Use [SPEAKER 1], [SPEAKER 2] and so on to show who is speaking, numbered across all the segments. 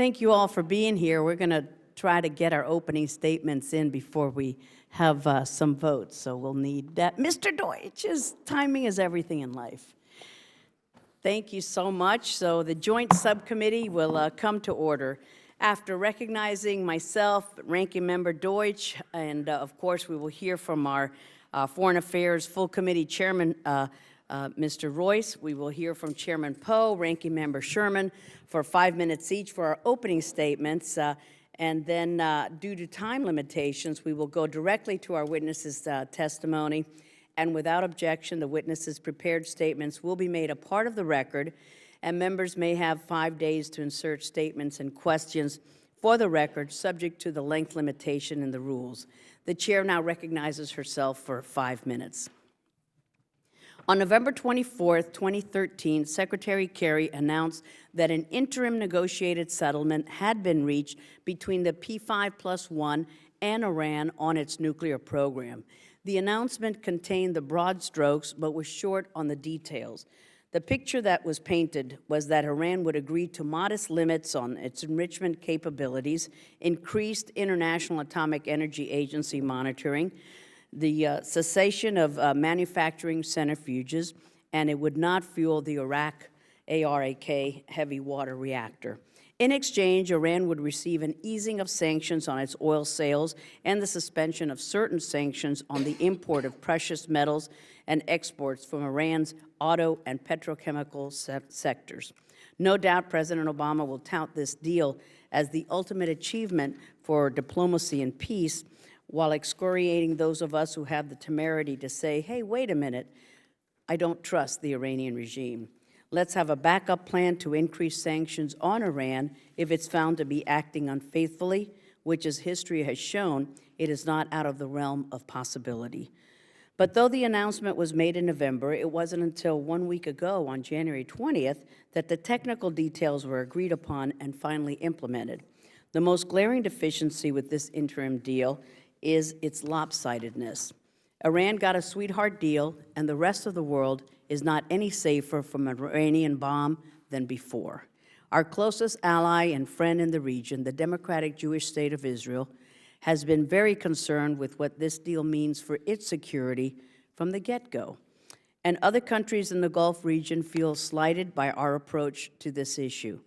[SPEAKER 1] Thank you all for being here. We're going to try to get our opening statements in before we have some votes, so we'll need that. Mr. Deutsch's timing is everything in life. Thank you so much. So the joint subcommittee will come to order. After recognizing myself, Ranking Member Deutsch, and of course we will hear from our Foreign Affairs Full Committee Chairman, Mr. Royce. We will hear from Chairman Poe, Ranking Member Sherman for 5 minutes each for our opening statements. And then due to time limitations, we will go directly to our witnesses' testimony. And without objection, the witnesses' prepared statements will be made a part of the record, and members may have 5 days to insert statements and questions for the record, subject to the length limitation in the rules. The chair now recognizes herself for 5 minutes. On November 24, 2013, Secretary Kerry announced that an interim negotiated settlement had been reached between the P5+1 and Iran on its nuclear program. The announcement contained the broad strokes, but was short on the details. The picture that was painted was that Iran would agree to modest limits on its enrichment capabilities, increased International Atomic Energy Agency monitoring, the cessation of manufacturing centrifuges, and it would not fuel the ARAK heavy water reactor. In exchange, Iran would receive an easing of sanctions on its oil sales and the suspension of certain sanctions on the import of precious metals and exports from Iran's auto and petrochemical sectors. No doubt President Obama will tout this deal as the ultimate achievement for diplomacy and peace, while excoriating those of us who have the temerity to say, hey, wait a minute, I don't trust the Iranian regime. Let's have a backup plan to increase sanctions on Iran if it's found to be acting unfaithfully, which, as history has shown, it is not out of the realm of possibility. But though the announcement was made in November, it wasn't until 1 week ago, on January 20th, that the technical details were agreed upon and finally implemented. The most glaring deficiency with this interim deal is its lopsidedness. Iran got a sweetheart deal, and the rest of the world is not any safer from an Iranian bomb than before. Our closest ally and friend in the region, the Democratic Jewish State of Israel, has been very concerned with what this deal means for its security from the get-go. And other countries in the Gulf region feel slighted by our approach to this issue.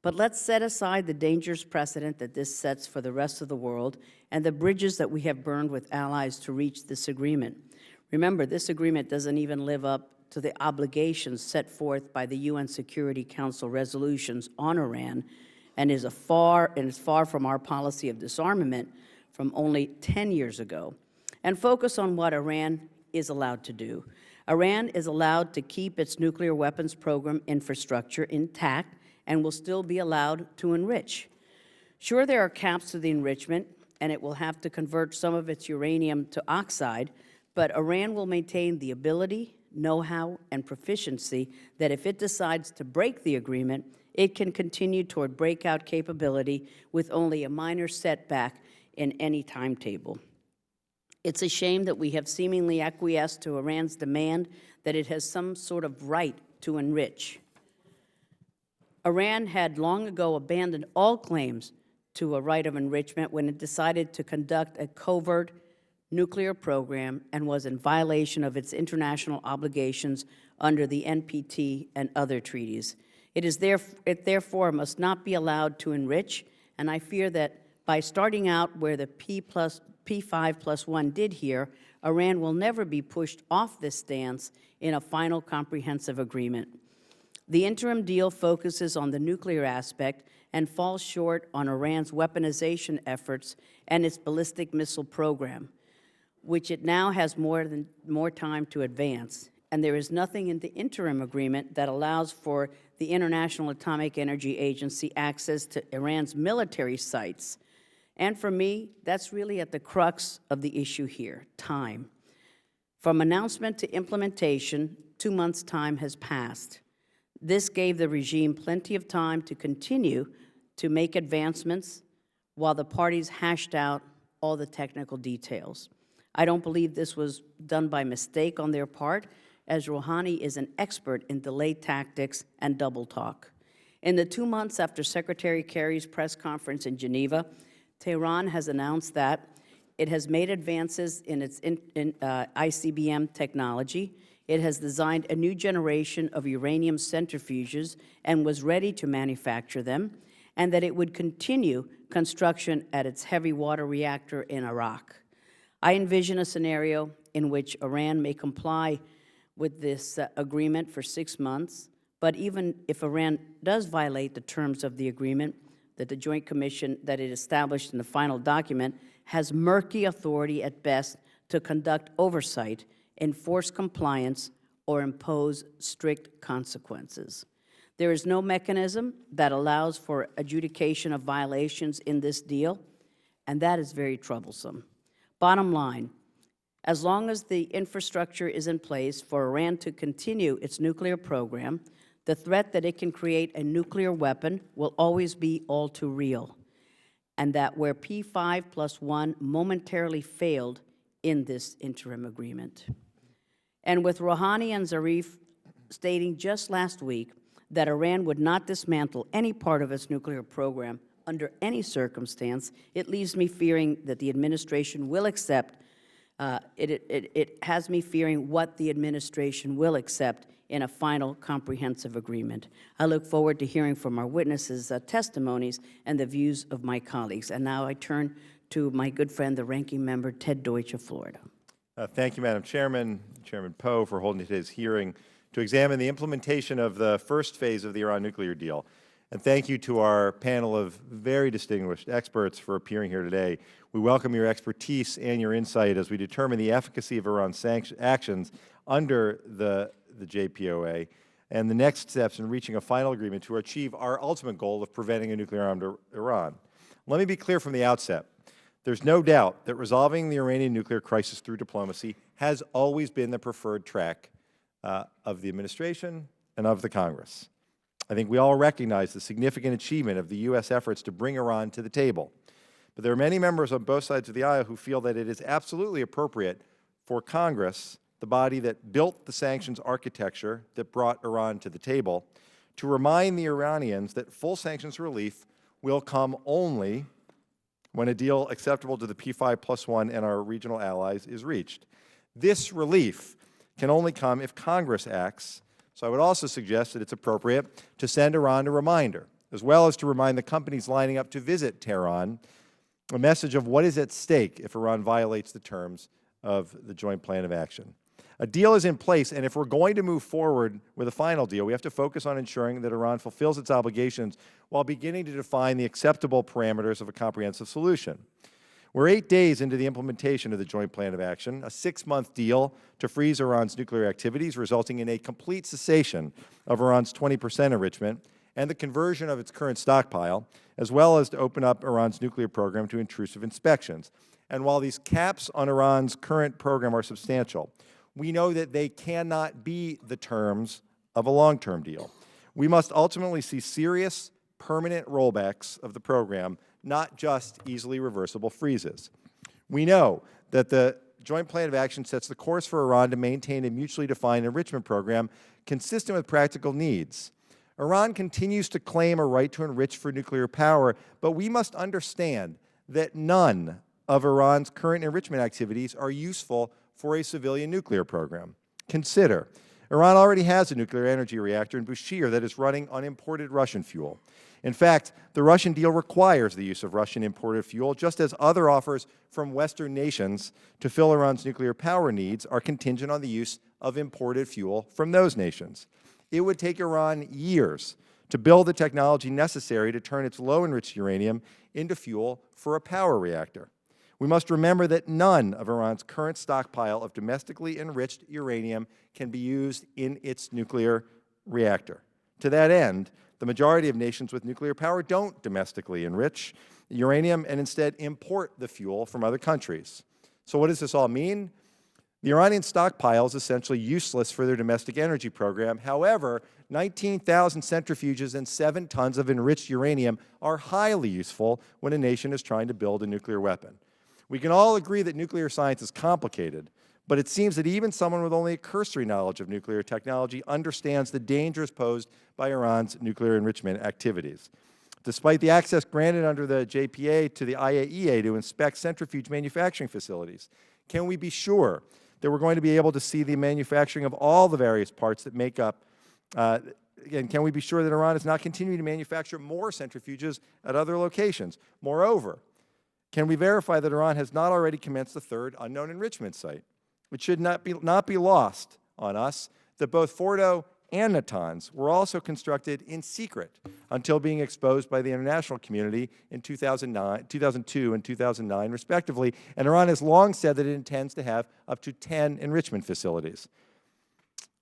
[SPEAKER 1] But let's set aside the dangerous precedent that this sets for the rest of the world and the bridges that we have burned with allies to reach this agreement. Remember, this agreement doesn't even live up to the obligations set forth by the UN Security Council resolutions on Iran, and is far from our policy of disarmament from only 10 years ago. And focus on what Iran is allowed to do. Iran is allowed to keep its nuclear weapons program infrastructure intact and will still be allowed to enrich. Sure, there are caps to the enrichment, and it will have to convert some of its uranium to oxide, but Iran will maintain the ability, know-how, and proficiency that if it decides to break the agreement, it can continue toward breakout capability with only a minor setback in any timetable. It's a shame that we have seemingly acquiesced to Iran's demand that it has some sort of right to enrich. Iran had long ago abandoned all claims to a right of enrichment when it decided to conduct a covert nuclear program and was in violation of its international obligations under the NPT and other treaties. It therefore must not be allowed to enrich, and I fear that by starting out where the P5+1 did here, Iran will never be pushed off this stance in a final comprehensive agreement. The interim deal focuses on the nuclear aspect and falls short on Iran's weaponization efforts and its ballistic missile program, which it now has more time to advance. And there is nothing in the interim agreement that allows for the International Atomic Energy Agency access to Iran's military sites. And for me, that's really at the crux of the issue here, time. From announcement to implementation, 2 months' time has passed. This gave the regime plenty of time to continue to make advancements while the parties hashed out all the technical details. I don't believe this was done by mistake on their part, as Rouhani is an expert in delay tactics and double talk. In the 2 months after Secretary Kerry's press conference in Geneva, Tehran has announced that it has made advances in its ICBM technology. It has designed a new generation of uranium centrifuges and was ready to manufacture them, and that it would continue construction at its heavy water reactor in Iraq. I envision a scenario in which Iran may comply with this agreement for 6 months, but even if Iran does violate the terms of the agreement, that the Joint Commission that it established in the final document has murky authority at best to conduct oversight, enforce compliance, or impose strict consequences. There is no mechanism that allows for adjudication of violations in this deal, and that is very troublesome. Bottom line, as long as the infrastructure is in place for Iran to continue its nuclear program, the threat that it can create a nuclear weapon will always be all too real, and that where P5+1 momentarily failed in this interim agreement. And with Rouhani and Zarif stating just last week that Iran would not dismantle any part of its nuclear program under any circumstance, it leaves me fearing that the administration will accept, it has me fearing what the administration will accept in a final comprehensive agreement. I look forward to hearing from our witnesses' testimonies and the views of my colleagues. And now I turn to my good friend, the ranking member, Ted Deutsch of Florida.
[SPEAKER 2] Thank you, Madam Chairman, Chairman Poe, for holding today's hearing to examine the implementation of the first phase of the Iran nuclear deal. And thank you to our panel of very distinguished experts for appearing here today. We welcome your expertise and your insight as we determine the efficacy of Iran's actions under the JPOA and the next steps in reaching a final agreement to achieve our ultimate goal of preventing a nuclear-armed Iran. Let me be clear from the outset. There's no doubt that resolving the Iranian nuclear crisis through diplomacy has always been the preferred track of the administration and of the Congress. I think we all recognize the significant achievement of the U.S. efforts to bring Iran to the table. But there are many members on both sides of the aisle who feel that it is absolutely appropriate for Congress, the body that built the sanctions architecture that brought Iran to the table, to remind the Iranians that full sanctions relief will come only when a deal acceptable to the P5+1 and our regional allies is reached. This relief can only come if Congress acts, so I would also suggest that it's appropriate to send Iran a reminder, as well as to remind the companies lining up to visit Tehran, a message of what is at stake if Iran violates the terms of the Joint Plan of Action. A deal is in place, and if we're going to move forward with a final deal, we have to focus on ensuring that Iran fulfills its obligations while beginning to define the acceptable parameters of a comprehensive solution. We're 8 days into the implementation of the Joint Plan of Action, a 6-month deal to freeze Iran's nuclear activities, resulting in a complete cessation of Iran's 20% enrichment and the conversion of its current stockpile, as well as to open up Iran's nuclear program to intrusive inspections. And while these caps on Iran's current program are substantial, we know that they cannot be the terms of a long-term deal. We must ultimately see serious, permanent rollbacks of the program, not just easily reversible freezes. We know that the Joint Plan of Action sets the course for Iran to maintain a mutually defined enrichment program consistent with practical needs. Iran continues to claim a right to enrich for nuclear power, but we must understand that none of Iran's current enrichment activities are useful for a civilian nuclear program. Consider, Iran already has a nuclear energy reactor in Bushehr that is running on imported Russian fuel. In fact, the Russian deal requires the use of Russian imported fuel, just as other offers from Western nations to fill Iran's nuclear power needs are contingent on the use of imported fuel from those nations. It would take Iran years to build the technology necessary to turn its low-enriched uranium into fuel for a power reactor. We must remember that none of Iran's current stockpile of domestically enriched uranium can be used in its nuclear reactor. To that end, the majority of nations with nuclear power don't domestically enrich uranium and instead import the fuel from other countries. So what does this all mean? The Iranian stockpile is essentially useless for their domestic energy program. However, 19,000 centrifuges and 7 tons of enriched uranium are highly useful when a nation is trying to build a nuclear weapon. We can all agree that nuclear science is complicated, But it seems that even someone with only a cursory knowledge of nuclear technology understands the dangers posed by Iran's nuclear enrichment activities. Despite the access granted under the JPA to the IAEA to inspect centrifuge manufacturing facilities, can we be sure that we're going to be able to see the manufacturing of all the various parts that make up, again, can we be sure that Iran is not continuing to manufacture more centrifuges at other locations? Moreover, can we verify that Iran has not already commenced a third unknown enrichment site? It should not be lost on us that both Fordo and Natanz were also constructed in secret until being exposed by the international community in 2002 and 2009, respectively, and Iran has long said that it intends to have up to 10 enrichment facilities.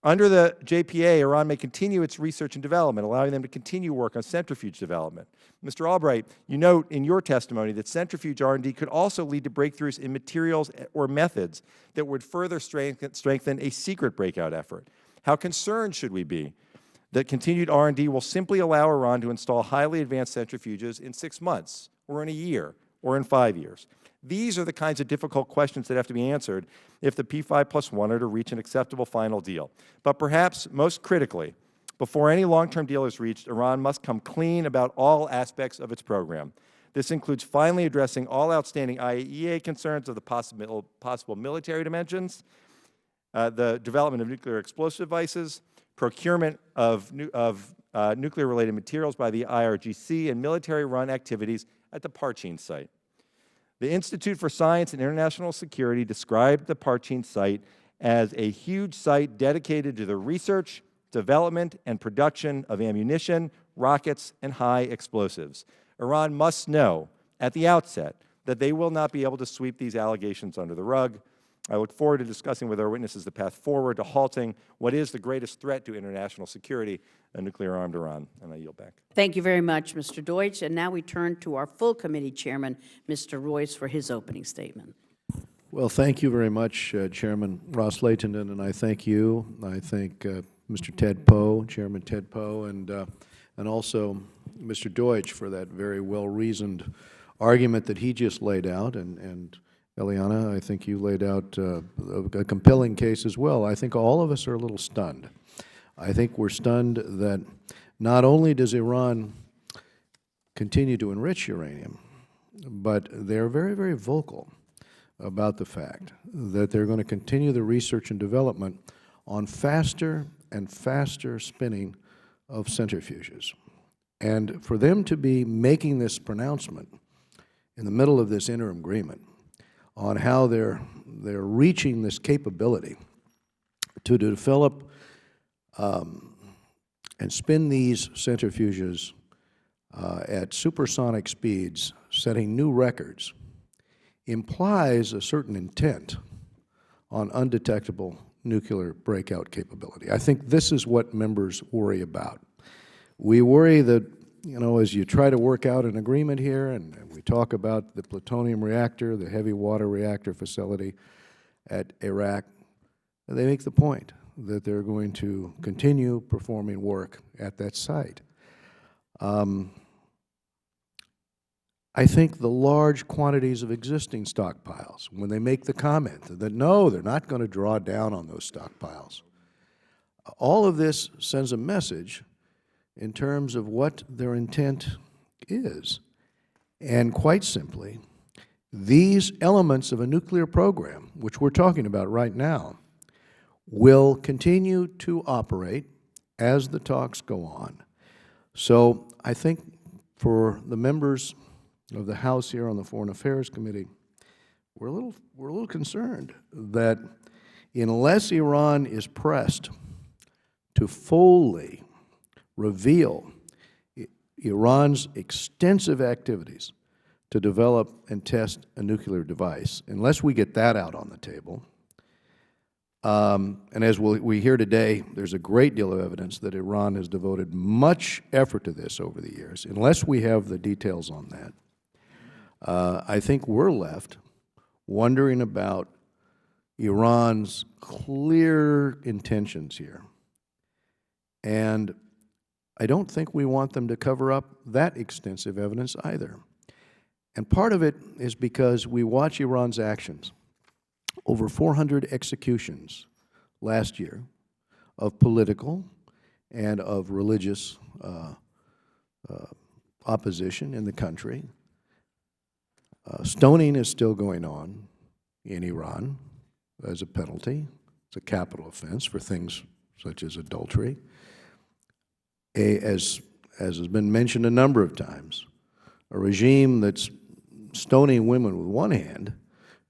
[SPEAKER 2] Under the JPA, Iran may continue its research and development, allowing them to continue work on centrifuge development. Mr. Albright, you note in your testimony that centrifuge R&D could also lead to breakthroughs in materials or methods that would further strengthen a secret breakout effort. How concerned should we be that continued R&D will simply allow Iran to install highly advanced centrifuges in 6 months, or in a year, or in 5 years? These are the kinds of difficult questions that have to be answered if the P5+1 are to reach an acceptable final deal. But perhaps most critically, before any long-term deal is reached, Iran must come clean about all aspects of its program. This includes finally addressing all outstanding IAEA concerns of the possible military dimensions, the development of nuclear explosive devices, procurement of nuclear-related materials by the IRGC, and military-run activities at the Parchin site. The Institute for Science and International Security described the Parchin site as a huge site dedicated to the research, development, and production of ammunition, rockets, and high explosives. Iran must know at the outset that they will not be able to sweep these allegations under the rug. I look forward to discussing with our witnesses the path forward to halting what is the greatest threat to international security, a nuclear-armed Iran. And I yield back.
[SPEAKER 1] Thank you very much, Mr. Deutsch. And now we turn to our full committee chairman, Mr. Royce, for his opening statement.
[SPEAKER 3] Well, thank you very much, Chairman Ros-Lehtinen, and I thank you. I thank Mr. Ted Poe, Chairman Ted Poe, and also Mr. Deutsch for that very well-reasoned argument that he just laid out. And Ileana, I think you laid out a compelling case as well. I think all of us are a little stunned. I think we're stunned that not only does Iran continue to enrich uranium, but they're very, very vocal about the fact that they're going to continue the research and development on faster and faster spinning of centrifuges. And for them to be making this pronouncement in the middle of this interim agreement on how they're reaching this capability to develop and spin these centrifuges at supersonic speeds, setting new records, implies a certain intent on undetectable nuclear breakout capability. I think this is what members worry about. We worry that, you know, as you try to work out an agreement here, and we talk about the plutonium reactor, the heavy water reactor facility at Iraq, they make the point that they're going to continue performing work at that site. I think the large quantities of existing stockpiles, when they make the comment that no, they're not going to draw down on those stockpiles, all of this sends a message in terms of what their intent is. And quite simply, these elements of a nuclear program, which we're talking about right now, will continue to operate as the talks go on. So I think for the members of the House here on the Foreign Affairs Committee, we're a little concerned that unless Iran is pressed to fully reveal Iran's extensive activities to develop and test a nuclear device, unless we get that out on the table, and as we hear today, there's a great deal of evidence that Iran has devoted much effort to this over the years. Unless we have the details on that, I think we're left wondering about Iran's clear intentions here. And I don't think we want them to cover up that extensive evidence either. And part of it is because we watch Iran's actions over 400 executions last year of political and of religious opposition in the country. Stoning is still going on in Iran as a penalty. It's a capital offense for things such as adultery. As has been mentioned a number of times, a regime that's stoning women with one hand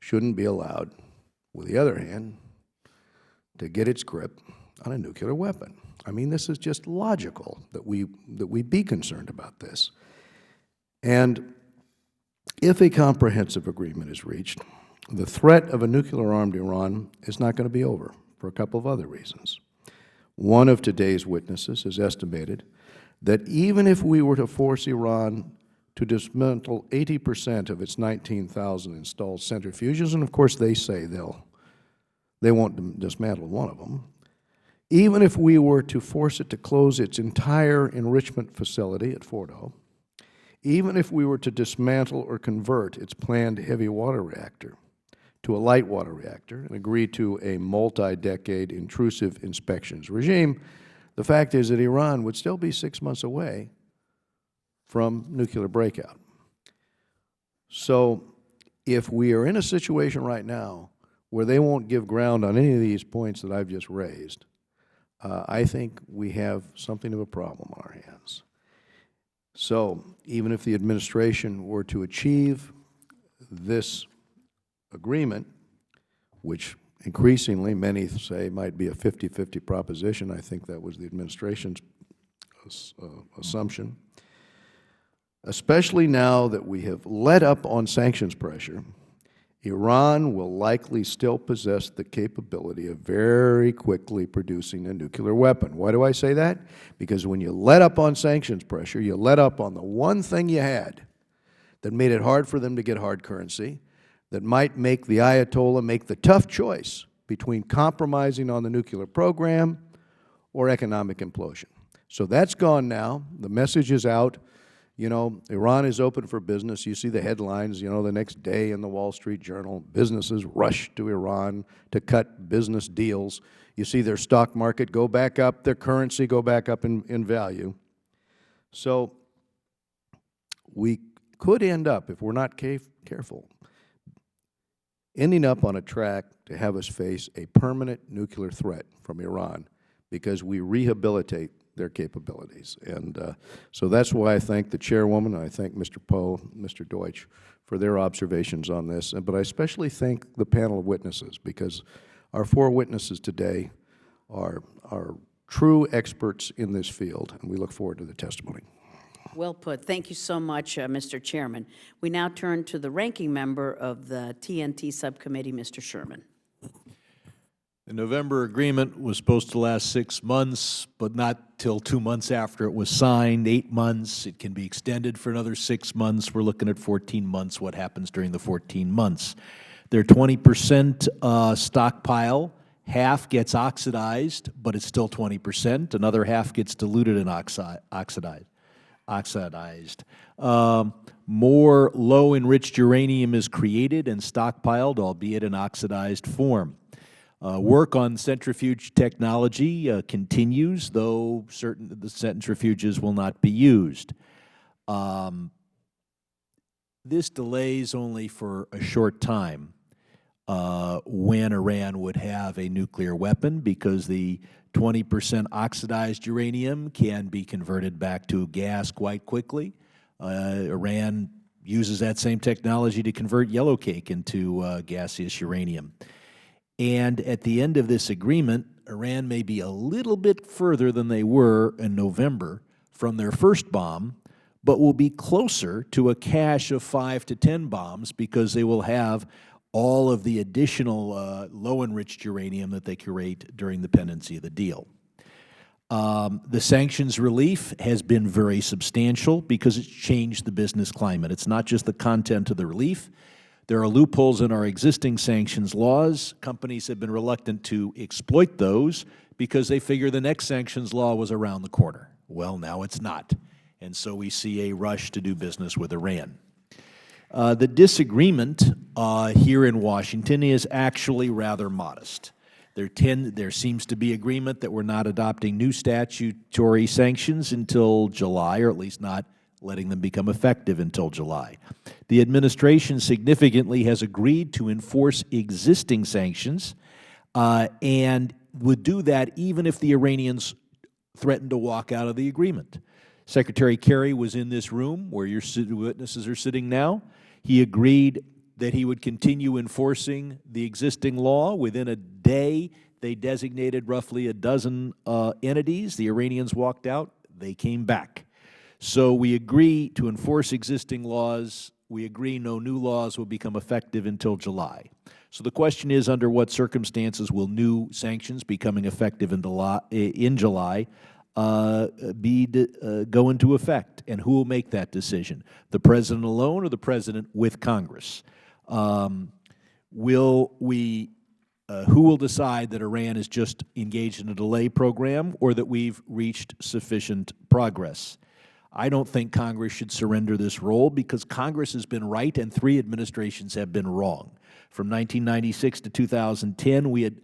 [SPEAKER 3] shouldn't be allowed, with the other hand, to get its grip on a nuclear weapon. I mean, this is just logical that we be concerned about this. And if a comprehensive agreement is reached, the threat of a nuclear-armed Iran is not going to be over for a couple of other reasons. One of today's witnesses has estimated that even if we were to force Iran to dismantle 80% of its 19,000 installed centrifuges, and of course they say they won't dismantle one of them, even if we were to force it to close its entire enrichment facility at Fordo, even if we were to dismantle or convert its planned heavy water reactor to a light water reactor and agree to a multi-decade intrusive inspections regime, the fact is that Iran would still be 6 months away from nuclear breakout. So if we are in a situation right now where they won't give ground on any of these points that I've just raised, I think we have something of a problem on our hands. So even if the administration were to achieve this agreement, which increasingly many say might be a 50-50 proposition, I think that was the administration's assumption, especially now that we have let up on sanctions pressure, Iran will likely still possess the capability of very quickly producing a nuclear weapon. Why do I say that? Because when you let up on sanctions pressure, you let up on the one thing you had that made it hard for them to get hard currency, that might make the Ayatollah make the tough choice between compromising on the nuclear program or economic implosion. So that's gone now. The message is out. You know, Iran is open for business. You see the headlines, you know, the next day in the Wall Street Journal, businesses rush to Iran to cut business deals. You see their stock market go back up, their currency go back up in value. So we could end up, if we're not careful, ending up on a track to have us face a permanent nuclear threat from Iran because we rehabilitate their capabilities. And so that's why I thank the chairwoman, and I thank Mr. Poe, Mr. Deutsch for their observations on this. But I especially thank the panel of witnesses, because our 4 witnesses today are true experts in this field, and we look forward to the testimony.
[SPEAKER 1] Well put. Thank you so much, Mr. Chairman. We now turn to the ranking member of the TNT Subcommittee, Mr. Sherman.
[SPEAKER 4] The November agreement was supposed to last 6 months, but not till 2 months after it was signed, 8 months. It can be extended for another 6 months. We're looking at 14 months. What happens during the 14 months? Their 20% stockpile, half gets oxidized, but it's still 20%. Another half gets diluted and oxidized. More low-enriched uranium is created and stockpiled, albeit in oxidized form. Work on centrifuge technology continues, though the centrifuges will not be used. This delays only for a short time when Iran would have a nuclear weapon, because the 20% oxidized uranium can be converted back to gas quite quickly. Iran uses that same technology to convert yellowcake into gaseous uranium. And at the end of this agreement, Iran may be a little bit further than they were in November from their first bomb, but will be closer to a cache of 5 to 10 bombs, because they will have all of the additional low-enriched uranium that they create during the pendency of the deal. The sanctions relief has been very substantial because it's changed the business climate. It's not just the content of the relief. There are loopholes in our existing sanctions laws. Companies have been reluctant to exploit those because they figure the next sanctions law was around the corner. Well, now it's not. And so we see a rush to do business with Iran. The disagreement here in Washington is actually rather modest. There seems to be agreement that we're not adopting new statutory sanctions until July, or at least not letting them become effective until July. The administration significantly has agreed to enforce existing sanctions and would do that even if the Iranians threatened to walk out of the agreement. Secretary Kerry was in this room where your witnesses are sitting now. He agreed that he would continue enforcing the existing law. Within a day, they designated roughly a dozen entities. The Iranians walked out. They came back. So we agree to enforce existing laws. We agree no new laws will become effective until July. So the question is, under what circumstances will new sanctions becoming effective in July go into effect, and who will make that decision? The President alone or the President with Congress? Who will decide that Iran is just engaged in a delay program or that we've reached sufficient progress? I don't think Congress should surrender this role, because Congress has been right and 3 administrations have been wrong. From 1996 to 2010,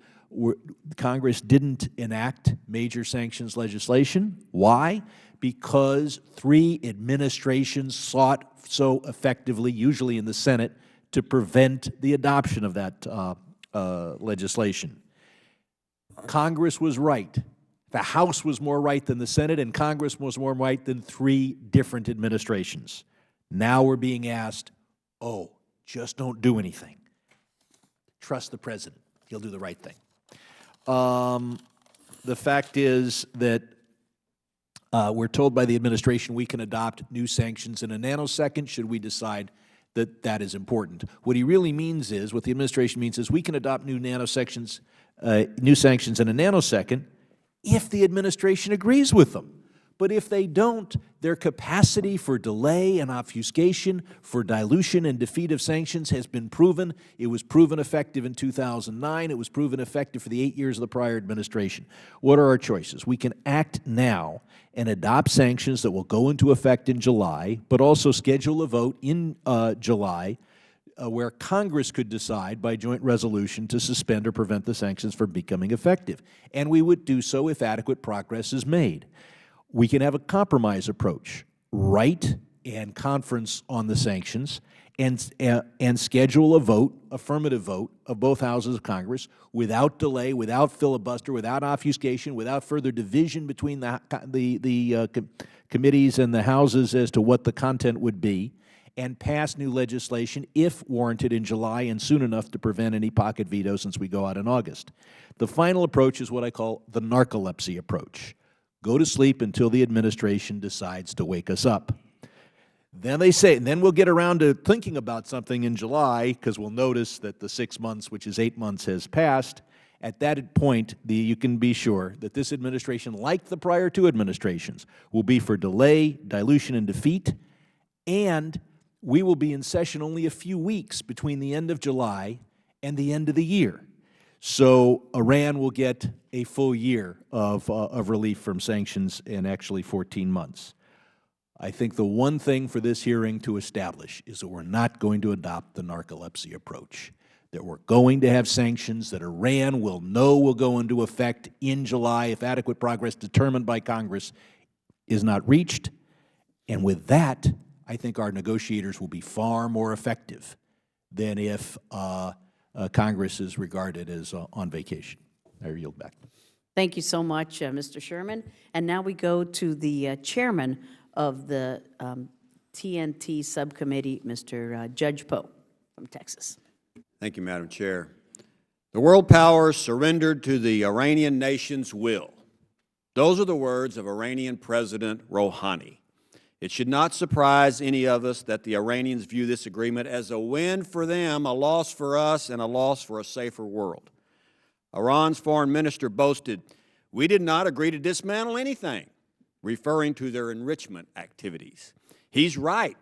[SPEAKER 4] Congress didn't enact major sanctions legislation. Why? Because 3 administrations sought so effectively, usually in the Senate, to prevent the adoption of that legislation. Congress was right. The House was more right than the Senate, and Congress was more right than 3 different administrations. Now we're being asked, oh, just don't do anything. Trust the President. He'll do the right thing. The fact is that we're told by the administration we can adopt new sanctions in a nanosecond should we decide that that is important. What he really means is, what the administration means is, we can adopt new sanctions in a nanosecond if the administration agrees with them. But if they don't, their capacity for delay and obfuscation, for dilution and defeat of sanctions has been proven. It was proven effective in 2009. It was proven effective for the 8 years of the prior administration. What are our choices? We can act now and adopt sanctions that will go into effect in July, but also schedule a vote in July where Congress could decide by joint resolution to suspend or prevent the sanctions from becoming effective. And we would do so if adequate progress is made. We can have a compromise approach, write and conference on the sanctions, and schedule a vote, affirmative vote, of both houses of Congress without delay, without filibuster, without obfuscation, without further division between the committees and the houses as to what the content would be, and pass new legislation if warranted in July and soon enough to prevent any pocket veto since we go out in August. The final approach is what I call the narcolepsy approach. Go to sleep until the administration decides to wake us up. Then they say, and then we'll get around to thinking about something in July, because we'll notice that the 6 months, which is 8 months, has passed. At that point, you can be sure that this administration, like the prior 2 administrations, will be for delay, dilution, and defeat, and we will be in session only a few weeks between the end of July and the end of the year. So Iran will get a full year of relief from sanctions in actually 14 months. I think the one thing for this hearing to establish is that we're not going to adopt the narcolepsy approach, that we're going to have sanctions that Iran will know will go into effect in July if adequate progress determined by Congress is not reached. And with that, I think our negotiators will be far more effective than if Congress is regarded as on vacation. I yield back.
[SPEAKER 1] Thank you so much, Mr. Sherman. And now we go to the chairman of the TNT Subcommittee, Mr. Judge Poe from Texas.
[SPEAKER 5] Thank you, Madam Chair. The world powers surrendered to the Iranian nation's will. Those are the words of Iranian President Rouhani. It should not surprise any of us that the Iranians view this agreement as a win for them, a loss for us, and a loss for a safer world. Iran's foreign minister boasted, "We did not agree to dismantle anything," referring to their enrichment activities. He's right.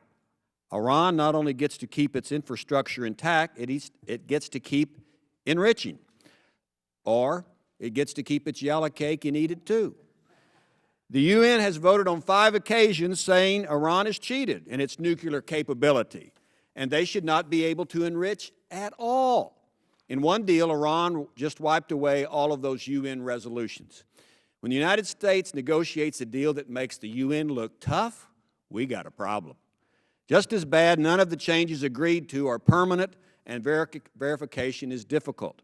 [SPEAKER 5] Iran not only gets to keep its infrastructure intact, it gets to keep enriching, or it gets to keep its yellow cake and eat it too. The UN has voted on 5 occasions saying Iran is cheated in its nuclear capability, and they should not be able to enrich at all. In one deal, Iran just wiped away all of those UN resolutions. When the United States negotiates a deal that makes the UN look tough, we got a problem. Just as bad, none of the changes agreed to are permanent, and verification is difficult.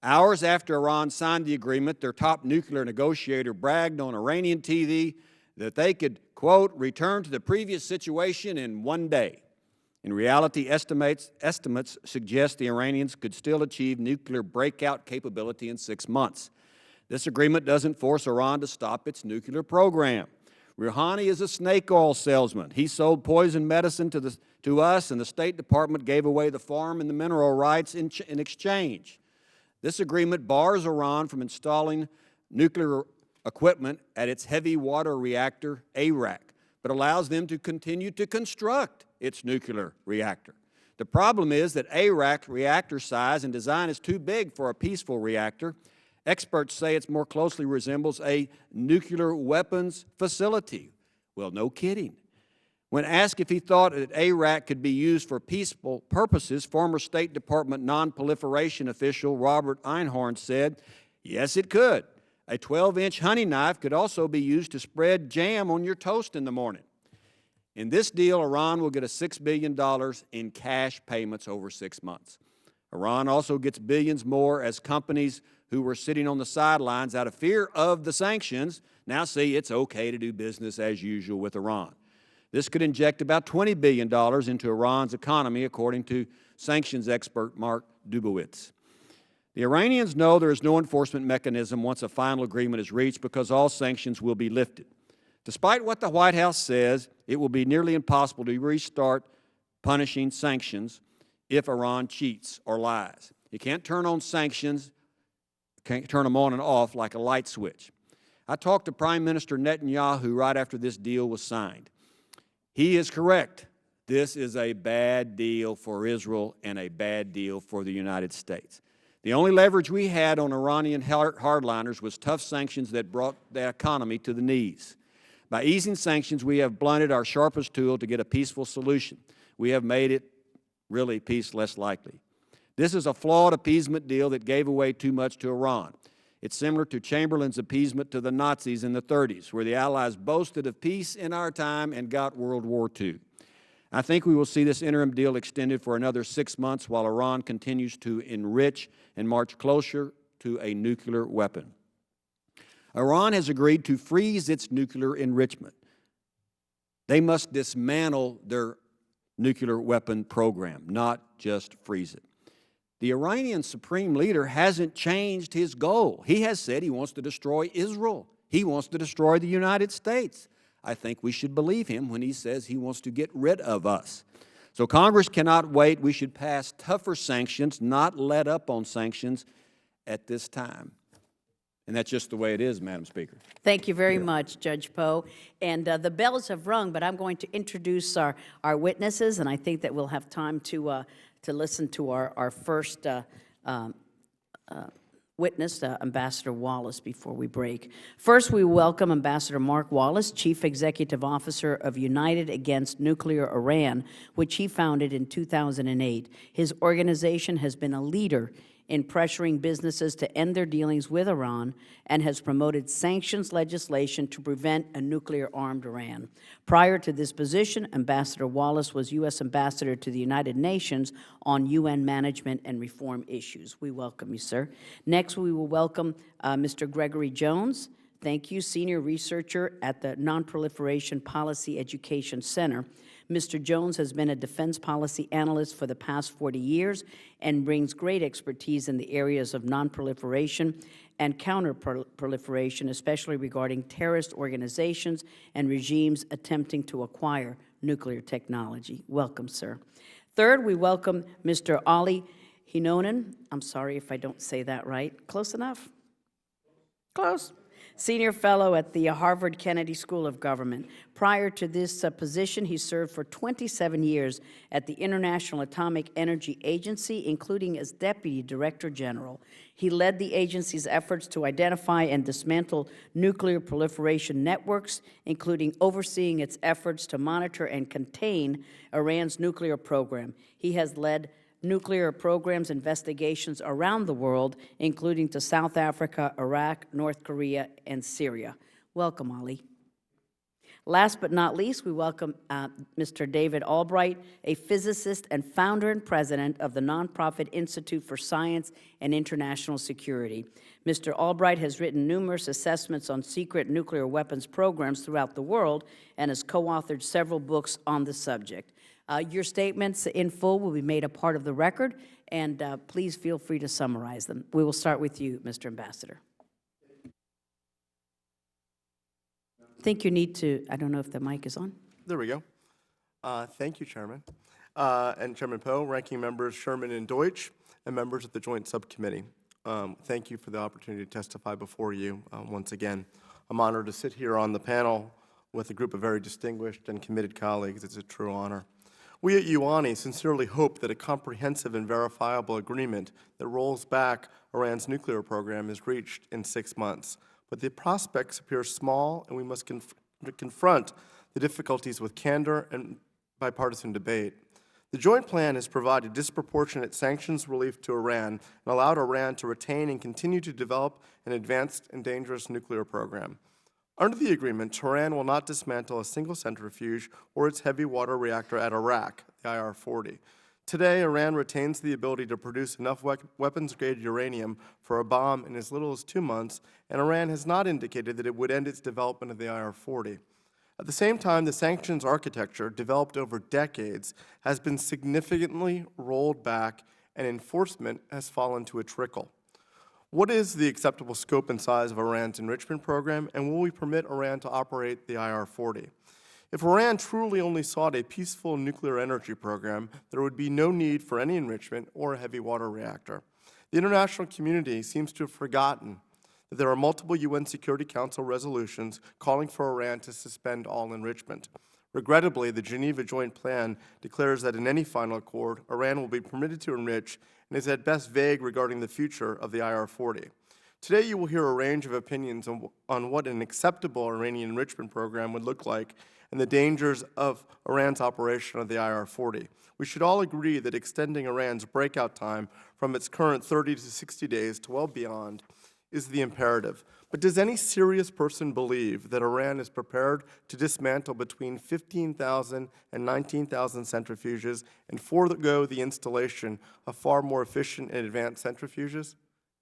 [SPEAKER 5] Hours after Iran signed the agreement, their top nuclear negotiator bragged on Iranian TV that they could, quote, return to the previous situation in 1 day. In reality, estimates suggest the Iranians could still achieve nuclear breakout capability in 6 months. This agreement doesn't force Iran to stop its nuclear program. Rouhani is a snake oil salesman. He sold poison medicine to us, and the State Department gave away the farm and the mineral rights in exchange. This agreement bars Iran from installing nuclear equipment at its heavy water reactor, ARAC, but allows them to continue to construct its nuclear reactor. The problem is that ARAC reactor size and design is too big for a peaceful reactor. Experts say it more closely resembles a nuclear weapons facility. Well, no kidding. When asked if he thought that ARAC could be used for peaceful purposes, former State Department Nonproliferation official Robert Einhorn said, yes, it could. A 12-inch honey knife could also be used to spread jam on your toast in the morning. In this deal, Iran will get $6 billion in cash payments over 6 months. Iran also gets billions more as companies who were sitting on the sidelines out of fear of the sanctions now see it's okay to do business as usual with Iran. This could inject about $20 billion into Iran's economy, according to sanctions expert Mark Dubowitz. The Iranians know there is no enforcement mechanism once a final agreement is reached because all sanctions will be lifted. Despite what the White House says, it will be nearly impossible to restart punishing sanctions if Iran cheats or lies. You can't turn on sanctions, can't turn them on and off like a light switch. I talked to Prime Minister Netanyahu right after this deal was signed. He is correct. This is a bad deal for Israel and a bad deal for the United States. The only leverage we had on Iranian hardliners was tough sanctions that brought the economy to the knees. By easing sanctions, we have blunted our sharpest tool to get a peaceful solution. We have made it really peace less likely. This is a flawed appeasement deal that gave away too much to Iran. It's similar to Chamberlain's appeasement to the Nazis in the 30s, where the Allies boasted of peace in our time and got World War II. I think we will see this interim deal extended for another 6 months while Iran continues to enrich and march closer to a nuclear weapon. Iran has agreed to freeze its nuclear enrichment. They must dismantle their nuclear weapon program, not just freeze it. The Iranian supreme leader hasn't changed his goal. He has said he wants to destroy Israel. He wants to destroy the United States. I think we should believe him when he says he wants to get rid of us. So Congress cannot wait. We should pass tougher sanctions, not let up on sanctions at this time. And that's just the way it is, Madam Speaker.
[SPEAKER 1] Thank you very much, Judge Poe. And the bells have rung, but I'm going to introduce our witnesses, and I think that we'll have time to listen to our first witness, Ambassador Wallace, before we break. First, we welcome Ambassador Mark Wallace, Chief Executive Officer of United Against Nuclear Iran, which he founded in 2008. His organization has been a leader in pressuring businesses to end their dealings with Iran and has promoted sanctions legislation to prevent a nuclear-armed Iran. Prior to this position, Ambassador Wallace was U.S. Ambassador to the United Nations on UN management and reform issues. We welcome you, sir. Next, we will welcome Mr. Gregory Jones. Thank you, Senior Researcher at the Nonproliferation Policy Education Center. Mr. Jones has been a defense policy analyst for the past 40 years and brings great expertise in the areas of nonproliferation and counterproliferation, especially regarding terrorist organizations and regimes attempting to acquire nuclear technology. Welcome, sir. Third, we welcome Mr. Ros-Lehtinen. I'm sorry if I don't say that right. Close enough? Close. Senior Fellow at the Harvard Kennedy School of Government. Prior to this position, he served for 27 years at the International Atomic Energy Agency, including as Deputy Director General. He led the agency's efforts to identify and dismantle nuclear proliferation networks, including overseeing its efforts to monitor and contain Iran's nuclear program. He has led nuclear programs investigations around the world, including to South Africa, Iraq, North Korea, and Syria. Welcome, Ali. Last but not least, we welcome Mr. David Albright, a physicist and founder and president of the nonprofit Institute for Science and International Security. Mr. Albright has written numerous assessments on secret nuclear weapons programs throughout the world and has co-authored several books on the subject. Your statements in full will be made a part of the record, and please feel free to summarize them. We will start with you, Mr. Ambassador. I think you need to, I don't know if the mic is on.
[SPEAKER 6] There we go. Thank you, Chairman. And Chairman Poe, Ranking Members Sherman and Deutsch, and members of the Joint Subcommittee. Thank you for the opportunity to testify before you once again. I'm honored to sit here on the panel with a group of very distinguished and committed colleagues. It's a true honor. We at UANI sincerely hope that a comprehensive and verifiable agreement that rolls back Iran's nuclear program is reached in 6 months. But the prospects appear small, and we must confront the difficulties with candor and bipartisan debate. The joint plan has provided disproportionate sanctions relief to Iran and allowed Iran to retain and continue to develop an advanced and dangerous nuclear program. Under the agreement, Tehran will not dismantle a single centrifuge or its heavy water reactor at Iraq, the IR-40. Today, Iran retains the ability to produce enough weapons-grade uranium for a bomb in as little as 2 months, and Iran has not indicated that it would end its development of the IR-40. At the same time, the sanctions architecture, developed over decades, has been significantly rolled back, and enforcement has fallen to a trickle. What is the acceptable scope and size of Iran's enrichment program, and will we permit Iran to operate the IR-40? If Iran truly only sought a peaceful nuclear energy program, there would be no need for any enrichment or a heavy water reactor. The international community seems to have forgotten that there are multiple UN Security Council resolutions calling for Iran to suspend all enrichment. Regrettably, the Geneva Joint Plan declares that in any final accord, Iran will be permitted to enrich and is at best vague regarding the future of the IR-40. Today, you will hear a range of opinions on what an acceptable Iranian enrichment program would look like and the dangers of Iran's operation of the IR-40. We should all agree that extending Iran's breakout time from its current 30 to 60 days to well beyond is the imperative. But does any serious person believe that Iran is prepared to dismantle between 15,000 and 19,000 centrifuges and forego the installation of far more efficient and advanced centrifuges?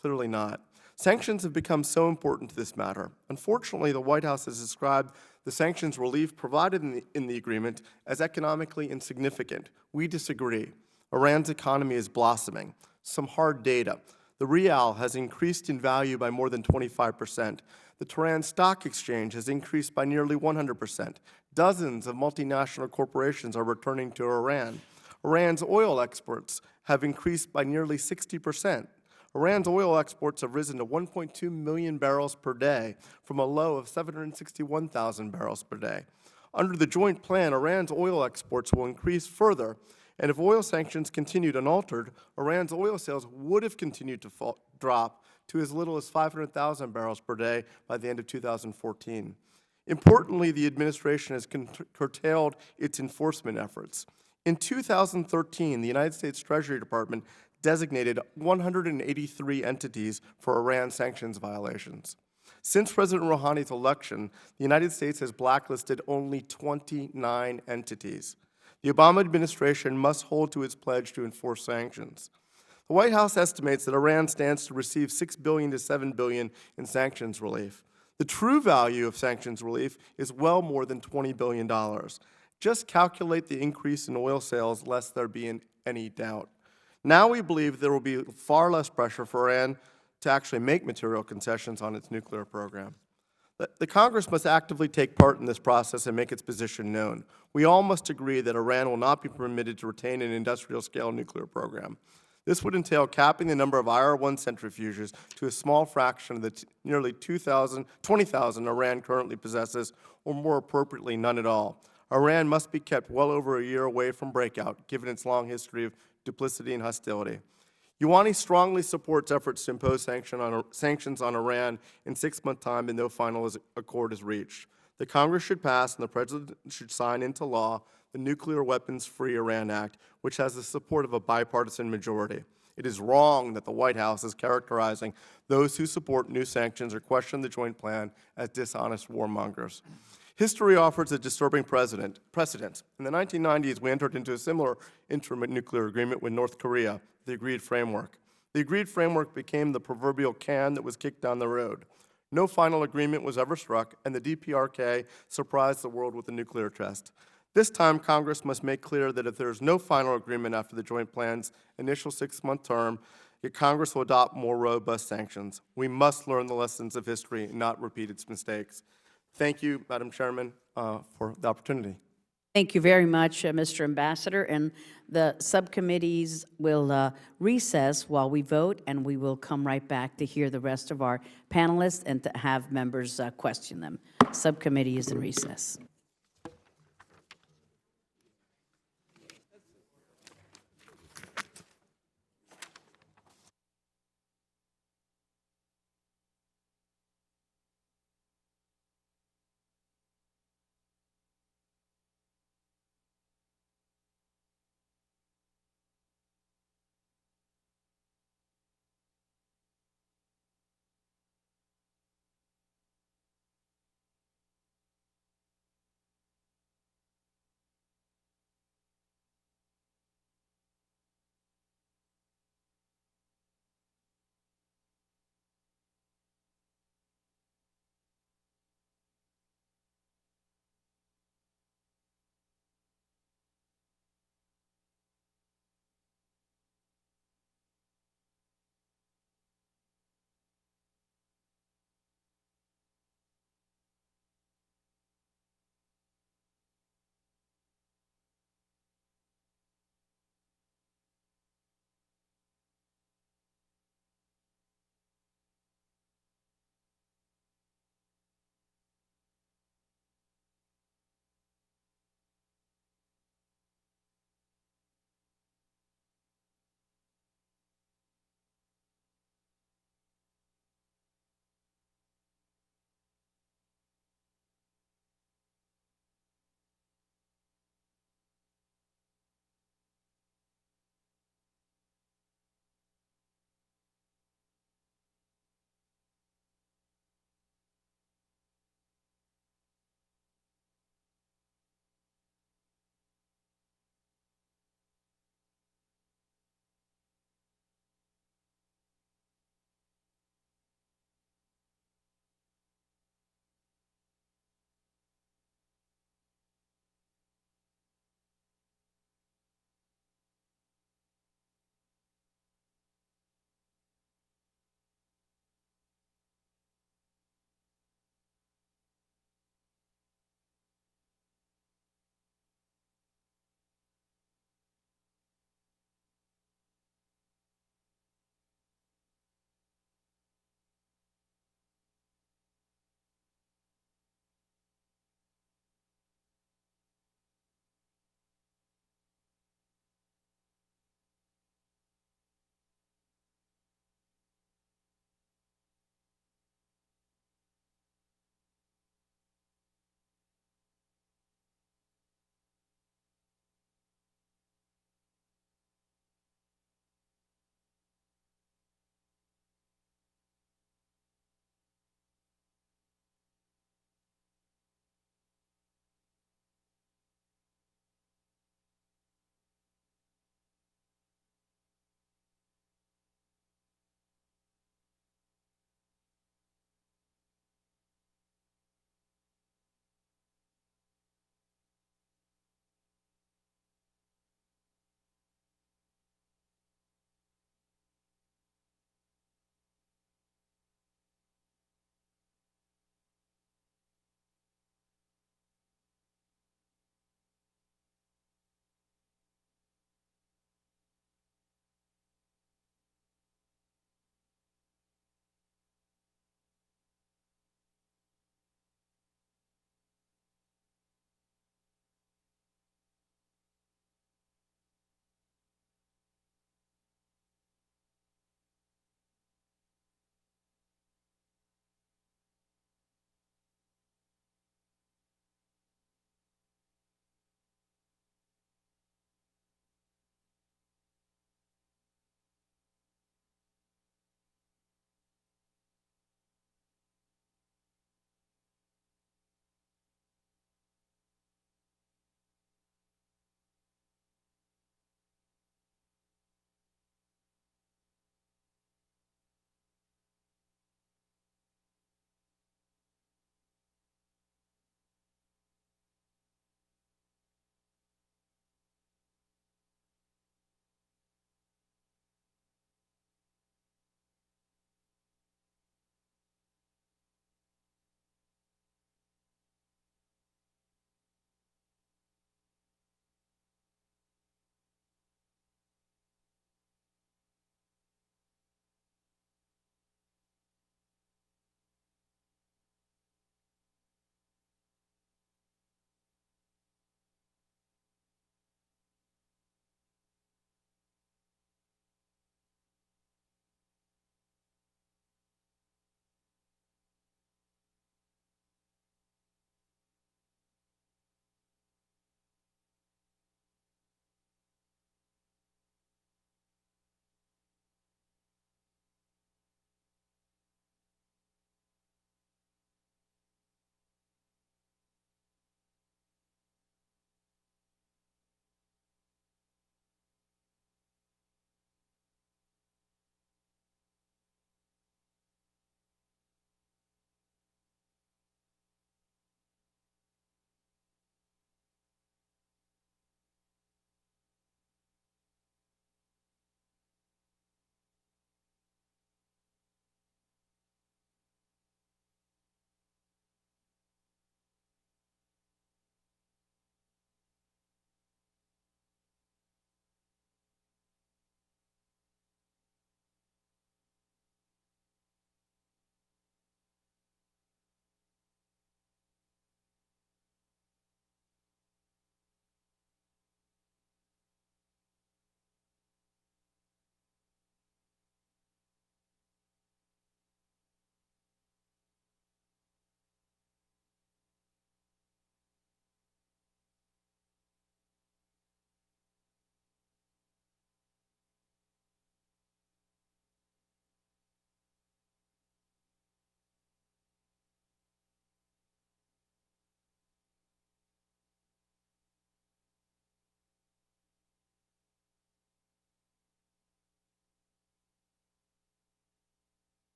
[SPEAKER 6] Clearly not. Sanctions have become so important to this matter. Unfortunately, the White House has described the sanctions relief provided in the agreement as economically insignificant. We disagree. Iran's economy is blossoming. Some hard data. The rial has increased in value by more than 25%. The Tehran Stock Exchange has increased by nearly 100%. Dozens of multinational corporations are returning to Iran. Iran's oil exports have increased by nearly 60%. Iran's oil exports have risen to 1.2 million barrels per day from a low of 761,000 barrels per day. Under the joint plan, Iran's oil exports will increase further, and if oil sanctions continued unaltered, Iran's oil sales would have continued to drop to as little as 500,000 barrels per day by the end of 2014. Importantly, the administration has curtailed its enforcement efforts. In 2013, the United States Treasury Department designated 183 entities for Iran sanctions violations. Since President Rouhani's election, the United States has blacklisted only 29 entities. The Obama administration must hold to its pledge to enforce sanctions. The White House estimates that Iran stands to receive $6 billion to $7 billion in sanctions relief. The true value of sanctions relief is well more than $20 billion. Just calculate the increase in oil sales lest there be any doubt. Now we believe there will be far less pressure for Iran to actually make material concessions on its nuclear program. The Congress must actively take part in this process and make its position known. We all must agree that Iran will not be permitted to retain an industrial-scale nuclear program. This would entail capping the number of IR-1 centrifuges to a small fraction of the nearly 20,000 Iran currently possesses, or more appropriately, none at all. Iran must be kept well over a year away from breakout, given its long history of duplicity and hostility. Rouhani strongly supports efforts to impose sanctions on Iran in 6-month time and no final accord is reached. The Congress should pass and the President should sign into law the Nuclear Weapons-Free Iran Act, which has the support of a bipartisan majority. It is wrong that the White House is characterizing those who support new sanctions or question the joint plan as dishonest warmongers. History offers a disturbing precedent. In the 1990s, we entered into a similar interim nuclear agreement with North Korea, the Agreed Framework. The Agreed Framework became the proverbial can that was kicked down the road. No final agreement was ever struck, and the DPRK surprised the world with a nuclear test. This time, Congress must make clear that if there is no final agreement after the joint plan's initial 6-month term, Congress will adopt more robust sanctions. We must learn the lessons of history and not repeat its mistakes. Thank you, Madam Chairman, for the opportunity.
[SPEAKER 1] Thank you very much, Mr. Ambassador. And the subcommittees will recess while we vote, and we will come right back to hear the rest of our panelists and to have members question them. Subcommittee is in recess.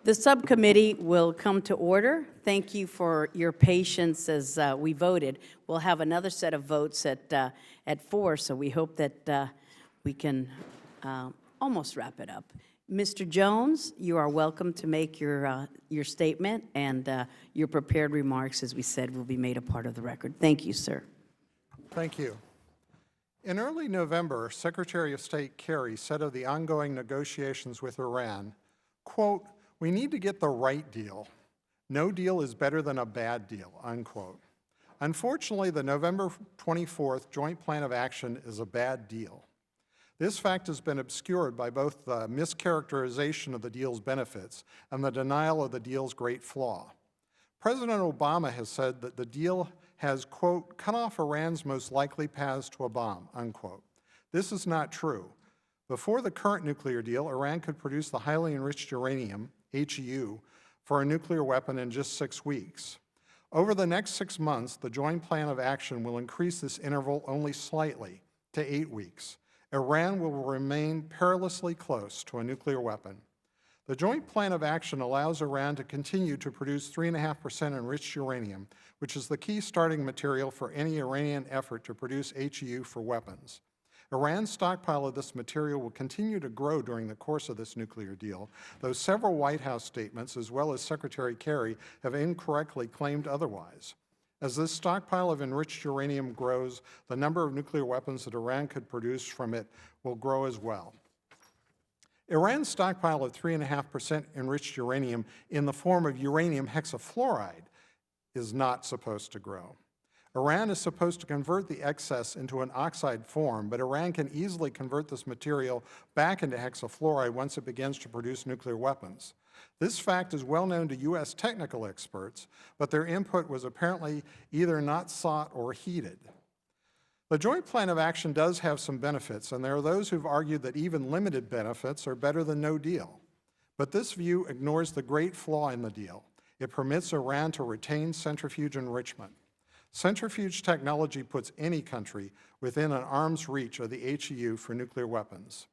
[SPEAKER 1] The subcommittee will come to order. Thank you for your patience as we voted. We'll have another set of votes at 4, so we hope that we can almost wrap it up. Mr. Jones, you are welcome to make your statement, and your prepared remarks, as we said, will be made a part of the record. Thank you, sir.
[SPEAKER 7] Thank you. In early November, Secretary of State Kerry said of the ongoing negotiations with Iran, quote, "We need to get the right deal. No deal is better than a bad deal," unquote. Unfortunately, the November 24th Joint Plan of Action is a bad deal. This fact has been obscured by both the mischaracterization of the deal's benefits and the denial of the deal's great flaw. President Obama has said that the deal has, quote, "cut off Iran's most likely paths to a bomb," unquote. This is not true. Before the current nuclear deal, Iran could produce the highly enriched uranium, HEU, for a nuclear weapon in just 6 weeks. Over the next 6 months, the Joint Plan of Action will increase this interval only slightly to 8 weeks. Iran will remain perilously close to a nuclear weapon. The Joint Plan of Action allows Iran to continue to produce 3.5% enriched uranium, which is the key starting material for any Iranian effort to produce HEU for weapons. Iran's stockpile of this material will continue to grow during the course of this nuclear deal, though several White House statements, as well as Secretary Kerry, have incorrectly claimed otherwise. As this stockpile of enriched uranium grows, the number of nuclear weapons that Iran could produce from it will grow as well. Iran's stockpile of 3.5% enriched uranium in the form of uranium hexafluoride is not supposed to grow. Iran is supposed to convert the excess into an oxide form, but Iran can easily convert this material back into hexafluoride once it begins to produce nuclear weapons. This fact is well known to U.S. technical experts, but their input was apparently either not sought or heeded. The Joint Plan of Action does have some benefits, and there are those who've argued that even limited benefits are better than no deal. But this view ignores the great flaw in the deal. It permits Iran to retain centrifuge enrichment. Centrifuge technology puts any country within an arm's reach of the HEU for nuclear weapons.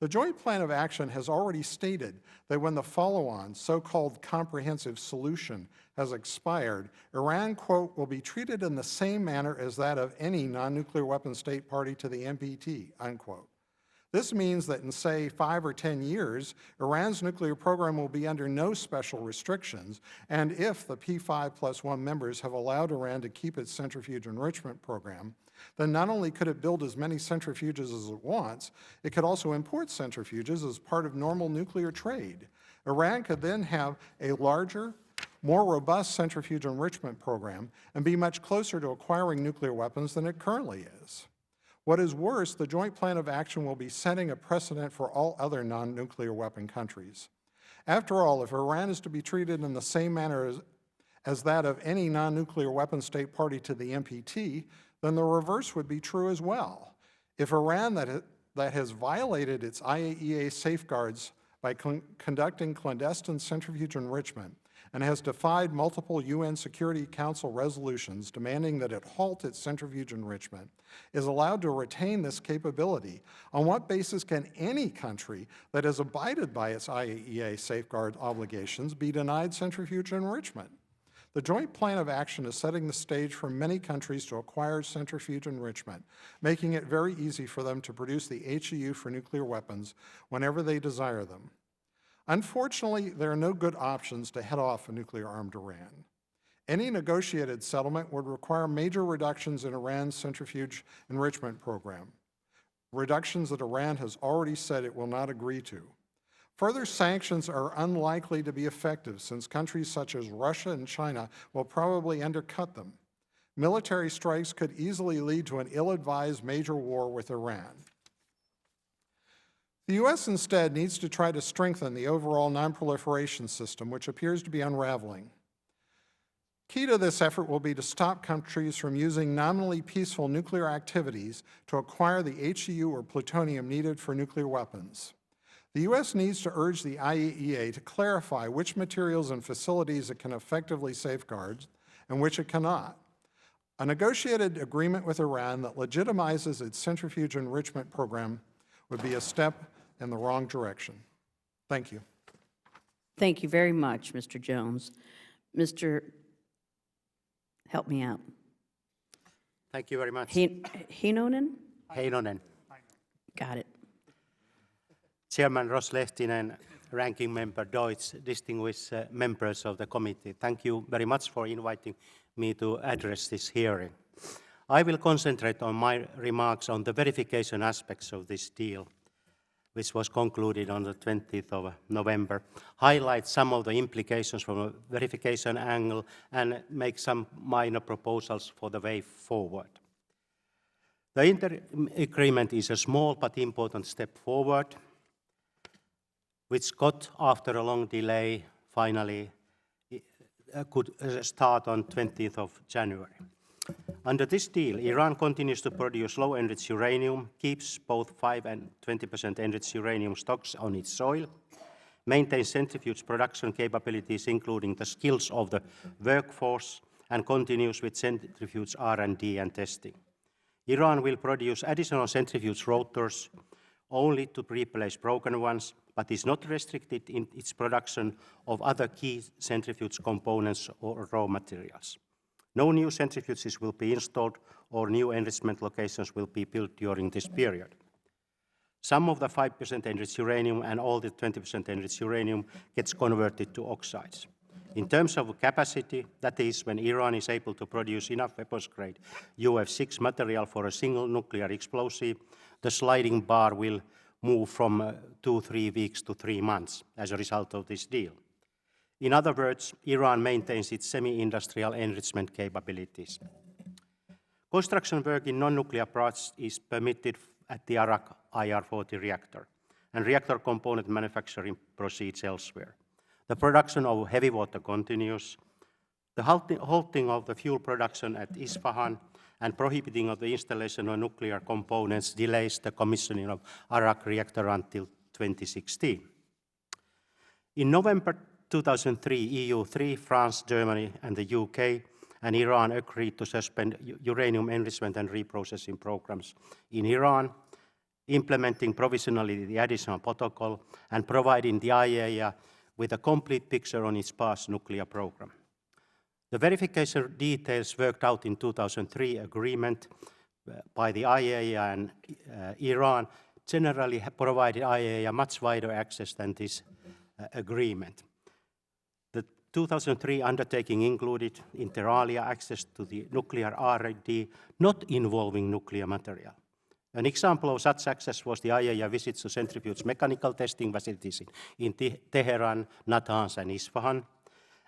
[SPEAKER 7] The Joint Plan of Action has already stated that when the follow-on, so-called comprehensive solution has expired, Iran, quote, "will be treated in the same manner as that of any non-nuclear weapon state party to the NPT," unquote. This means that in, say, 5 or 10 years, Iran's nuclear program will be under no special restrictions, and if the P5+1 members have allowed Iran to keep its centrifuge enrichment program, then not only could it build as many centrifuges as it wants, it could also import centrifuges as part of normal nuclear trade. Iran could then have a larger, more robust centrifuge enrichment program and be much closer to acquiring nuclear weapons than it currently is. What is worse, the Joint Plan of Action will be setting a precedent for all other non-nuclear weapon countries. After all, if Iran is to be treated in the same manner as that of any non-nuclear weapon state party to the NPT, then the reverse would be true as well. If Iran, that has violated its IAEA safeguards by conducting clandestine centrifuge enrichment and has defied multiple UN Security Council resolutions demanding that it halt its centrifuge enrichment, is allowed to retain this capability, on what basis can any country that has abided by its IAEA safeguard obligations be denied centrifuge enrichment? The Joint Plan of Action is setting the stage for many countries to acquire centrifuge enrichment, making it very easy for them to produce the HEU for nuclear weapons whenever they desire them. Unfortunately, there are no good options to head off a nuclear-armed Iran. Any negotiated settlement would require major reductions in Iran's centrifuge enrichment program, reductions that Iran has already said it will not agree to. Further sanctions are unlikely to be effective since countries such as Russia and China will probably undercut them. Military strikes could easily lead to an ill-advised major war with Iran. The U.S. instead needs to try to strengthen the overall nonproliferation system, which appears to be unraveling. Key to this effort will be to stop countries from using nominally peaceful nuclear activities to acquire the HEU or plutonium needed for nuclear weapons. The U.S. needs to urge the IAEA to clarify which materials and facilities it can effectively safeguard and which it cannot. A negotiated agreement with Iran that legitimizes its centrifuge enrichment program would be a step in the wrong direction. Thank you.
[SPEAKER 1] Thank you very much, Mr. Jones. Mr. Help me out.
[SPEAKER 8] Thank you very much.
[SPEAKER 1] Heinonen?
[SPEAKER 8] Heinonen.
[SPEAKER 1] Got it.
[SPEAKER 8] Chairman Ros-Lehtinen, Ranking Member Deutsch, distinguished members of the committee, thank you very much for inviting me to address this hearing. I will concentrate on my remarks on the verification aspects of this deal, which was concluded on the 20th of November, highlight some of the implications from a verification angle, and make some minor proposals for the way forward. The inter-agreement is a small but important step forward, which got, after a long delay, finally could start on 20th of January. Under this deal, Iran continues to produce low-enriched uranium, keeps both 5 and 20% enriched uranium stocks on its soil, maintains centrifuge production capabilities, including the skills of the workforce, and continues with centrifuge R&D and testing. Iran will produce additional centrifuge rotors only to replace broken ones, but is not restricted in its production of other key centrifuge components or raw materials. No new centrifuges will be installed or new enrichment locations will be built during this period. Some of the 5% enriched uranium and all the 20% enriched uranium gets converted to oxides. In terms of capacity, that is when Iran is able to produce enough weapons-grade UF6 material for a single nuclear explosive, the sliding bar will move from 2-3 weeks to 3 months as a result of this deal. In other words, Iran maintains its semi-industrial enrichment capabilities. Construction work in non-nuclear parts is permitted at the Arak IR-40 reactor, and reactor component manufacturing proceeds elsewhere. The production of heavy water continues. The halting of the fuel production at Isfahan and prohibiting of the installation of nuclear components delays the commissioning of Arak reactor until 2016. In November 2003, EU 3, France, Germany, and the UK, and Iran agreed to suspend uranium enrichment and reprocessing programs in Iran, implementing provisionally the additional protocol and providing the IAEA with a complete picture on its past nuclear program. The verification details worked out in 2003 agreement by the IAEA and Iran generally provided IAEA much wider access than this agreement. The 2003 undertaking included, inter alia, access to the nuclear R&D not involving nuclear material. An example of such access was the IAEA visits to centrifuge mechanical testing facilities in Tehran, Natanz, and Isfahan,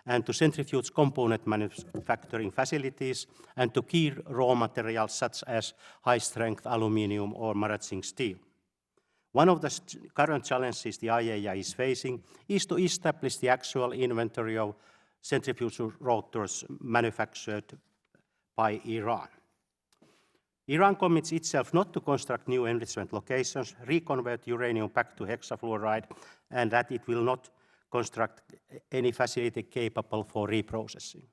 [SPEAKER 8] and to centrifuge component manufacturing facilities, and to key raw materials such as high-strength aluminum or maraging steel. One of the current challenges the IAEA is facing is to establish the actual inventory of centrifuge rotors manufactured by Iran. Iran commits itself not to construct new enrichment locations, reconvert uranium back to hexafluoride, and that it will not construct any facility capable for reprocessing.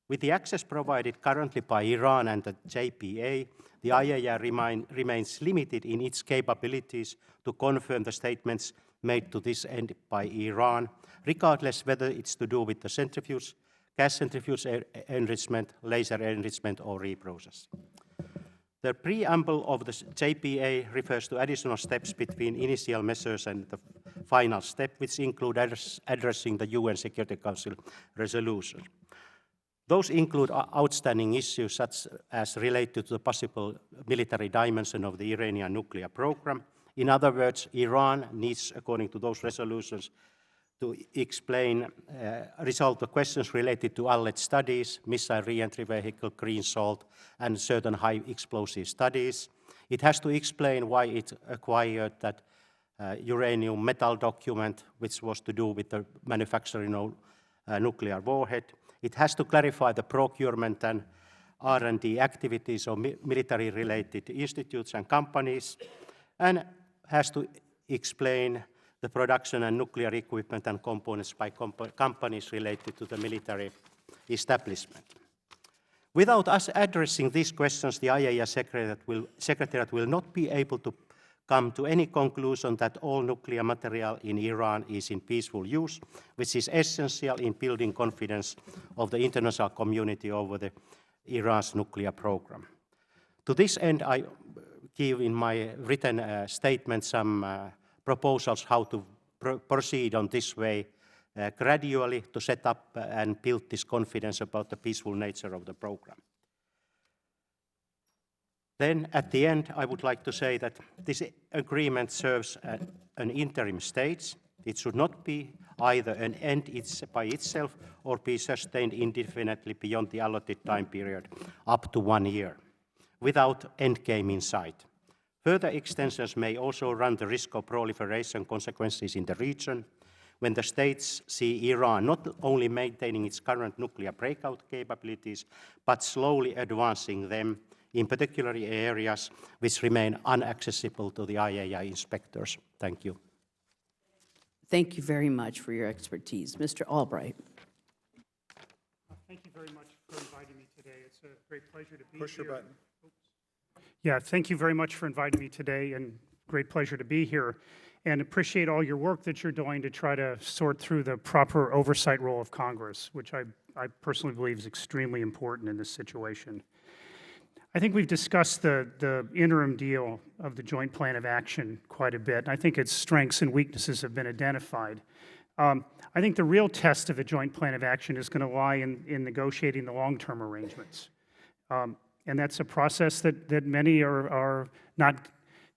[SPEAKER 8] With the access provided currently by Iran and the JPA, the IAEA remains limited in its capabilities to confirm the statements made to this end by Iran, regardless whether it's to do with the centrifuge, gas centrifuge enrichment, laser enrichment, or reprocessing. The preamble of the JPA refers to additional steps between initial measures and the final step, which include addressing the UN Security Council resolution. Those include outstanding issues such as related to the possible military dimension of the Iranian nuclear program. In other words, Iran needs, according to those resolutions, to resolve the questions related to alleged studies, missile re-entry vehicle, green salt, and certain high explosive studies. It has to explain why it acquired that uranium metal document, which was to do with the manufacturing of nuclear warhead. It has to clarify the procurement and R&D activities of military-related institutes and companies, and has to explain the production and nuclear equipment and components by companies related to the military establishment. Without us addressing these questions, the IAEA Secretariat will not be able to come to any conclusion that all nuclear material in Iran is in peaceful use, which is essential in building confidence of the international community over Iran's nuclear program. To this end, I give in my written statement some proposals how to proceed on this way gradually to set up and build this confidence about the peaceful nature of the program. Then at the end, I would like to say that this agreement serves an interim stage. It should not be either an end by itself or be sustained indefinitely beyond the allotted time period up to 1 year, without endgame in sight. Further extensions may also run the risk of proliferation consequences in the region, when the states see Iran not only maintaining its current nuclear breakout capabilities, but slowly advancing them, in particular areas which remain inaccessible to the IAEA inspectors. Thank you.
[SPEAKER 1] Thank you very much for your expertise. Mr. Albright.
[SPEAKER 9] Thank you very much for inviting me today. It's a great pleasure to be here.
[SPEAKER 7] Push your button.
[SPEAKER 9] Yeah, thank you very much for inviting me today, and great pleasure to be here. And appreciate all your work that you're doing to try to sort through the proper oversight role of Congress, which I personally believe is extremely important in this situation. I think we've discussed the interim deal of the Joint Plan of Action quite a bit, and I think its strengths and weaknesses have been identified. I think the real test of the Joint Plan of Action is going to lie in negotiating the long-term arrangements. And that's a process that many are not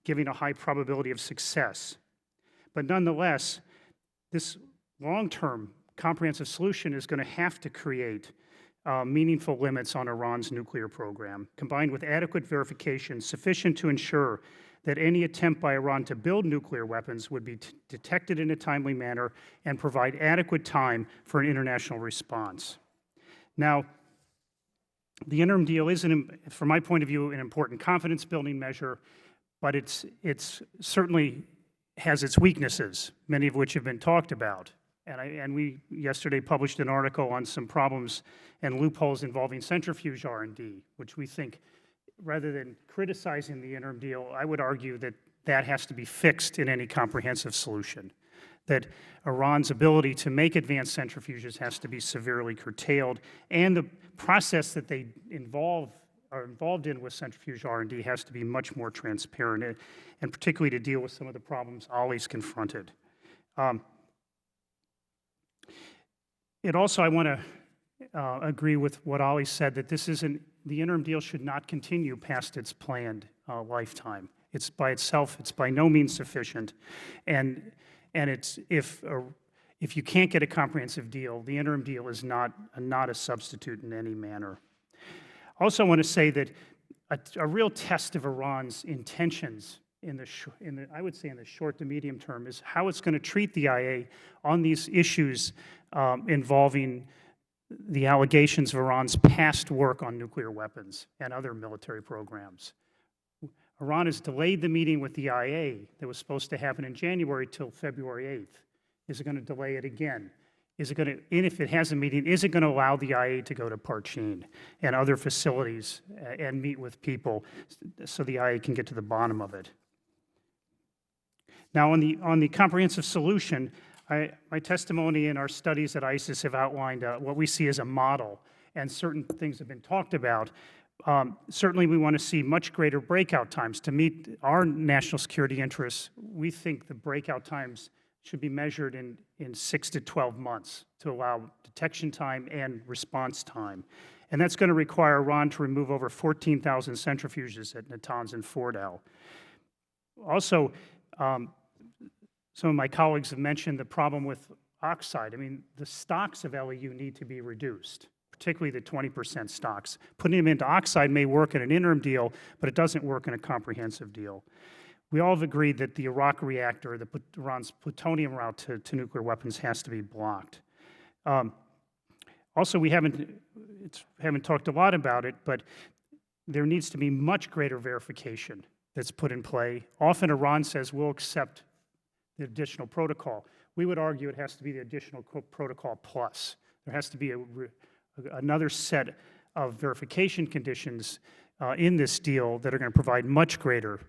[SPEAKER 9] giving a high probability of success. But nonetheless, this long-term comprehensive solution is going to have to create meaningful limits on Iran's nuclear program, combined with adequate verification sufficient to ensure that any attempt by Iran to build nuclear weapons would be detected in a timely manner and provide adequate time for an international response. Now, the interim deal is, from my point of view, an important confidence-building measure, but it's certainly has its weaknesses, many of which have been talked about. And we yesterday published an article on some problems and loopholes involving centrifuge R&D, which we think, rather than criticizing the interim deal, I would argue that that has to be fixed in any comprehensive solution, that Iran's ability to make advanced centrifuges has to be severely curtailed, and the process that they are involved in with centrifuge R&D has to be much more transparent, and particularly to deal with some of the problems Ali's confronted. It also, I want to agree with what Ali said, that the interim deal should not continue past its planned lifetime. It's by itself, it's by no means sufficient, and if you can't get a comprehensive deal, the interim deal is not a substitute in any manner. Also, I want to say that a real test of Iran's intentions I would say in the short to medium term is how it's going to treat the IA on these issues involving the allegations of Iran's past work on nuclear weapons and other military programs. Iran has delayed the meeting with the IA that was supposed to happen in January till February 8th. Is it going to delay it again? Is it going to, and if it has a meeting, is it going to allow the IA to go to Parchin and other facilities and meet with people so the IA can get to the bottom of it? Now, on the comprehensive solution, my testimony and our studies at ISIS have outlined what we see as a model, and certain things have been talked about. Certainly, we want to see much greater breakout times. To meet our national security interests, we think the breakout times should be measured in 6 to 12 months to allow detection time and response time. And that's going to require Iran to remove over 14,000 centrifuges at Natanz and Fordow. Also, some of my colleagues have mentioned the problem with oxide. I mean, the stocks of LEU need to be reduced, particularly the 20% stocks. Putting them into oxide may work in an interim deal, but it doesn't work in a comprehensive deal. We all have agreed that the Iraq reactor, Iran's plutonium route to nuclear weapons, has to be blocked. Also, we haven't talked a lot about it, but there needs to be much greater verification that's put in play. Often Iran says, we'll accept the additional protocol. We would argue it has to be the additional protocol plus. There has to be another set of verification conditions in this deal that are going to provide much greater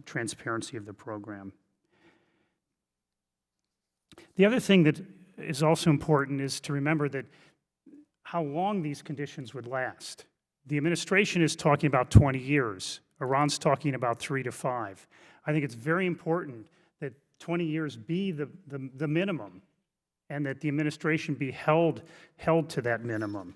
[SPEAKER 9] transparency of the program. The other thing that is also important is to remember that how long these conditions would last. The administration is talking about 20 years. Iran's talking about 3 to 5. I think it's very important that 20 years be the minimum, and that the administration be held to that minimum.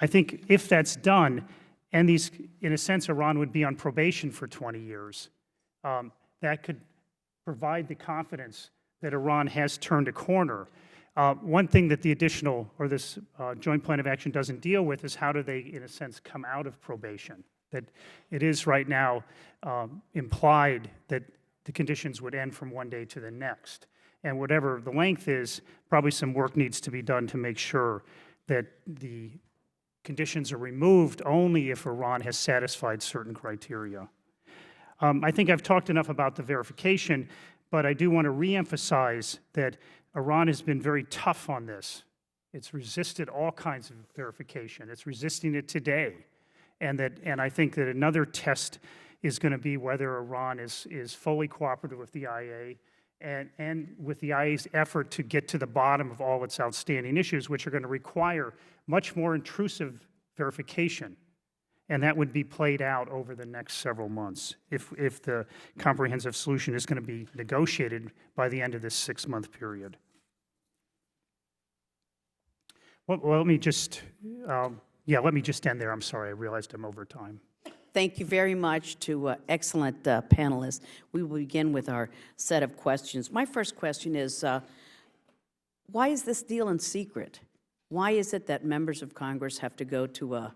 [SPEAKER 9] I think if that's done, and these, in a sense, Iran would be on probation for 20 years, that could provide the confidence that Iran has turned a corner. One thing that the additional, or this joint plan of action doesn't deal with is how do they, in a sense, come out of probation. That it is right now implied that the conditions would end from one day to the next. And whatever the length is, probably some work needs to be done to make sure that the conditions are removed only if Iran has satisfied certain criteria. I think I've talked enough about the verification, but I do want to reemphasize that Iran has been very tough on this. It's resisted all kinds of verification. It's resisting it today. And I think that another test is going to be whether Iran is fully cooperative with the IA and with the IA's effort to get to the bottom of all its outstanding issues, which are going to require much more intrusive verification. And that would be played out over the next several months if the comprehensive solution is going to be negotiated by the end of this 6-month period. Well, let me just end there. I'm sorry, I realized I'm over time.
[SPEAKER 1] Thank you very much to excellent panelists. We will begin with our set of questions. My first question is, why is this deal in secret? Why is it that members of Congress have to go to a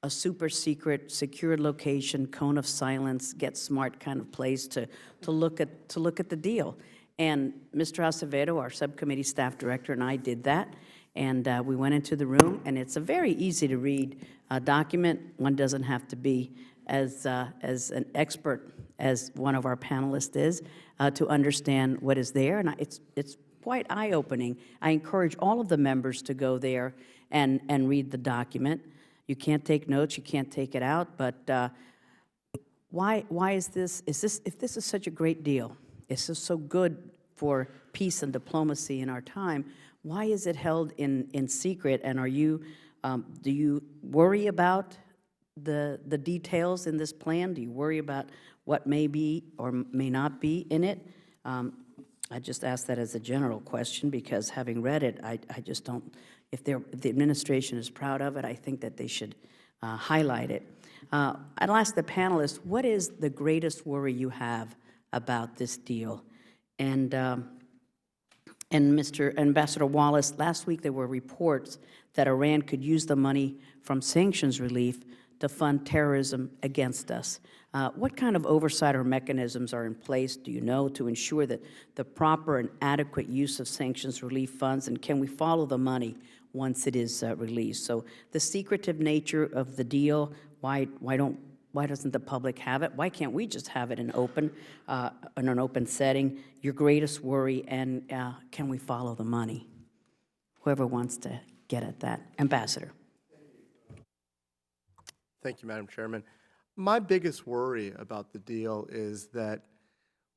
[SPEAKER 1] super secret, secured location, cone of silence, get smart kind of place to look at the deal? And Mr. Acevedo, our subcommittee staff director, and I did that. And we went into the room, and it's a very easy to read document. One doesn't have to be as an expert as one of our panelists is to understand what is there, and it's quite eye-opening. I encourage all of the members to go there and read the document. You can't take notes, you can't take it out, but why is this, if this is such a great deal, it's just so good for peace and diplomacy in our time, why is it held in secret, and do you worry about the details in this plan? Do you worry about what may be or may not be in it? I just ask that as a general question because having read it, I just don't, if the administration is proud of it, I think that they should highlight it. I'll ask the panelists, what is the greatest worry you have about this deal? And Mr. Ambassador Wallace, last week there were reports that Iran could use the money from sanctions relief to fund terrorism against us. What kind of oversight or mechanisms are in place, do you know, to ensure that the proper and adequate use of sanctions relief funds, and can we follow the money once it is released? So the secretive nature of the deal, why doesn't the public have it? Why can't we just have it in an open setting? Your greatest worry, and can we follow the money? Whoever wants to get at that. Ambassador.
[SPEAKER 6] Thank you, Madam Chairman. My biggest worry about the deal is that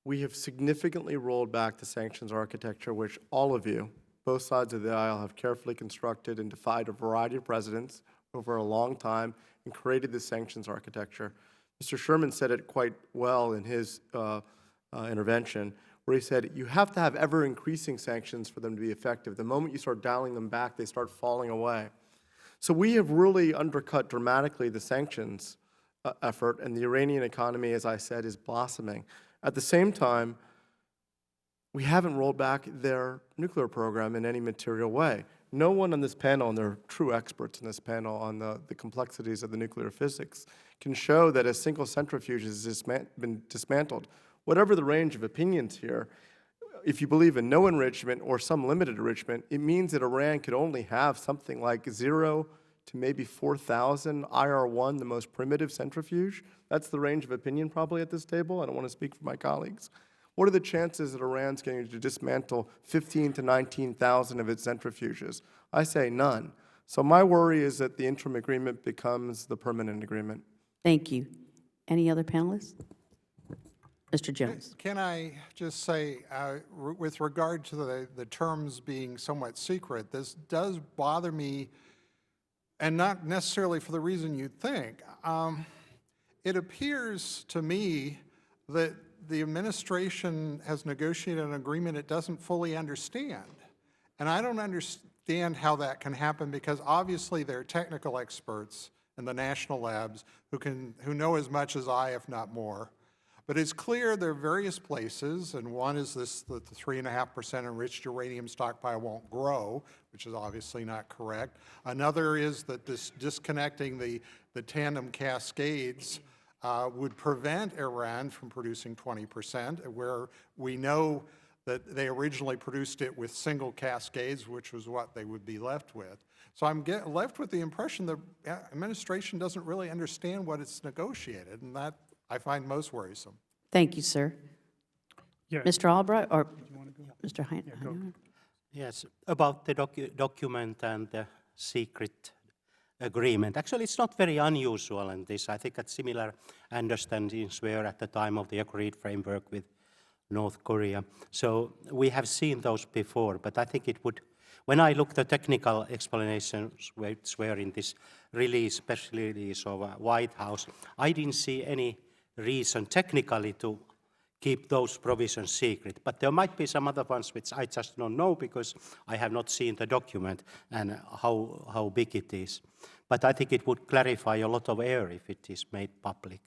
[SPEAKER 6] we have significantly rolled back the sanctions architecture, which all of you, both sides of the aisle, have carefully constructed and defied a variety of presidents over a long time and created this sanctions architecture. Mr. Sherman said it quite well in his intervention, where he said, you have to have ever-increasing sanctions for them to be effective. The moment you start dialing them back, they start falling away. So we have really undercut dramatically the sanctions effort, and the Iranian economy, as I said, is blossoming. At the same time, we haven't rolled back their nuclear program in any material way. No one on this panel, and they're true experts in this panel on the complexities of the nuclear physics, can show that a single centrifuge has been dismantled. Whatever the range of opinions here, if you believe in no enrichment or some limited enrichment, it means that Iran could only have something like 0 to maybe 4,000 IR-1, the most primitive centrifuge. That's the range of opinion probably at this table. I don't want to speak for my colleagues. What are the chances that Iran's going to dismantle 15 to 19,000 of its centrifuges? I say none. So my worry is that the interim agreement becomes the permanent agreement.
[SPEAKER 1] Thank you. Any other panelists? Mr. Jones.
[SPEAKER 7] Can I just say, with regard to the terms being somewhat secret, this does bother me, and not necessarily for the reason you'd think. It appears to me that the administration has negotiated an agreement it doesn't fully understand. And I don't understand how that can happen, because obviously there are technical experts in the national labs who know as much as I, if not more. But it's clear there are various places, and one is this, that the 3.5% enriched uranium stockpile won't grow, which is obviously not correct. Another is that this disconnecting the tandem cascades would prevent Iran from producing 20%, where we know that they originally produced it with single cascades, which was what they would be left with. So I'm left with the impression the administration doesn't really understand what it's negotiated, and that I find most worrisome.
[SPEAKER 1] Thank you, sir.
[SPEAKER 9] Yeah.
[SPEAKER 1] Mr. Albright, or Mr. Heine?
[SPEAKER 8] Yes, about the document and the secret agreement. Actually, it's not very unusual in this. I think that similar understandings were at the time of the agreed framework with North Korea. So we have seen those before, but I think it would, when I look at the technical explanations which were in this release, special release of White House, I didn't see any reason technically to keep those provisions secret. But there might be some other ones which I just don't know, because I have not seen the document and how big it is. But I think it would clarify a lot of air if it is made public.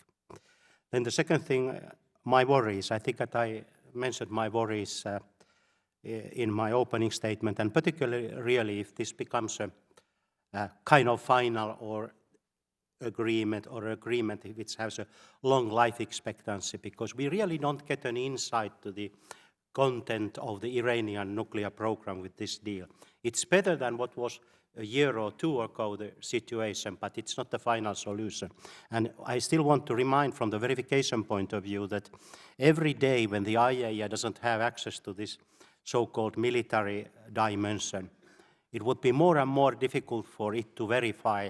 [SPEAKER 8] Then the second thing, my worries. I think that I mentioned my worries in my opening statement, and particularly really if this becomes a kind of final or agreement which has a long life expectancy, because we really don't get an insight to the content of the Iranian nuclear program with this deal. It's better than what was a year or two ago the situation, but it's not the final solution. And I still want to remind from the verification point of view that every day when the IAEA doesn't have access to this so-called military dimension, it would be more and more difficult for it to verify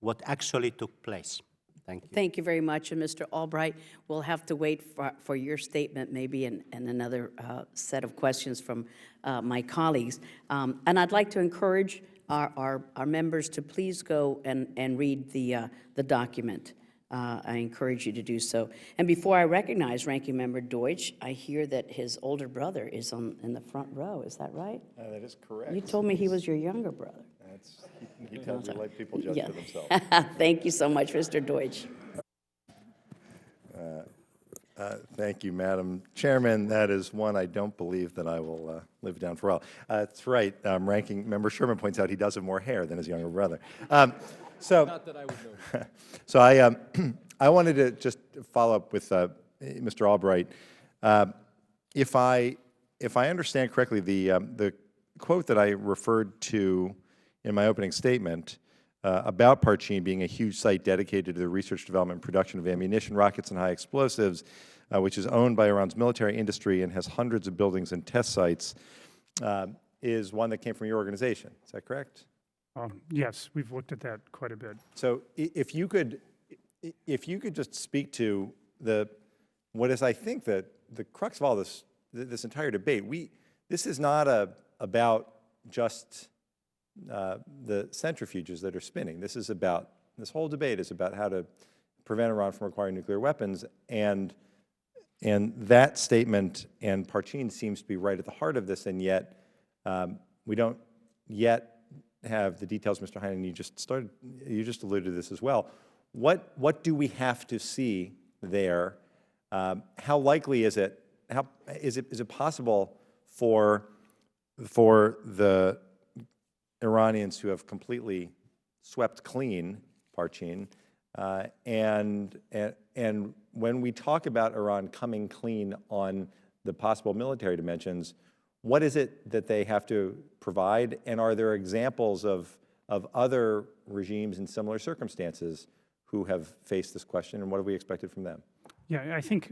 [SPEAKER 8] what actually took place. Thank you.
[SPEAKER 1] Thank you very much. And Mr. Albright, we'll have to wait for your statement maybe and another set of questions from my colleagues. And I'd like to encourage our members to please go and read the document. I encourage you to do so. And before I recognize Ranking Member Deutsch, I hear that his older brother is in the front row. Is that right?
[SPEAKER 2] That is correct.
[SPEAKER 1] You told me he was your younger brother.
[SPEAKER 2] He tells me let people judge
[SPEAKER 1] Yeah.
[SPEAKER 2] for themselves.
[SPEAKER 1] Thank you so much, Mr. Deutsch.
[SPEAKER 2] Thank you, Madam Chairman. That is one I don't believe that I will live down for a while. That's right. Ranking Member Sherman points out he does have more hair than his younger brother.
[SPEAKER 4] Not that I would know.
[SPEAKER 2] So I wanted to just follow up with Mr. Albright. If I understand correctly, the quote that I referred to in my opening statement about Parchin being a huge site dedicated to the research, development, and production of ammunition, rockets, and high explosives, which is owned by Iran's military industry and has hundreds of buildings and test sites, is one that came from your organization. Is that correct?
[SPEAKER 9] Yes, we've looked at that quite a bit.
[SPEAKER 2] So if you could just speak to what is, I think, the crux of all this entire debate. This is not about just the centrifuges that are spinning. This whole debate is about how to prevent Iran from acquiring nuclear weapons, and that statement and Parchin seems to be right at the heart of this, and yet we don't yet have the details. Mr. Heine, you just alluded to this as well. What do we have to see there? How likely is it? Is it possible for the Iranians who have completely swept clean Parchin, and when we talk about Iran coming clean on the possible military dimensions, what is it that they have to provide, and are there examples of other regimes in similar circumstances who have faced this question, and what have we expected from them?
[SPEAKER 9] Yeah, I think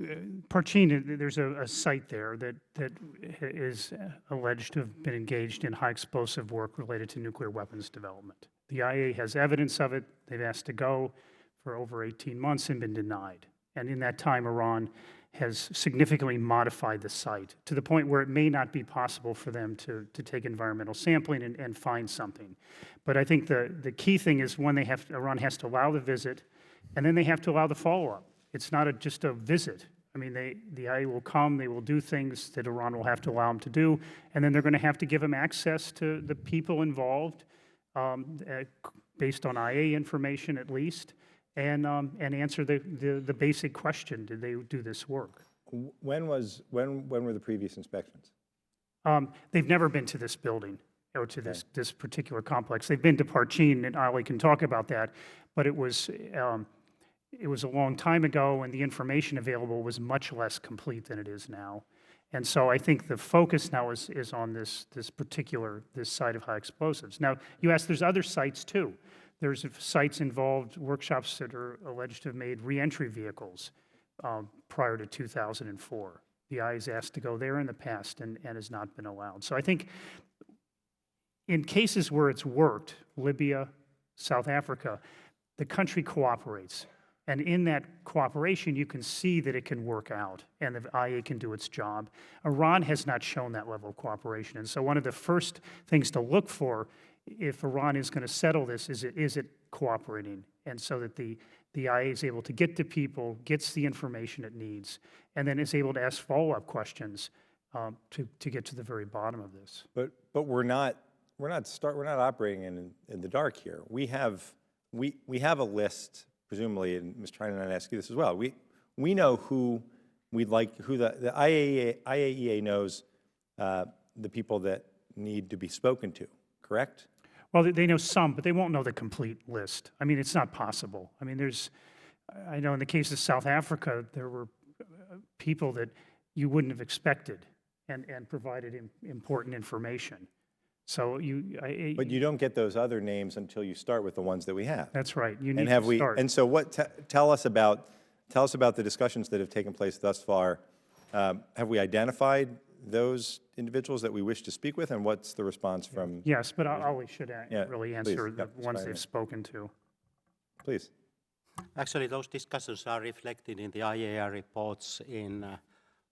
[SPEAKER 9] Parchin, there's a site there that is alleged to have been engaged in high explosive work related to nuclear weapons development. The IA has evidence of it. They've asked to go for over 18 months and been denied. And in that time, Iran has significantly modified the site to the point where it may not be possible for them to take environmental sampling and find something. But I think the key thing is when Iran has to allow the visit, and then they have to allow the follow-up. It's not just a visit. I mean, the IA will come, they will do things that Iran will have to allow them to do, and then they're going to have to give them access to the people involved, based on IA information at least, and answer the basic question: did they do this work?
[SPEAKER 2] When were the previous inspections?
[SPEAKER 9] They've never been to this building or to this particular complex. They've been to Parchin, and Ali can talk about that, but it was a long time ago, and the information available was much less complete than it is now. And so I think the focus now is on this site of high explosives. Now, you asked, there's other sites too. There's sites involved, workshops that are alleged to have made reentry vehicles prior to 2004. The IA has asked to go there in the past and has not been allowed. So I think in cases where it's worked, Libya, South Africa, the country cooperates. And in that cooperation, you can see that it can work out and the IA can do its job. Iran has not shown that level of cooperation. And so one of the first things to look for if Iran is going to settle this is it cooperating? And so that the IA is able to get to people, gets the information it needs, and then is able to ask follow-up questions to get to the very bottom of this.
[SPEAKER 2] But we're not operating in the dark here. We have a list, presumably, and Ms. Trinan, I'd ask you this as well. We know who the IAEA knows the people that need to be spoken to, correct?
[SPEAKER 9] Well, they know some, but they won't know the complete list. I mean, it's not possible. I mean, I know in the case of South Africa, there were people that you wouldn't have expected and provided important information. So
[SPEAKER 2] but you don't get those other names until you start with the ones that we have.
[SPEAKER 9] That's right. You need to start.
[SPEAKER 2] And so tell us about the discussions that have taken place thus far. Have we identified those individuals that we wish to speak with, and what's the response from?
[SPEAKER 9] Yes, but Ali should really answer
[SPEAKER 2] please.
[SPEAKER 9] the ones they've spoken to.
[SPEAKER 2] Please.
[SPEAKER 8] Actually, those discussions are reflected in the IAEA reports in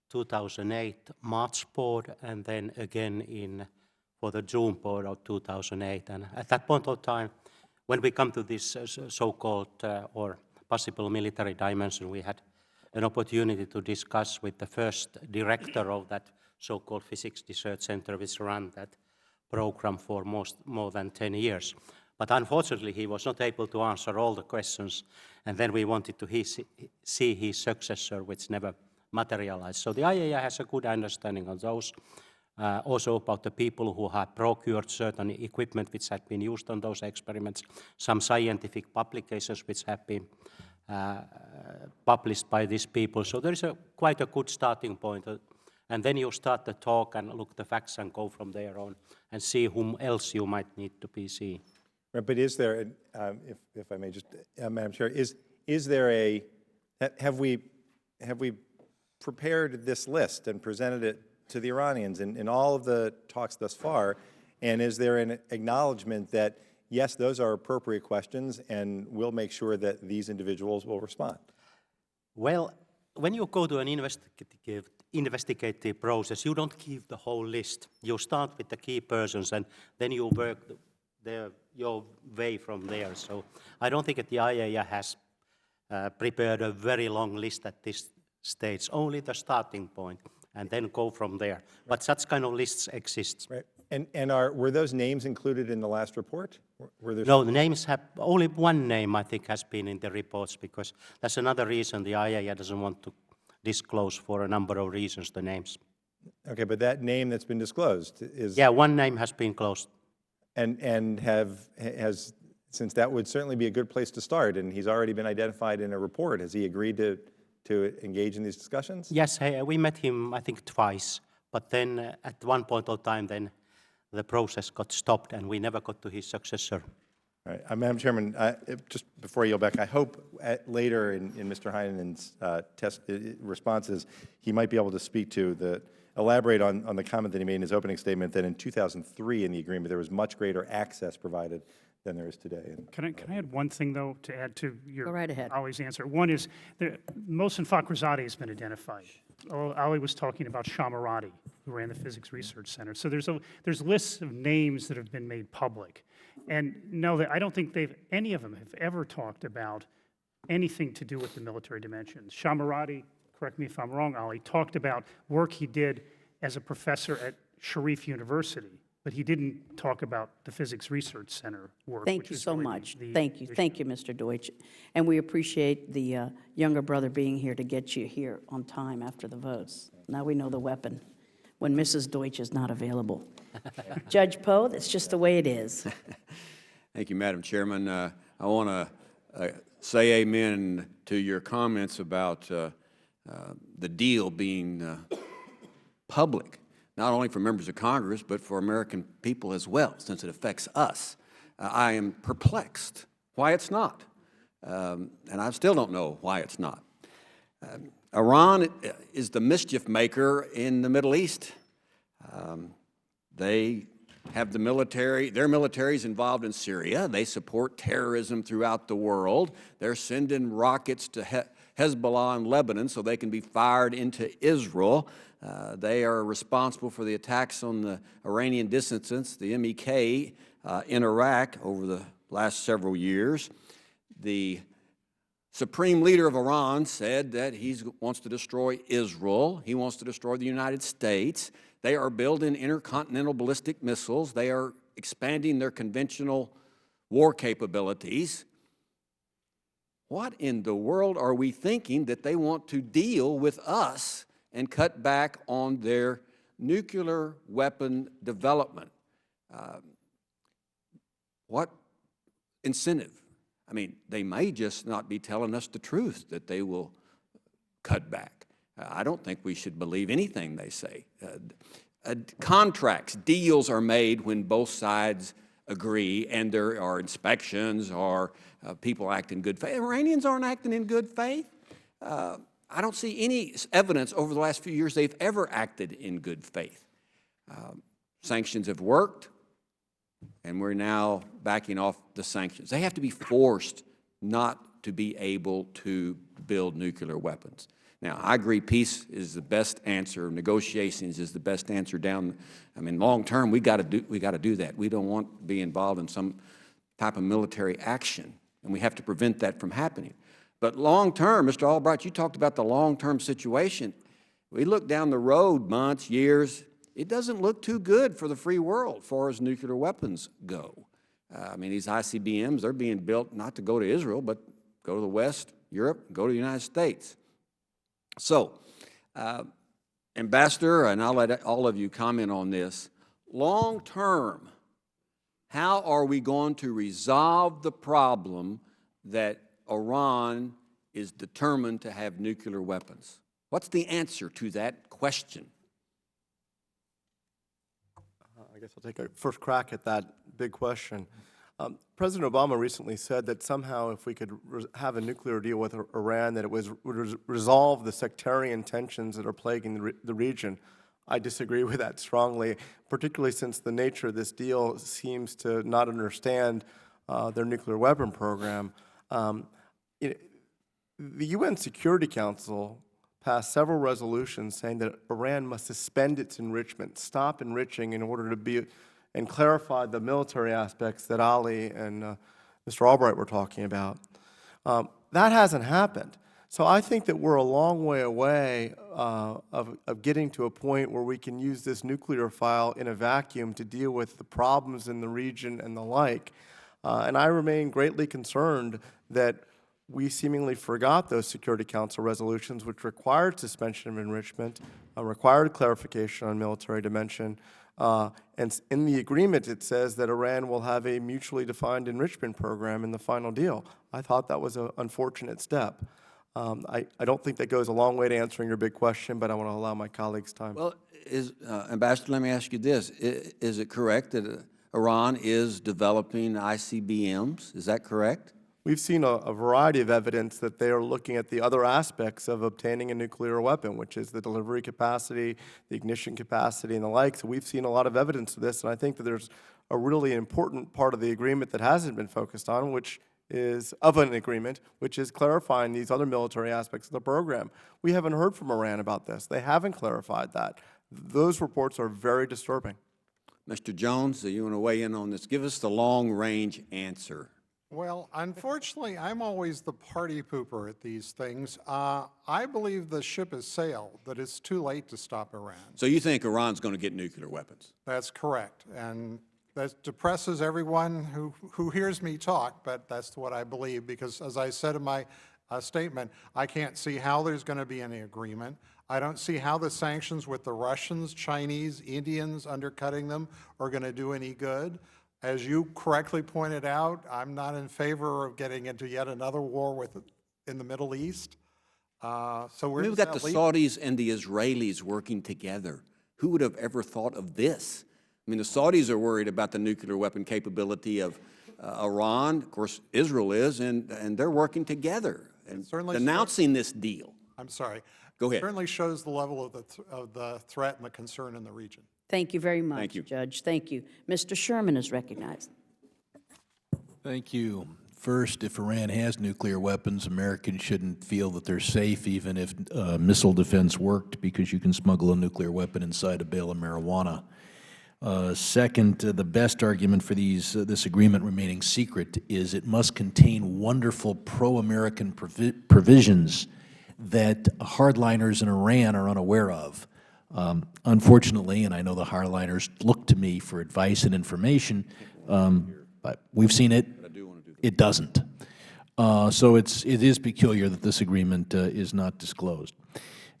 [SPEAKER 8] 2008 March board, and then again for the June board of 2008. And at that point of time, when we come to this so-called or possible military dimension, we had an opportunity to discuss with the first director of that so-called Physics Research Center, which ran that program for more than 10 years. But unfortunately, he was not able to answer all the questions, and then we wanted to see his successor, which never materialized. So the IAEA has a good understanding of those, also about the people who have procured certain equipment which had been used on those experiments, some scientific publications which have been published by these people. So there is quite a good starting point. And then you start the talk and look the facts and go from there on and see whom else you might need to be seen.
[SPEAKER 2] Right, but is there, if I may just, Madam Chair, is there have we prepared this list and presented it to the Iranians in all of the talks thus far, and is there an acknowledgement that, yes, those are appropriate questions, and we'll make sure that these individuals will respond?
[SPEAKER 8] Well, when you go to an investigative process, you don't give the whole list. You start with the key persons, and then you work your way from there. So I don't think that the IAEA has prepared a very long list at this stage, only the starting point, and then go from there. But such kind of lists exist.
[SPEAKER 2] Right. And were those names included in the last report?
[SPEAKER 8] No, the names have, only one name I think has been in the reports, because that's another reason the IAEA doesn't want to disclose for a number of reasons the names.
[SPEAKER 2] Okay, but that name that's been disclosed is...
[SPEAKER 8] Yeah, one name has been closed.
[SPEAKER 2] And has, since that would certainly be a good place to start, and he's already been identified in a report, has he agreed to engage in these discussions?
[SPEAKER 8] Yes, we met him, I think, twice. But then at one point of time, then the process got stopped, and we never got to his successor.
[SPEAKER 2] All right. Madam Chairman, just before I yield back, I hope later in Mr. Heinen's responses, he might be able to speak to elaborate on the comment that he made in his opening statement that in 2003 in the agreement there was much greater access provided than there is today. And,
[SPEAKER 9] Can I add one thing, though, to add to your
[SPEAKER 1] Go right ahead.
[SPEAKER 9] Ali's answer? One is, Mohsen Fakhrizadeh has been identified. Ali was talking about Shamarati, who ran the Physics Research Center. So there's lists of names that have been made public. And no, I don't think any of them have ever talked about anything to do with the military dimensions. Shamarati, correct me if I'm wrong, Ali, talked about work he did as a professor at Sharif University, but he didn't talk about the Physics Research Center work.
[SPEAKER 1] Thank
[SPEAKER 9] which
[SPEAKER 1] you
[SPEAKER 9] is
[SPEAKER 1] so
[SPEAKER 9] really
[SPEAKER 1] much.
[SPEAKER 9] the
[SPEAKER 1] Thank you.
[SPEAKER 9] issue.
[SPEAKER 1] Thank you, Mr. Deutsch. And we appreciate the younger brother being here to get you here on time after the votes. Now we know the weapon when Mrs. Deutsch is not available. Judge Poe, that's just the way it is.
[SPEAKER 5] Thank you, Madam Chairman. I want to say amen to your comments about the deal being public, not only for members of Congress, but for American people as well, since it affects us. I am perplexed why it's not, and I still don't know why it's not. Iran is the mischief maker in the Middle East. They have the military, their military is involved in Syria. They support terrorism throughout the world. They're sending rockets to Hezbollah in Lebanon so they can be fired into Israel. They are responsible for the attacks on the Iranian dissidents, the MEK, in Iraq over the last several years. The supreme leader of Iran said that he wants to destroy Israel. He wants to destroy the United States. They are building intercontinental ballistic missiles. They are expanding their conventional war capabilities. What in the world are we thinking that they want to deal with us and cut back on their nuclear weapon development? What incentive? I mean, they may just not be telling us the truth that they will cut back. I don't think we should believe anything they say. Contracts, deals are made when both sides agree, and there are inspections or people act in good faith. Iranians aren't acting in good faith. I don't see any evidence over the last few years they've ever acted in good faith. Sanctions have worked, and we're now backing off the sanctions. They have to be forced not to be able to build nuclear weapons. Now, I agree peace is the best answer, negotiations is the best answer down. I mean, long term, we got to do that. We don't want to be involved in some type of military action, and we have to prevent that from happening. But long term, Mr. Albright, you talked about the long-term situation. We look down the road months, years, it doesn't look too good for the free world as far as nuclear weapons go. I mean, these ICBMs, they're being built not to go to Israel, but go to the West, Europe, go to the United States. So, Ambassador, and I'll let all of you comment on this, long term, how are we going to resolve the problem that Iran is determined to have nuclear weapons? What's the answer to that question?
[SPEAKER 6] I guess I'll take a first crack at that big question. President Obama recently said that somehow if we could have a nuclear deal with Iran, that it would resolve the sectarian tensions that are plaguing the region. I disagree with that strongly, particularly since the nature of this deal seems to not understand their nuclear weapon program. The UN Security Council passed several resolutions saying that Iran must suspend its enrichment, stop enriching in order to be and clarify the military aspects that Ali and Mr. Albright were talking about. That hasn't happened. So I think that we're a long way away of getting to a point where we can use this nuclear file in a vacuum to deal with the problems in the region and the like. And I remain greatly concerned that we seemingly forgot those Security Council resolutions which required suspension of enrichment, required clarification on military dimension, and in the agreement it says that Iran will have a mutually defined enrichment program in the final deal. I thought that was an unfortunate step. I don't think that goes a long way to answering your big question, but I want to allow my colleagues time.
[SPEAKER 5] Well, Ambassador, let me ask you this. Is it correct that Iran is developing ICBMs? Is that correct?
[SPEAKER 6] we've seen a variety of evidence that they are looking at the other aspects of obtaining a nuclear weapon, which is the delivery capacity, the ignition capacity, and the like. So we've seen a lot of evidence of this, and I think that there's a really important part of the agreement that hasn't been focused on, which is clarifying these other military aspects of the program. We haven't heard from Iran about this. They haven't clarified that. Those reports are very disturbing.
[SPEAKER 5] Mr. Jones, do you want to weigh in on this? Give us the long-range answer.
[SPEAKER 7] Well, unfortunately, I'm always the party pooper at these things. I believe the ship has sailed, that it's too late to stop Iran.
[SPEAKER 5] So you think Iran's going to get nuclear weapons?
[SPEAKER 7] That's correct. And that depresses everyone who hears me talk, but that's what I believe, because as I said in my statement, I can't see how there's going to be any agreement. I don't see how the sanctions with the Russians, Chinese, Indians undercutting them are going to do any good. As you correctly pointed out, I'm not in favor of getting into yet another war in the Middle East.
[SPEAKER 5] We've got the Saudis and the Israelis working together. Who would have ever thought of this? I mean, the Saudis are worried about the nuclear weapon capability of Iran. Of course, Israel is, and they're working together and denouncing this deal.
[SPEAKER 7] I'm sorry.
[SPEAKER 5] Go ahead.
[SPEAKER 7] It certainly shows the level of the threat and the concern in the region.
[SPEAKER 1] Thank you very much,
[SPEAKER 5] Thank you.
[SPEAKER 1] Judge. Thank you. Mr. Sherman is recognized.
[SPEAKER 4] Thank you. First, if Iran has nuclear weapons, Americans shouldn't feel that they're safe even if missile defense worked, because you can smuggle a nuclear weapon inside a bale of marijuana. Second, the best argument for this agreement remaining secret is it must contain wonderful pro-American provisions that hardliners in Iran are unaware of. Unfortunately, and I know the hardliners look to me for advice and information, but we've seen it, it doesn't. So it is peculiar that this agreement is not disclosed.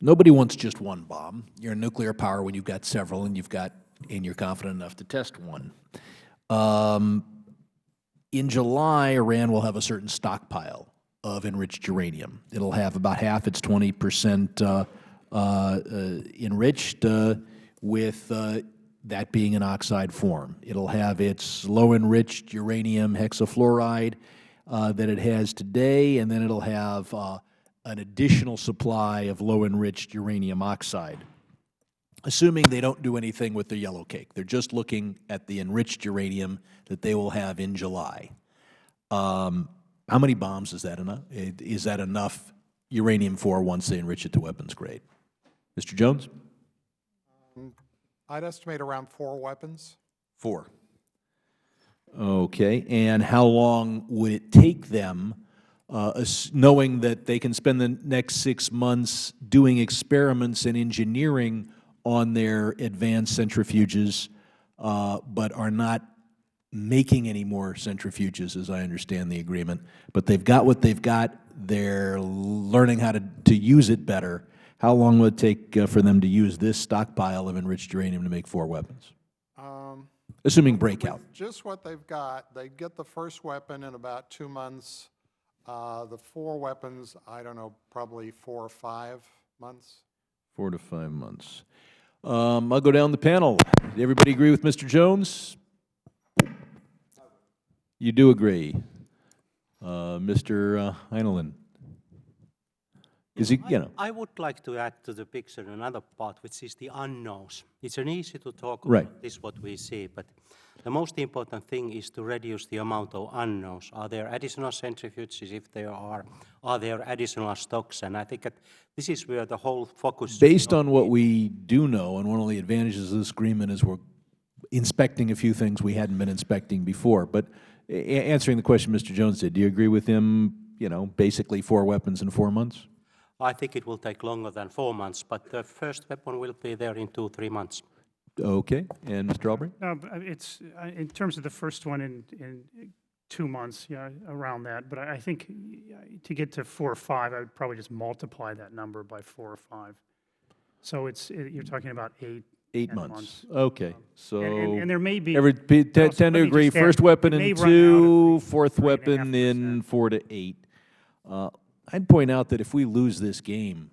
[SPEAKER 4] Nobody wants just one bomb. You're a nuclear power when you've got several, and you're confident enough to test one. In July, Iran will have a certain stockpile of enriched uranium. It'll have about half its 20% enriched, with that being an oxide form. It'll have its low-enriched uranium hexafluoride that it has today, and then it'll have an additional supply of low-enriched uranium oxide, assuming they don't do anything with the yellow cake. They're just looking at the enriched uranium that they will have in July. How many bombs is that enough? Is that enough uranium for once they enrich it to weapons grade? Mr. Jones?
[SPEAKER 7] I'd estimate around 4 weapons.
[SPEAKER 4] 4. Okay, and how long would it take them, knowing that they can spend the next 6 months doing experiments and engineering on their advanced centrifuges, but are not making any more centrifuges, as I understand the agreement, but they've got what they've got, they're learning how to use it better. How long will it take for them to use this stockpile of enriched uranium to make 4 weapons? Assuming breakout.
[SPEAKER 7] With just what they've got, they get the first weapon in about 2 months. The 4 weapons, I don't know, probably 4 or 5 months.
[SPEAKER 4] 4 to 5 months. I'll go down the panel. Does everybody agree with Mr. Jones? You do agree. Mr. Heinlein? Is he,
[SPEAKER 8] I would like to add to the picture another part, which is the unknowns. It's an easy to talk
[SPEAKER 4] Right.
[SPEAKER 8] about this, what we see, but the most important thing is to reduce the amount of unknowns. Are there additional centrifuges? If there are there additional stocks? And I think that this is where the whole focus...
[SPEAKER 4] Based on what we do know, and one of the advantages of this agreement is we're inspecting a few things we hadn't been inspecting before. But answering the question Mr. Jones did, do you agree with him, basically 4 weapons in 4 months?
[SPEAKER 8] I think it will take longer than 4 months, but the first weapon will be there in 2-3 months.
[SPEAKER 4] Okay, and Mr. Albright?
[SPEAKER 9] No, but it's, in terms of the first one in 2 months, yeah, around that. But I think to get to 4 or 5, I would probably just multiply that number by 4 or 5. So you're talking about 8
[SPEAKER 4] months. Okay, so
[SPEAKER 9] and there may be...
[SPEAKER 4] tend to agree, first weapon in 2, fourth weapon in 4 to 8. I'd point out that if we lose this game,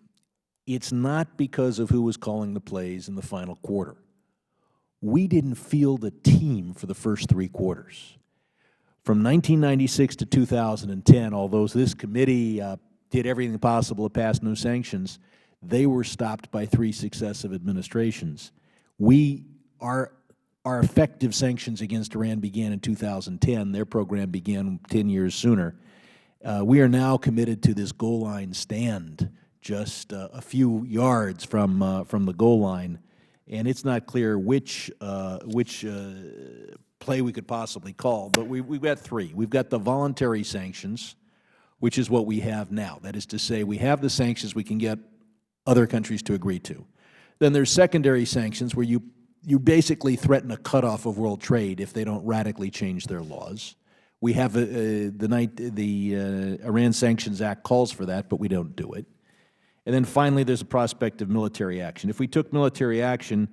[SPEAKER 4] it's not because of who was calling the plays in the final quarter. We didn't field a team for the first 3 quarters. From 1996 to 2010, although this committee did everything possible to pass no sanctions, they were stopped by 3 successive administrations. Our effective sanctions against Iran began in 2010. Their program began 10 years sooner. We are now committed to this goal line stand, just a few yards from the goal line, and it's not clear which play we could possibly call. But we've got 3. We've got the voluntary sanctions, which is what we have now. That is to say, we have the sanctions we can get other countries to agree to. Then there's secondary sanctions, where you basically threaten a cutoff of world trade if they don't radically change their laws. We have the Iran Sanctions Act calls for that, but we don't do it. And then finally, there's a prospect of military action. If we took military action,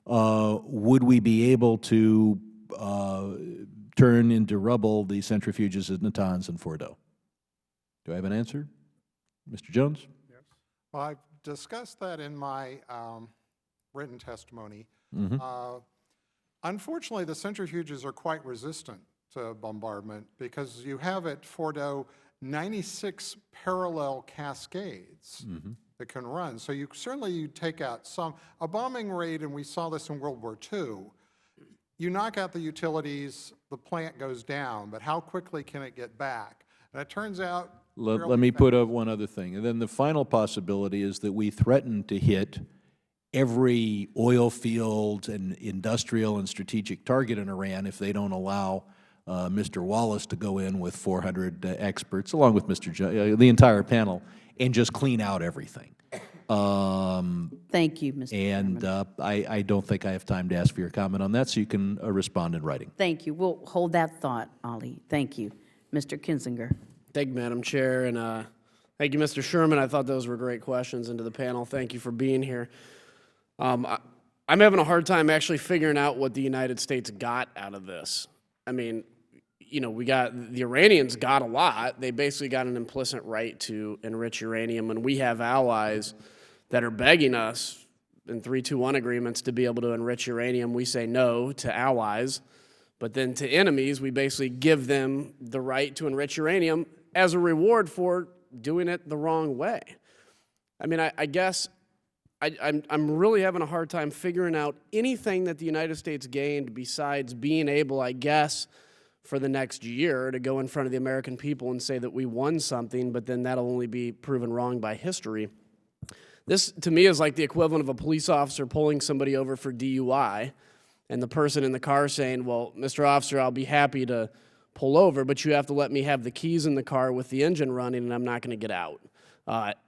[SPEAKER 4] would we be able to turn into rubble the centrifuges at Natanz and Fordo? Do I have an answer? Mr. Jones?
[SPEAKER 7] Yes. Well, I've discussed that in my written testimony. Unfortunately, the centrifuges are quite resistant to bombardment because you have at Fordo 96 parallel cascades that can run. So you take out a bombing raid, and we saw this in World War II. You knock out the utilities, the plant goes down, but how quickly can it get back? And it turns out...
[SPEAKER 4] Let me put up one other thing. And then the final possibility is that we threaten to hit every oil field and industrial and strategic target in Iran if they don't allow Mr. Wallace to go in with 400 experts, along with the entire panel, and just clean out everything.
[SPEAKER 1] Thank you, Mr.
[SPEAKER 4] And I don't think I have time to ask for your comment on that, so you can respond in writing.
[SPEAKER 1] Thank you. We'll hold that thought, Ali. Thank you. Mr. Kinzinger.
[SPEAKER 10] Thank you, Madam Chair, and thank you, Mr. Sherman. I thought those were great questions, and to the panel, thank you for being here. I'm having a hard time actually figuring out what the United States got out of this. I mean, you know, the Iranians got a lot. They basically got an implicit right to enrich uranium, and we have allies that are begging us in 321 agreements to be able to enrich uranium. We say no to allies, but then to enemies, we basically give them the right to enrich uranium as a reward for doing it the wrong way. I mean, I guess I'm really having a hard time figuring out anything that the United States gained besides being able, I guess, for the next year to go in front of the American people and say that we won something, but then that'll only be proven wrong by history. This, to me, is like the equivalent of a police officer pulling somebody over for DUI and the person in the car saying, well, Mr. Officer, I'll be happy to pull over, but you have to let me have the keys in the car with the engine running, and I'm not going to get out.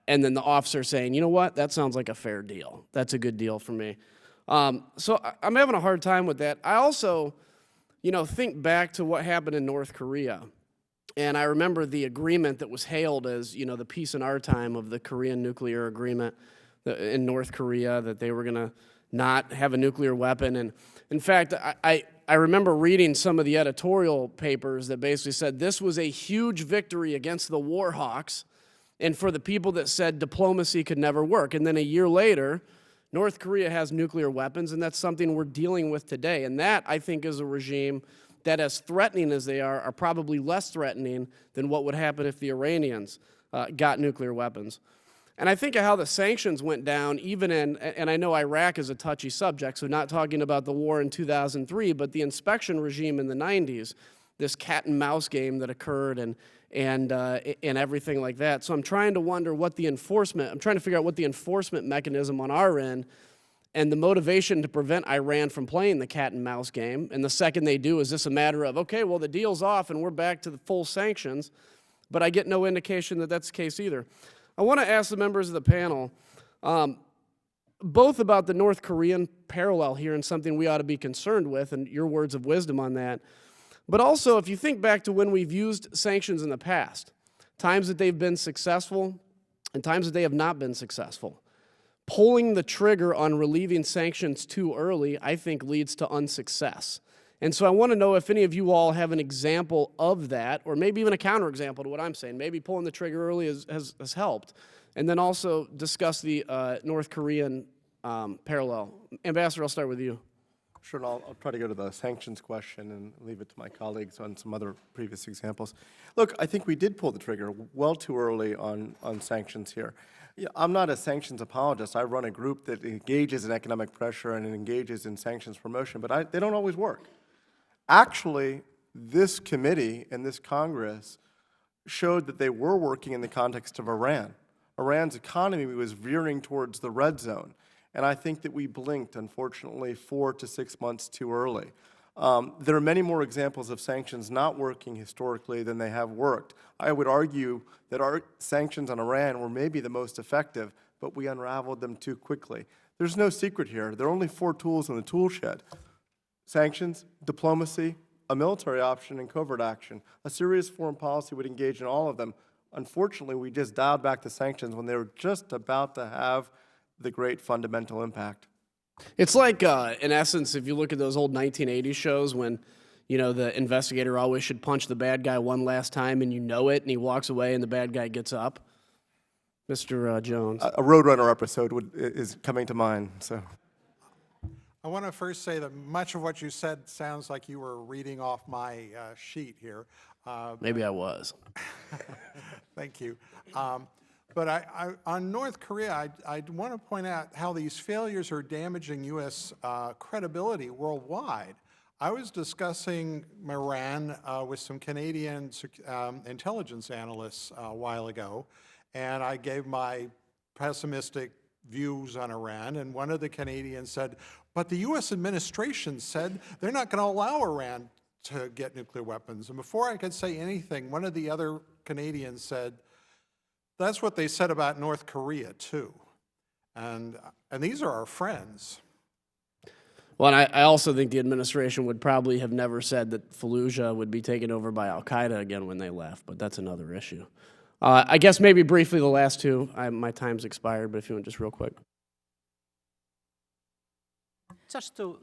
[SPEAKER 10] And then the officer saying, you know what, that sounds like a fair deal. That's a good deal for me. So I'm having a hard time with that. I also, you know, think back to what happened in North Korea. And I remember the agreement that was hailed as, you know, the peace in our time of the Korean nuclear agreement in North Korea, that they were going to not have a nuclear weapon. And in fact, I remember reading some of the editorial papers that basically said this was a huge victory against the war hawks and for the people that said diplomacy could never work. And then a year later, North Korea has nuclear weapons, and that's something we're dealing with today. And that, I think, is a regime that, as threatening as they are probably less threatening than what would happen if the Iranians got nuclear weapons. And I think of how the sanctions went down, even and I know Iraq is a touchy subject, so not talking about the war in 2003, but the inspection regime in the 90s, this cat and mouse game that occurred and everything like that. So I'm trying to wonder what the enforcement, I'm trying to figure out what the enforcement mechanism on our end and the motivation to prevent Iran from playing the cat and mouse game. And the second they do, is this a matter of, okay, well, the deal's off and we're back to the full sanctions, but I get no indication that that's the case either. I want to ask the members of the panel both about the North Korean parallel here and something we ought to be concerned with, and your words of wisdom on that. But also, if you think back to when we've used sanctions in the past, times that they've been successful and times that they have not been successful, pulling the trigger on relieving sanctions too early, I think, leads to unsuccess. And so I want to know if any of you all have an example of that, or maybe even a counterexample to what I'm saying. Maybe pulling the trigger early has helped. And then also discuss the North Korean parallel. Ambassador, I'll start with you.
[SPEAKER 6] Sure, and I'll try to go to the sanctions question and leave it to my colleagues on some other previous examples. Look, I think we did pull the trigger well too early on sanctions here. Yeah, I'm not a sanctions apologist. I run a group that engages in economic pressure and engages in sanctions promotion, but they don't always work. Actually, this committee and this Congress showed that they were working in the context of Iran. Iran's economy was veering towards the red zone. And I think that we blinked, unfortunately, 4 to 6 months too early. There are many more examples of sanctions not working historically than they have worked. I would argue that our sanctions on Iran were maybe the most effective, but we unraveled them too quickly. There's no secret here. There are only 4 tools in the tool shed: sanctions, diplomacy, a military option, and covert action. A serious foreign policy would engage in all of them. Unfortunately, we just dialed back the sanctions when they were just about to have the great fundamental impact.
[SPEAKER 10] It's like, in essence, if you look at those old 1980s shows when, you know, the investigator always should punch the bad guy one last time and you know it, and he walks away and the bad guy gets up. Mr. Jones.
[SPEAKER 6] A Roadrunner episode is coming to mind. So,
[SPEAKER 7] I want to first say that much of what you said sounds like you were reading off my sheet here.
[SPEAKER 10] Maybe I was.
[SPEAKER 7] Thank you. But on North Korea, I want to point out how these failures are damaging U.S. credibility worldwide. I was discussing Iran with some Canadian intelligence analysts a while ago, and I gave my pessimistic views on Iran, and one of the Canadians said, but the U.S. administration said they're not going to allow Iran to get nuclear weapons. And before I could say anything, one of the other Canadians said, that's what they said about North Korea, too. And these are our friends.
[SPEAKER 10] Well, and I also think the administration would probably have never said that Fallujah would be taken over by al-Qaeda again when they left, but that's another issue. I guess maybe briefly the last two. My time's expired, but if you want just real quick.
[SPEAKER 8] Just to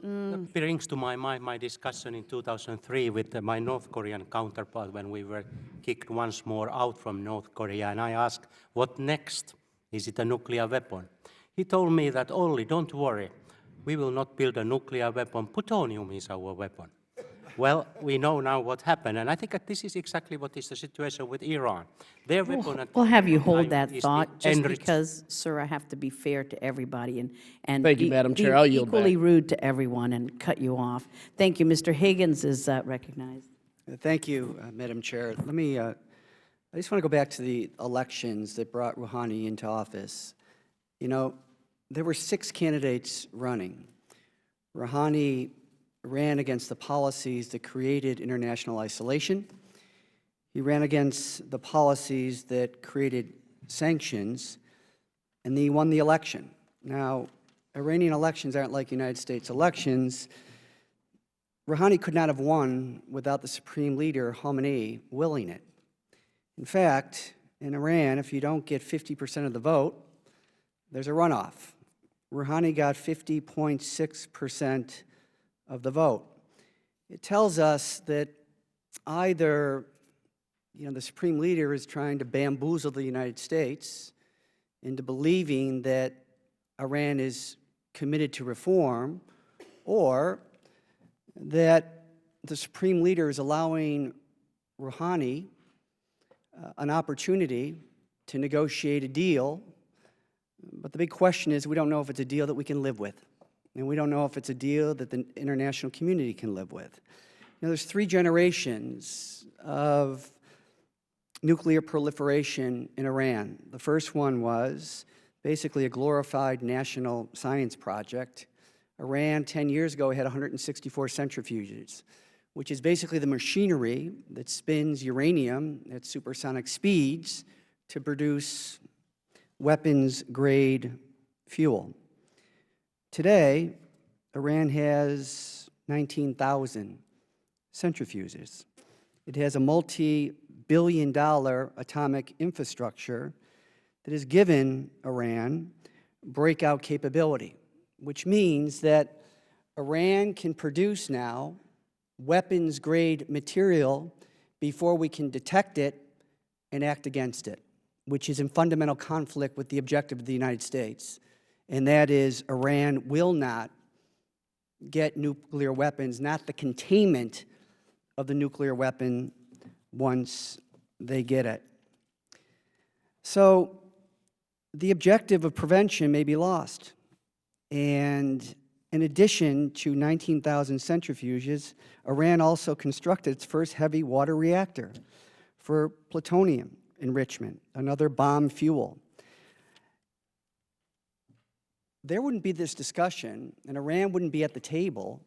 [SPEAKER 8] brings to my mind my discussion in 2003 with my North Korean counterpart when we were kicked once more out from North Korea, and I asked, what next? Is it a nuclear weapon? He told me that, Olli, don't worry, we will not build a nuclear weapon, plutonium is our weapon. Well, we know now what happened, and I think that this is exactly what is the situation with Iran. Their weapon at
[SPEAKER 1] We'll have you hold
[SPEAKER 8] time
[SPEAKER 1] that
[SPEAKER 8] is
[SPEAKER 1] thought,
[SPEAKER 8] the
[SPEAKER 1] just
[SPEAKER 8] enriched-
[SPEAKER 1] because, sir, I have to be fair to everybody and
[SPEAKER 10] Thank you, Madam Chair. I'll yield
[SPEAKER 1] equally
[SPEAKER 10] back.
[SPEAKER 1] rude to everyone and cut you off. Thank you. Mr. Higgins is recognized.
[SPEAKER 11] Thank you, Madam Chair. Let me, I just want to go back to the elections that brought Rouhani into office. You know, there were 6 candidates running. Rouhani ran against the policies that created international isolation. He ran against the policies that created sanctions, and he won the election. Now, Iranian elections aren't like United States elections. Rouhani could not have won without the supreme leader, Khamenei, willing it. In fact, in Iran, if you don't get 50% of the vote, there's a runoff. Rouhani got 50.6% of the vote. It tells us that either, you know, the supreme leader is trying to bamboozle the United States into believing that Iran is committed to reform, or that the supreme leader is allowing Rouhani an opportunity to negotiate a deal. But the big question is, we don't know if it's a deal that we can live with. And we don't know if it's a deal that the international community can live with. You know, there's 3 generations of nuclear proliferation in Iran. The first one was basically a glorified national science project. Iran, 10 years ago, had 164 centrifuges, which is basically the machinery that spins uranium at supersonic speeds to produce weapons-grade fuel. Today, Iran has 19,000 centrifuges. It has a multi-billion-dollar atomic infrastructure that has given Iran breakout capability, which means that Iran can produce now weapons-grade material before we can detect it and act against it, which is in fundamental conflict with the objective of the United States. And that is, Iran will not get nuclear weapons, not the containment of the nuclear weapon once they get it. So the objective of prevention may be lost. And in addition to 19,000 centrifuges, Iran also constructed its first heavy water reactor for plutonium enrichment, another bomb fuel. There wouldn't be this discussion, and Iran wouldn't be at the table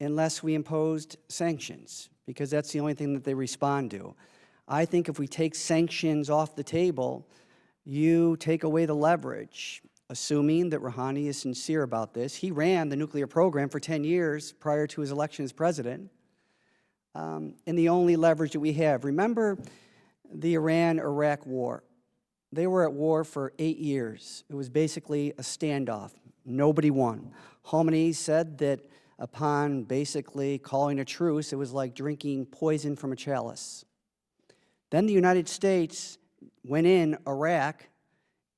[SPEAKER 11] unless we imposed sanctions, because that's the only thing that they respond to. I think if we take sanctions off the table, you take away the leverage, assuming that Rouhani is sincere about this. He ran the nuclear program for 10 years prior to his election as president, and the only leverage that we have. Remember the Iran-Iraq war. They were at war for 8 years. It was basically a standoff. Nobody won. Khomeini said that upon basically calling a truce, it was like drinking poison from a chalice. Then the United States went in Iraq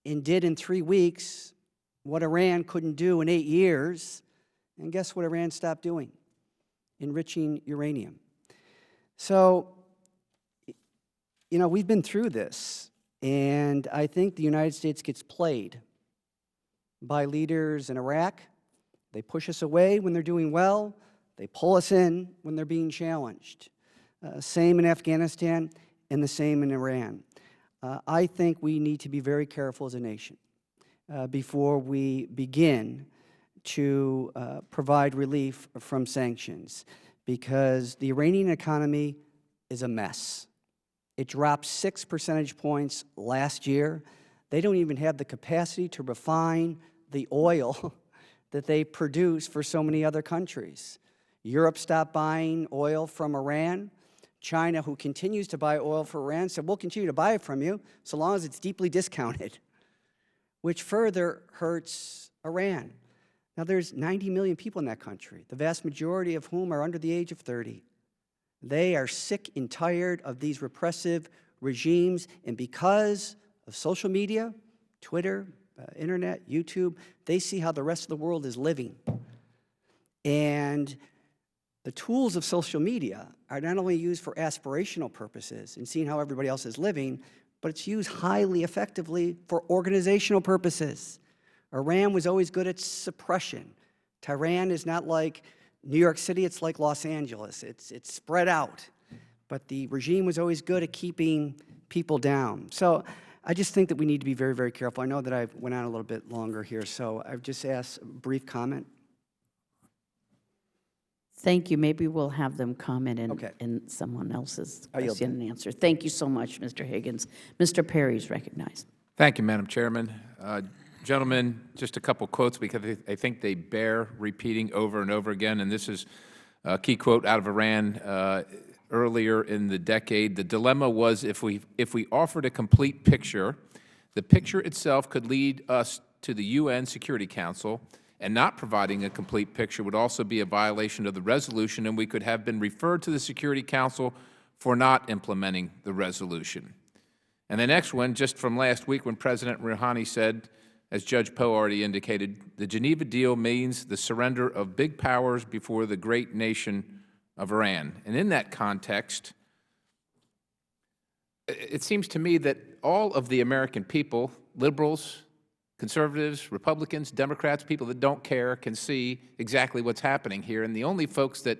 [SPEAKER 11] and did in 3 weeks what Iran couldn't do in 8 years. And guess what Iran stopped doing? Enriching uranium. So, you know, we've been through this. And I think the United States gets played by leaders in Iraq. They push us away when they're doing well. They pull us in when they're being challenged. Same in Afghanistan and the same in Iran. I think we need to be very careful as a nation before we begin to provide relief from sanctions, because the Iranian economy is a mess. It dropped 6 percentage points last year. They don't even have the capacity to refine the oil that they produce for so many other countries. Europe stopped buying oil from Iran. China, who continues to buy oil from Iran, said, we'll continue to buy it from you so long as it's deeply discounted, which further hurts Iran. Now, there's 90 million people in that country, the vast majority of whom are under the age of 30. They are sick and tired of these repressive regimes, and because of social media, Twitter, internet, YouTube, they see how the rest of the world is living. And the tools of social media are not only used for aspirational purposes and seeing how everybody else is living, but it's used highly effectively for organizational purposes. Iran was always good at suppression. Tehran is not like New York City, it's like Los Angeles. It's spread out. But the regime was always good at keeping people down. So I just think that we need to be very, very careful. I know that I went on a little bit longer here, so I've just asked a brief comment.
[SPEAKER 1] Thank you. Maybe we'll have them comment
[SPEAKER 11] Okay.
[SPEAKER 1] in someone else's
[SPEAKER 11] I yield.
[SPEAKER 1] question and answer. Thank you so much, Mr. Higgins. Mr. Perry is recognized.
[SPEAKER 12] Thank you, Madam Chairman. Gentlemen, just a couple quotes because I think they bear repeating over and over again, and this is a key quote out of Iran earlier in the decade. The dilemma was if we offered a complete picture, the picture itself could lead us to the UN Security Council, and not providing a complete picture would also be a violation of the resolution, and we could have been referred to the Security Council for not implementing the resolution. And the next one, just from last week when President Rouhani said, as Judge Poe already indicated, the Geneva deal means the surrender of big powers before the great nation of Iran. And in that context, it seems to me that all of the American people, liberals, conservatives, Republicans, Democrats, people that don't care can see exactly what's happening here. And the only folks that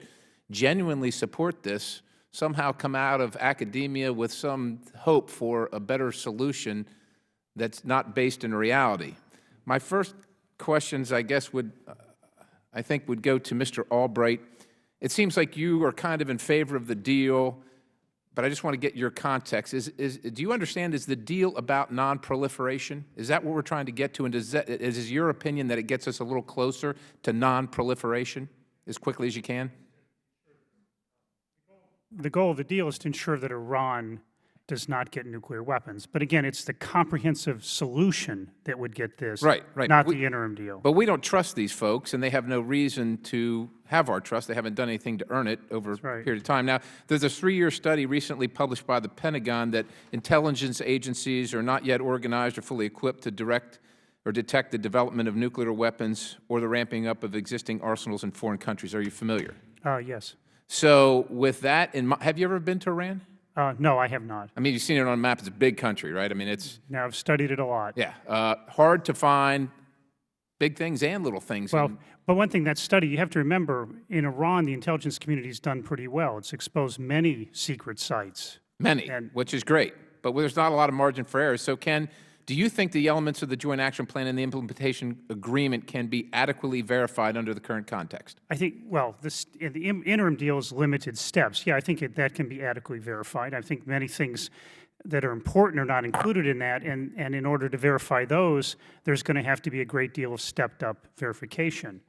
[SPEAKER 12] genuinely support this somehow come out of academia with some hope for a better solution that's not based in reality. My first questions, I guess, would go to Mr. Albright. It seems like you are kind of in favor of the deal, but I just want to get your context. Do you understand, is the deal about non-proliferation? Is that what we're trying to get to? And is your opinion that it gets us a little closer to non-proliferation as quickly as you can?
[SPEAKER 9] The goal of the deal is to ensure that Iran does not get nuclear weapons. But again, it's the comprehensive solution that would get this,
[SPEAKER 12] right.
[SPEAKER 9] not the interim deal.
[SPEAKER 12] But we don't trust these folks, and they have no reason to have our trust. They haven't done anything to earn it over a period of time. Now, there's a 3-year study recently published by the Pentagon that intelligence agencies are not yet organized or fully equipped to direct or detect the development of nuclear weapons or the ramping up of existing arsenals in foreign countries. Are you familiar?
[SPEAKER 9] Yes.
[SPEAKER 12] So with that in mind, have you ever been to Iran?
[SPEAKER 9] No, I have not.
[SPEAKER 12] I mean, you've seen it on a map. It's a big country, right? I mean, it's,
[SPEAKER 9] Now, I've studied it a lot.
[SPEAKER 12] yeah, hard to find big things and little things.
[SPEAKER 9] Well,
[SPEAKER 12] in-
[SPEAKER 9] but one thing, that study, you have to remember, in Iran, the intelligence community's done pretty well. It's exposed many secret sites.
[SPEAKER 12] Many,
[SPEAKER 9] And-
[SPEAKER 12] which is great, but there's not a lot of margin for error. So Ken, do you think the elements of the Joint Action Plan and the implementation agreement can be adequately verified under the current context?
[SPEAKER 9] I think, well, the interim deal is limited steps. Yeah, I think that can be adequately verified. I think many things that are important are not included in that, and in order to verify those, there's going to have to be a great deal of stepped-up verification.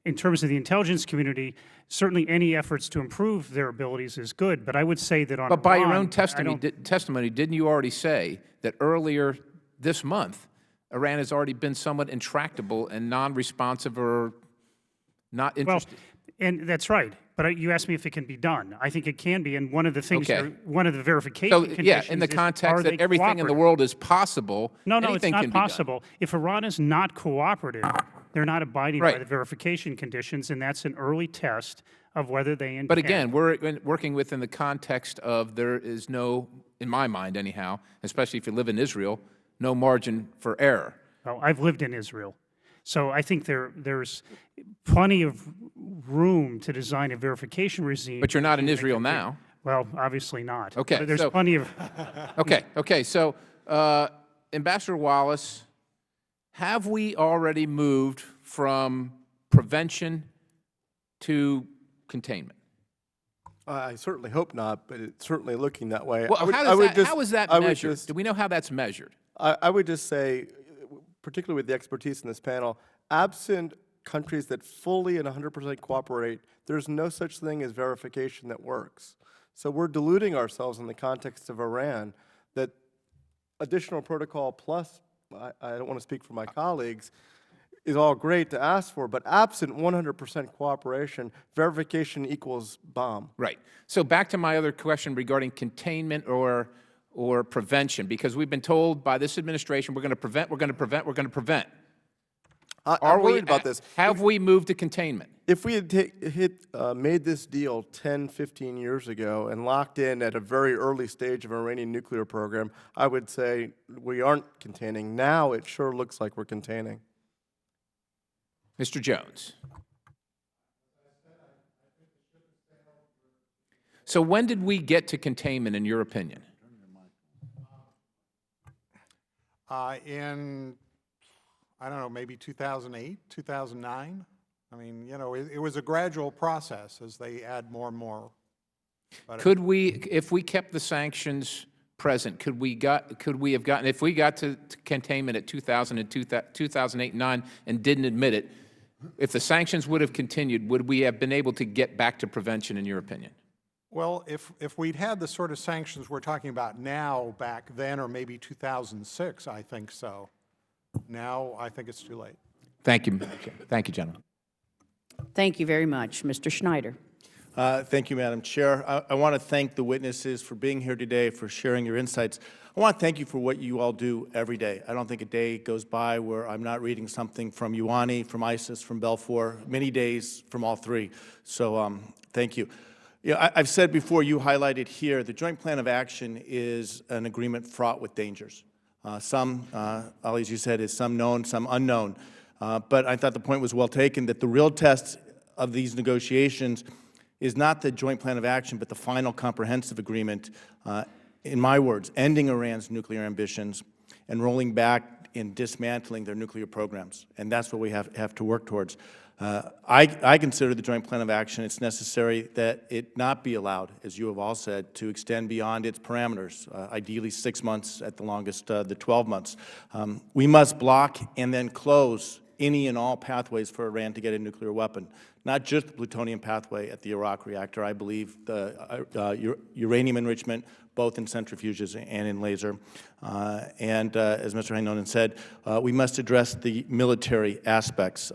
[SPEAKER 9] In terms of the intelligence community, certainly any efforts to improve their abilities is good, but I would say that on
[SPEAKER 12] But by your
[SPEAKER 9] Iran,
[SPEAKER 12] own testimony, didn't you already say that earlier this month, Iran has already been somewhat intractable and non-responsive or not
[SPEAKER 9] well,
[SPEAKER 12] interested?
[SPEAKER 9] and that's right. But you asked me if it can be done. I think it can be, and one of the things,
[SPEAKER 12] Okay.
[SPEAKER 9] one of the verification
[SPEAKER 12] So,
[SPEAKER 9] conditions
[SPEAKER 12] yeah, in the
[SPEAKER 9] is, are
[SPEAKER 12] context
[SPEAKER 9] they
[SPEAKER 12] that everything in the
[SPEAKER 9] cooperative?
[SPEAKER 12] world is possible,
[SPEAKER 9] No, it's
[SPEAKER 12] anything
[SPEAKER 9] not
[SPEAKER 12] can be done.
[SPEAKER 9] possible. If Iran is not cooperative, they're not abiding by
[SPEAKER 12] Right.
[SPEAKER 9] the verification conditions, and that's an early test of whether they intend.
[SPEAKER 12] But again, we're working within the context of there is no, in my mind anyhow, especially if you live in Israel, no margin for error.
[SPEAKER 9] Well, I've lived in Israel, so I think there's plenty of room to design a verification regime.
[SPEAKER 12] But you're not in
[SPEAKER 9] to make
[SPEAKER 12] Israel
[SPEAKER 9] it-
[SPEAKER 12] now.
[SPEAKER 9] Well, obviously not.
[SPEAKER 12] Okay,
[SPEAKER 9] But there's
[SPEAKER 12] so-
[SPEAKER 9] plenty of.
[SPEAKER 12] Okay, so Ambassador Wallace, have we already moved from prevention to containment?
[SPEAKER 6] I certainly hope not, but it's certainly looking that way.
[SPEAKER 12] Well,
[SPEAKER 6] I would-
[SPEAKER 12] how,
[SPEAKER 6] I would
[SPEAKER 12] does that,
[SPEAKER 6] just-
[SPEAKER 12] how is that
[SPEAKER 6] I would
[SPEAKER 12] measured?
[SPEAKER 6] just-
[SPEAKER 12] Do we know how that's measured?
[SPEAKER 6] I would just say, particularly with the expertise in this panel, absent countries that fully and 100% cooperate, there's no such thing as verification that works. So we're deluding ourselves in the context of Iran that additional protocol plus, I don't want to speak for my colleagues, is all great to ask for, but absent 100% cooperation, verification equals bomb.
[SPEAKER 12] Right. So back to my other question regarding containment or prevention, because we've been told by this administration we're going to prevent, we're going to prevent, we're going to prevent.
[SPEAKER 6] I'm worried about this.
[SPEAKER 12] Have we moved to containment?
[SPEAKER 6] If we had made this deal 10, 15 years ago and locked in at a very early stage of an Iranian nuclear program, I would say we aren't containing. Now it sure looks like we're containing.
[SPEAKER 12] Mr. Jones. So when did we get to containment, in your opinion?
[SPEAKER 7] In, I don't know, maybe 2008, 2009. I mean, you know, it was a gradual process as they add more and more. But
[SPEAKER 12] Could we, if we kept the sanctions present, could we have gotten, if we got to containment at 2008 and 9 and didn't admit it, if the sanctions would have continued, would we have been able to get back to prevention, in your opinion?
[SPEAKER 7] Well, if we'd had the sort of sanctions we're talking about now back then, or maybe 2006, I think so. Now, I think it's too late.
[SPEAKER 12] Thank you. Thank you, gentlemen.
[SPEAKER 1] Thank you very much. Mr. Schneider.
[SPEAKER 13] Thank you, Madam Chair. I want to thank the witnesses for being here today, for sharing your insights. I want to thank you for what you all do every day. I don't think a day goes by where I'm not reading something from Ioanni, from ISIS, from Balfour, many days from all three. So thank you. Yeah, I've said before, you highlighted here, the Joint Plan of Action is an agreement fraught with dangers. Some, Ali, as you said, is some known, some unknown. But I thought the point was well taken, that the real test of these negotiations is not the Joint Plan of Action, but the final comprehensive agreement, in my words, ending Iran's nuclear ambitions and rolling back and dismantling their nuclear programs. And that's what we have to work towards. I consider the Joint Plan of Action, it's necessary that it not be allowed, as you have all said, to extend beyond its parameters, ideally 6 months, at the longest the 12 months. We must block and then close any and all pathways for Iran to get a nuclear weapon, not just the plutonium pathway at the Iraq reactor. I believe the uranium enrichment, both in centrifuges and in laser. And as Mr. Heinonen said, we must address the military aspects.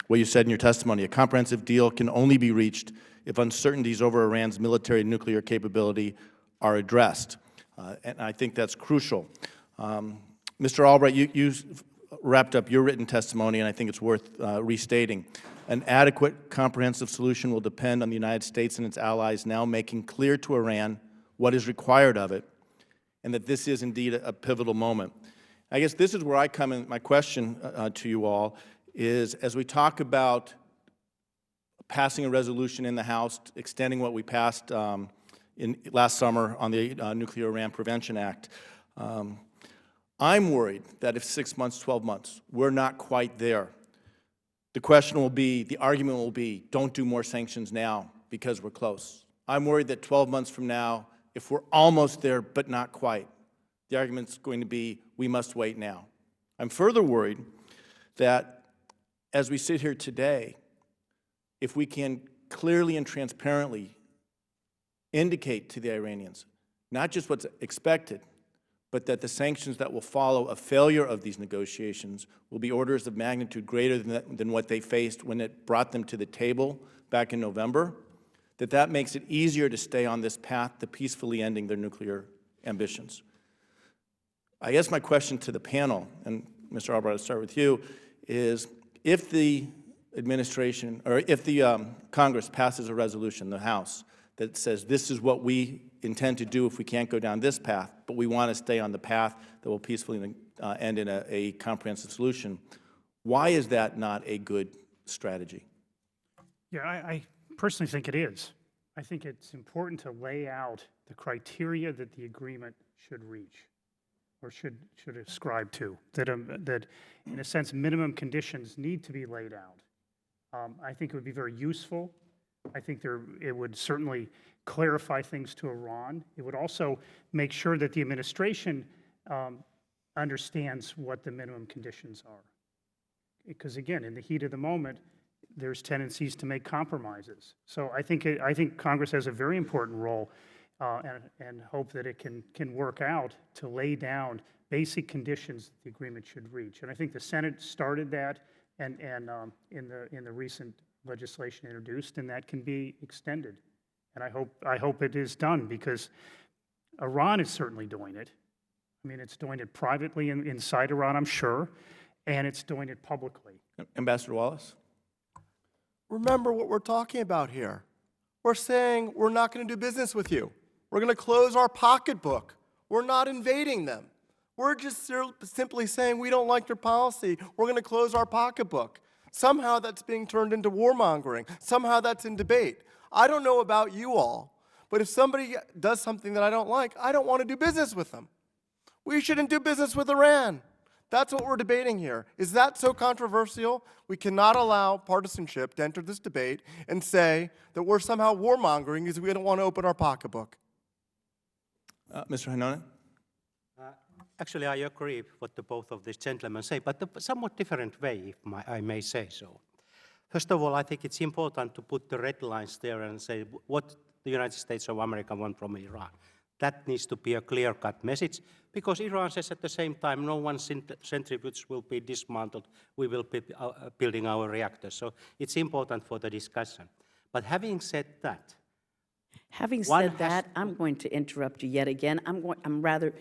[SPEAKER 13] What you said in your testimony, a comprehensive deal can only be reached if uncertainties over Iran's military and nuclear capability are addressed. And I think that's crucial. Mr. Albright, you wrapped up your written testimony, and I think it's worth restating. An adequate, comprehensive solution will depend on the United States and its allies now making clear to Iran what is required of it, and that this is indeed a pivotal moment. I guess this is where I come in. My question to you all is, as we talk about passing a resolution in the House, extending what we passed last summer on the Nuclear Iran Prevention Act, I'm worried that if 6 months, 12 months, we're not quite there, the question will be, the argument will be, don't do more sanctions now because we're close. I'm worried that 12 months from now, if we're almost there but not quite, the argument's going to be, we must wait now. I'm further worried that as we sit here today, if we can clearly and transparently indicate to the Iranians not just what's expected, but that the sanctions that will follow a failure of these negotiations will be orders of magnitude greater than what they faced when it brought them to the table back in November, that makes it easier to stay on this path to peacefully ending their nuclear ambitions. I guess my question to the panel, and Mr. Albright, I'll start with you, is if the administration, or if the Congress passes a resolution, the House, that says this is what we intend to do if we can't go down this path, but we want to stay on the path that will peacefully end in a comprehensive solution, why is that not a good strategy?
[SPEAKER 9] Yeah, I personally think it is. I think it's important to lay out the criteria that the agreement should reach or should ascribe to, that in a sense minimum conditions need to be laid out. I think it would be very useful. I think it would certainly clarify things to Iran. It would also make sure that the administration understands what the minimum conditions are. Because again, in the heat of the moment, there's tendencies to make compromises. So I think Congress has a very important role and hope that it can work out to lay down basic conditions that the agreement should reach. And I think the Senate started that and in the recent legislation introduced, and that can be extended. And I hope it is done, because Iran is certainly doing it. I mean, it's doing it privately inside Iran, I'm sure, and it's doing it publicly.
[SPEAKER 13] Ambassador Wallace?
[SPEAKER 6] Remember what we're talking about here. We're saying we're not going to do business with you. We're going to close our pocketbook. We're not invading them. We're just simply saying we don't like your policy. We're going to close our pocketbook. Somehow that's being turned into warmongering. Somehow that's in debate. I don't know about you all, but if somebody does something that I don't like, I don't want to do business with them. We shouldn't do business with Iran. That's what we're debating here. Is that so controversial? We cannot allow partisanship to enter this debate and say that we're somehow warmongering because we don't want to open our pocketbook.
[SPEAKER 13] Mr. Heinonen?
[SPEAKER 8] Actually, I agree with what the both of these gentlemen say, but a somewhat different way, if I may say so. First of all, I think it's important to put the red lines there and say what the United States of America want from Iran. That needs to be a clear-cut message, because Iran says at the same time, no one centrifuge will be dismantled. We will be building our reactors. So it's important for the discussion. But having said that,
[SPEAKER 1] I'm going to interrupt you yet again. I'm rather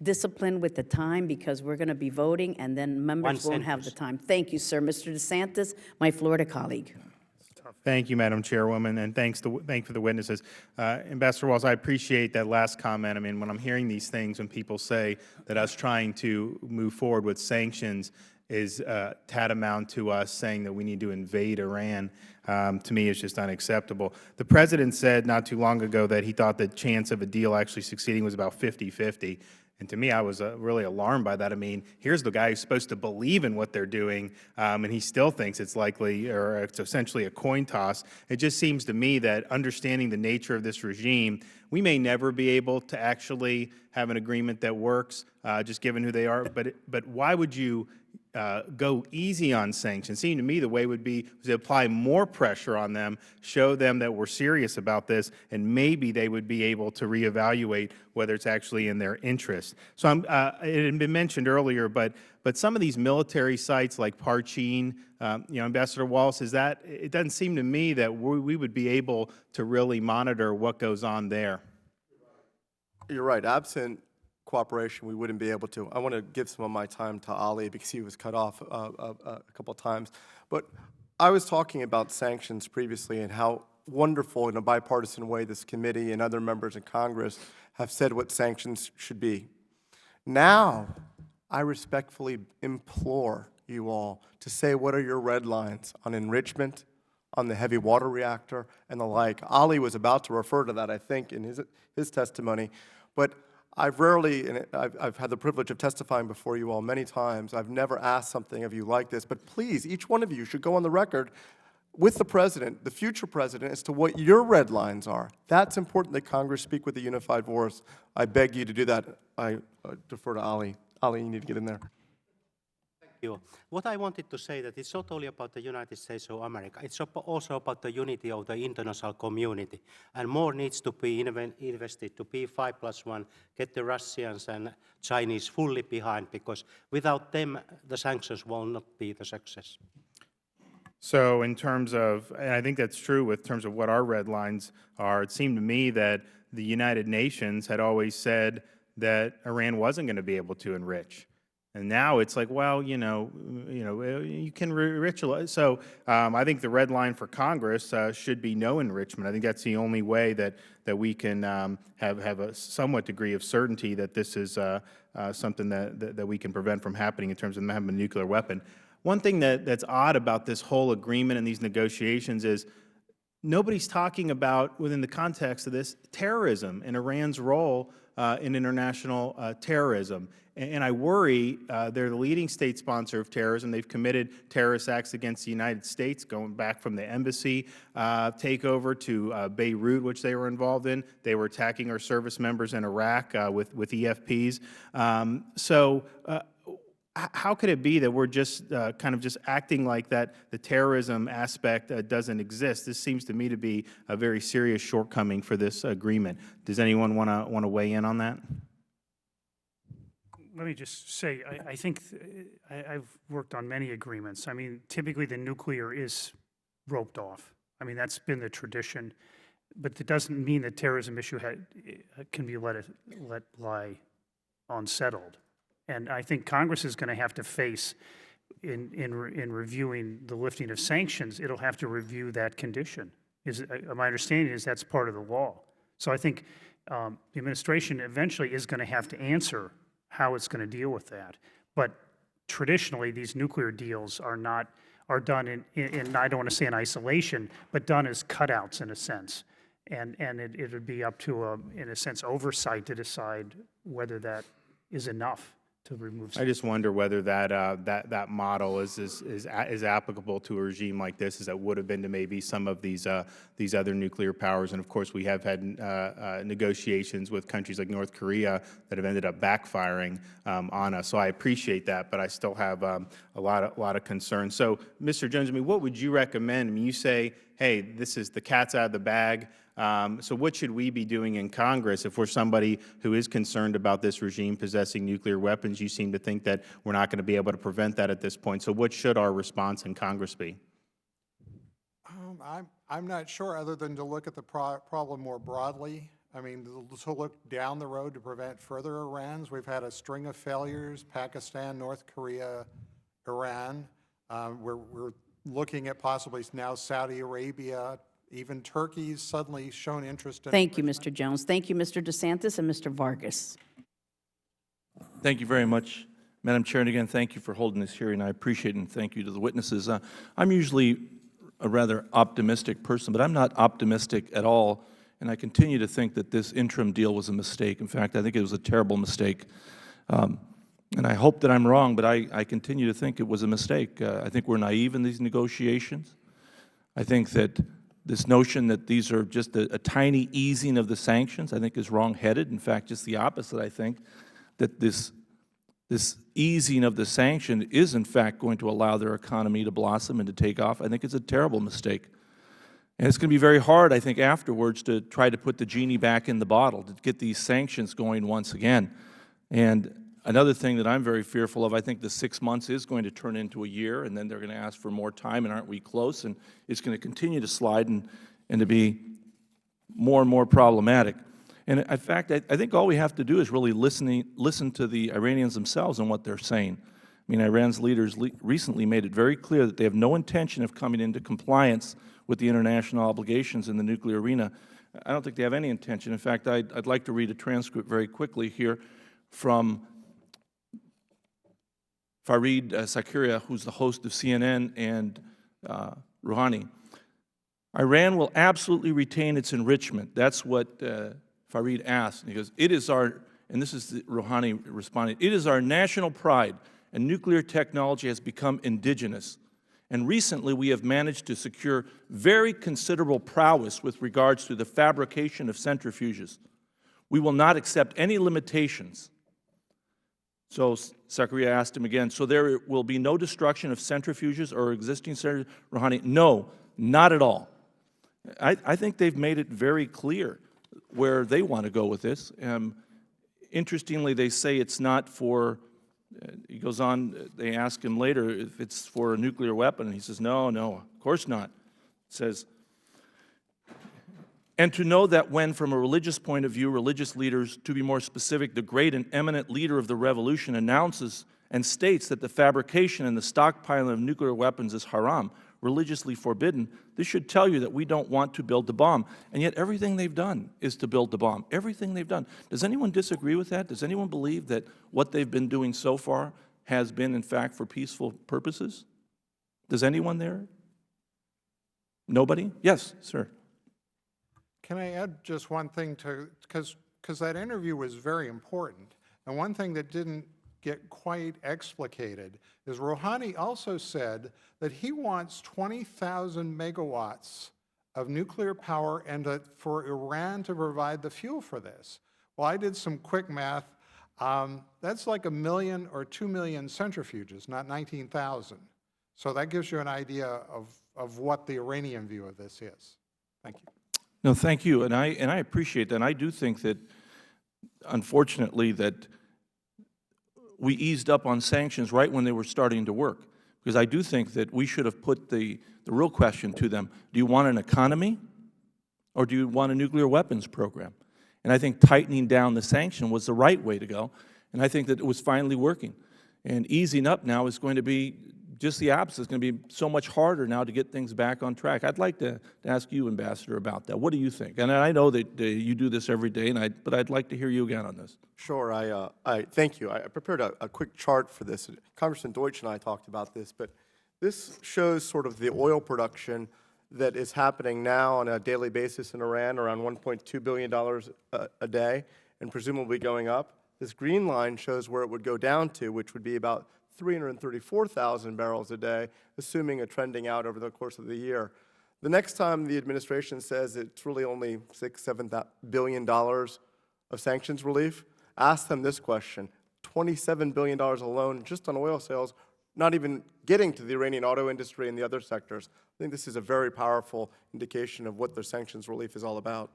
[SPEAKER 1] disciplined with the time, because we're going to be voting, and then members won't have the time. Thank you, sir. Mr. DeSantis, my Florida colleague.
[SPEAKER 14] Thank you, Madam Chairwoman, and thank for the witnesses. Ambassador Walls, I appreciate that last comment. I mean, when I'm hearing these things, when people say that us trying to move forward with sanctions is tantamount to us saying that we need to invade Iran, to me is just unacceptable. The President said not too long ago that he thought the chance of a deal actually succeeding was about 50-50. And to me, I was really alarmed by that. I mean, here's the guy who's supposed to believe in what they're doing, and he still thinks it's likely, or it's essentially a coin toss. It just seems to me that understanding the nature of this regime, we may never be able to actually have an agreement that works, just given who they are. But why would you go easy on sanctions? It seemed to me the way would be to apply more pressure on them, show them that we're serious about this, and maybe they would be able to reevaluate whether it's actually in their interest. So it had been mentioned earlier, but some of these military sites like Parchin, Ambassador Wallace, it doesn't seem to me that we would be able to really monitor what goes on there.
[SPEAKER 6] You're right. Absent cooperation, we wouldn't be able to. I want to give some of my time to Ali because he was cut off a couple of times. But I was talking about sanctions previously and how wonderful in a bipartisan way this committee and other members in Congress have said what sanctions should be. Now, I respectfully implore you all to say what are your red lines on enrichment, on the heavy water reactor, and the like. Ali was about to refer to that, I think, in his testimony. But I've rarely, and I've had the privilege of testifying before you all many times, I've never asked something of you like this, but please, each one of you should go on the record with the President, the future President, as to what your red lines are. That's important that Congress speak with a unified voice. I beg you to do that. I defer to Ali. Ali, you need to get in there.
[SPEAKER 8] You. What I wanted to say that it's not only about the United States of America, it's also about the unity of the international community. And more needs to be invested to be 5+1, get the Russians and Chinese fully behind, because without them, the sanctions will not be the success.
[SPEAKER 14] So in terms of, and I think that's true with terms of what our red lines are, it seemed to me that the United Nations had always said that Iran wasn't going to be able to enrich. And now it's like, well, you can enrich a lot. So I think the red line for Congress should be no enrichment. I think that's the only way that we can have a somewhat degree of certainty that this is something that we can prevent from happening in terms of them having a nuclear weapon. One thing that's odd about this whole agreement and these negotiations is nobody's talking about, within the context of this, terrorism and Iran's role in international terrorism. And I worry they're the leading state sponsor of terrorism. They've committed terrorist acts against the United States, going back from the embassy takeover to Beirut, which they were involved in. They were attacking our service members in Iraq with EFPs. How could it be that we're just kind of just acting like that the terrorism aspect doesn't exist? This seems to me to be a very serious shortcoming for this agreement. Does anyone want to weigh in on that?
[SPEAKER 9] Let me just say, I think I've worked on many agreements. I mean, typically the nuclear is roped off. I mean, that's been the tradition, but it doesn't mean the terrorism issue can be let lie unsettled. And I think Congress is going to have to face, in reviewing the lifting of sanctions, it'll have to review that condition. My understanding is that's part of the law. So I think the administration eventually is going to have to answer how it's going to deal with that. But traditionally, these nuclear deals are done in I don't want to say in isolation, but done as cutouts in a sense. And it would be up to, in a sense, oversight to decide whether that is enough to remove sanctions.
[SPEAKER 14] I just wonder whether that model is applicable to a regime like this as it would have been to maybe some of these other nuclear powers. And of course, we have had negotiations with countries like North Korea that have ended up backfiring on us. So I appreciate that, but I still have a lot of concerns. So, Mr. Jones, I mean, what would you recommend? I mean, you say, hey, this is the cat's out of the bag. So what should we be doing in Congress if we're somebody who is concerned about this regime possessing nuclear weapons? You seem to think that we're not going to be able to prevent that at this point. So what should our response in Congress be?
[SPEAKER 7] I'm not sure, other than to look at the problem more broadly. I mean, to look down the road to prevent further Irans. We've had a string of failures: Pakistan, North Korea, Iran. We're looking at possibly now Saudi Arabia. Even Turkey's suddenly shown interest in.
[SPEAKER 1] Thank you, Mr. Jones. Thank you, Mr. DeSantis and Mr. Vargas.
[SPEAKER 15] Thank you very much, Madam Chair. And again, thank you for holding this hearing. I appreciate it, and thank you to the witnesses. I'm usually a rather optimistic person, but I'm not optimistic at all, and I continue to think that this interim deal was a mistake. In fact, I think it was a terrible mistake. And I hope that I'm wrong, but I continue to think it was a mistake. I think we're naive in these negotiations. I think that this notion that these are just a tiny easing of the sanctions, I think, is wrong-headed. In fact, just the opposite. I think that this easing of the sanction is, in fact, going to allow their economy to blossom and to take off. I think it's a terrible mistake. And it's going to be very hard, I think, afterwards to try to put the genie back in the bottle, to get these sanctions going once again. And another thing that I'm very fearful of, I think the 6 months is going to turn into a year, and then they're going to ask for more time, and aren't we close? And it's going to continue to slide and to be more and more problematic. And in fact, I think all we have to do is really listen to the Iranians themselves and what they're saying. I mean, Iran's leaders recently made it very clear that they have no intention of coming into compliance with the international obligations in the nuclear arena. I don't think they have any intention. In fact, I'd like to read a transcript very quickly here from Fareed Zakaria, who's the host of CNN, and Rouhani. Iran will absolutely retain its enrichment. That's what Fareed asked. And he goes, it is our, and this is Rouhani responding, it is our national pride, and nuclear technology has become indigenous. And recently we have managed to secure very considerable prowess with regards to the fabrication of centrifuges. We will not accept any limitations. So Zakaria asked him again, so there will be no destruction of centrifuges or existing centrifuges? Rouhani, no, not at all. I think they've made it very clear where they want to go with this. Interestingly, they say it's not for, he goes on, they ask him later if it's for a nuclear weapon, and he says, no, no, of course not. It says, and to know that when, from a religious point of view, religious leaders, to be more specific, the great and eminent leader of the revolution announces and states that the fabrication and the stockpiling of nuclear weapons is haram, religiously forbidden, this should tell you that we don't want to build the bomb. And yet everything they've done is to build the bomb. Everything they've done. Does anyone disagree with that? Does anyone believe that what they've been doing so far has been, in fact, for peaceful purposes? Does anyone there? Nobody? Yes, sir.
[SPEAKER 7] Can I add just one thing to, because that interview was very important, and one thing that didn't get quite explicated is Rouhani also said that he wants 20,000 megawatts of nuclear power and for Iran to provide the fuel for this. Well, I did some quick math. That's like 1 million or 2 million centrifuges, not 19,000. So that gives you an idea of what the Iranian view of this is. Thank you.
[SPEAKER 15] No, thank you, and I appreciate that. And I do think that, unfortunately, that we eased up on sanctions right when they were starting to work, because I do think that we should have put the real question to them: do you want an economy, or do you want a nuclear weapons program? And I think tightening down the sanction was the right way to go, and I think that it was finally working. And easing up now is going to be just the opposite. It's going to be so much harder now to get things back on track. I'd like to ask you, Ambassador, about that. What do you think? And I know that you do this every day, but I'd like to hear you again on this.
[SPEAKER 6] Sure. I thank you. I prepared a quick chart for this. Congressman Deutsch and I talked about this, but this shows sort of the oil production that is happening now on a daily basis in Iran, around $1.2 billion a day, and presumably going up. This green line shows where it would go down to, which would be about 334,000 barrels a day, assuming a trending out over the course of the year. The next time the administration says it's really only $6–7 billion of sanctions relief, ask them this question: $27 billion alone just on oil sales, not even getting to the Iranian auto industry and the other sectors. I think this is a very powerful indication of what their sanctions relief is all about.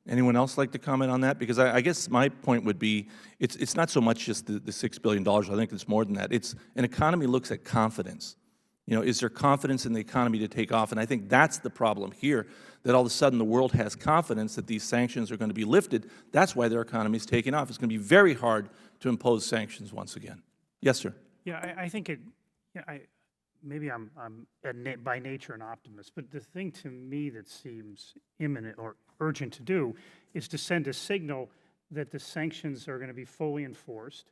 [SPEAKER 15] Anyone else like to comment on that? Because I guess my point would be, it's not so much just the $6 billion. I think it's more than that. It's an economy looks at confidence. You know, is there confidence in the economy to take off? And I think that's the problem here, that all of a sudden the world has confidence that these sanctions are going to be lifted. That's why their economy is taking off. It's going to be very hard to impose sanctions once again. Yes, sir.
[SPEAKER 9] Yeah, I think it. Yeah, maybe I'm by nature an optimist, but the thing to me that seems imminent or urgent to do is to send a signal that the sanctions are going to be fully enforced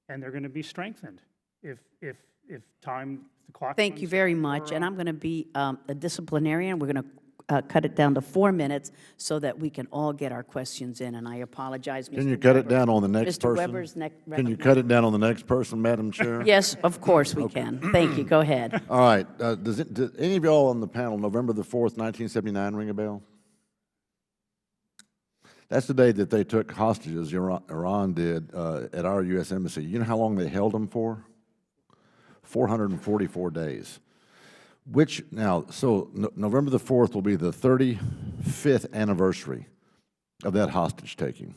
[SPEAKER 9] and they're going to be strengthened if the clock.
[SPEAKER 1] Thank you very much, and I'm going to be a disciplinarian. We're going to cut it down to 4 minutes so that we can all get our questions in, and I apologize, Mr.
[SPEAKER 3] Can you cut it
[SPEAKER 1] Weber.
[SPEAKER 3] down on the next
[SPEAKER 1] Mr.
[SPEAKER 3] person?
[SPEAKER 1] Weber's
[SPEAKER 3] Can you cut it down on the next person, Madam Chair?
[SPEAKER 1] Yes, of course we can. Thank you. Go ahead.
[SPEAKER 3] All right. Does any of y'all on the panel, November the 4th, 1979, ring a bell? That's the day that they took hostages, Iran did, at our U.S. Embassy. You know how long they held them for? 444 days. So November the 4th will be the 35th anniversary of that hostage taking.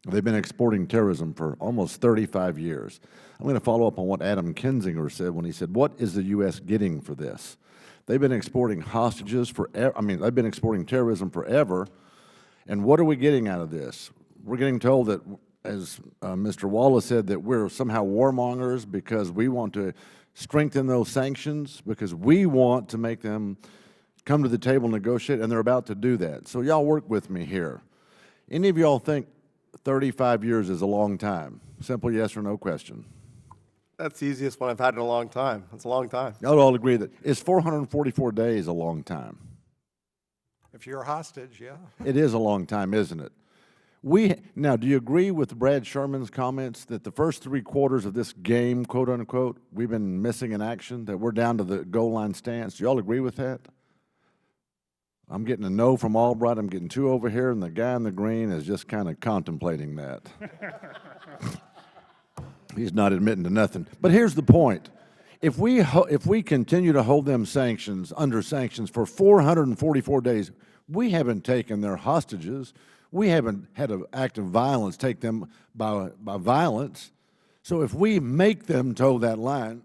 [SPEAKER 3] They've been exporting terrorism for almost 35 years. I'm going to follow up on what Adam Kinzinger said when he said, what is the U.S. getting for this? They've been exporting hostages forever. I mean, they've been exporting terrorism forever, And what are we getting out of this? We're getting told that, as Mr. Wallace said, that we're somehow warmongers because we want to strengthen those sanctions, because we want to make them come to the table and negotiate, and they're about to do that. So y'all work with me here. Any of y'all think 35 years is a long time? Simple yes or no question.
[SPEAKER 6] That's the easiest one I've had in a long time. That's a long time.
[SPEAKER 3] Y'all all agree that is 444 days a long time?
[SPEAKER 7] If you're a hostage, yeah.
[SPEAKER 3] It is a long time, isn't it? Now, do you agree with Brad Sherman's comments that the first 3 quarters of this game, quote unquote, we've been missing in action, that we're down to the goal line stance? Do y'all agree with that? I'm getting a no from Albright, I'm getting 2 over here, and the guy in the green is just kind of contemplating that. He's not admitting to nothing. But here's the point. If we continue to hold them under sanctions for 444 days, we haven't taken their hostages. We haven't had an act of violence take them by violence. So if we make them toe that line,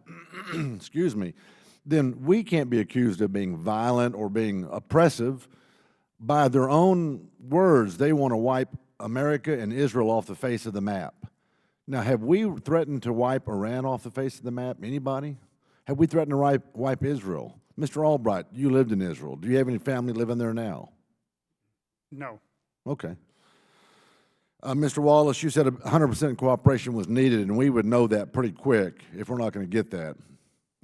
[SPEAKER 3] excuse me, then we can't be accused of being violent or being oppressive. By their own words, they want to wipe America and Israel off the face of the map. Now, have we threatened to wipe Iran off the face of the map? Anybody? Have we threatened to wipe Israel? Mr. Albright, you lived in Israel. Do you have any family living there now?
[SPEAKER 9] No.
[SPEAKER 3] Okay. Mr. Wallace, you said 100% cooperation was needed, and we would know that pretty quick if we're not going to get that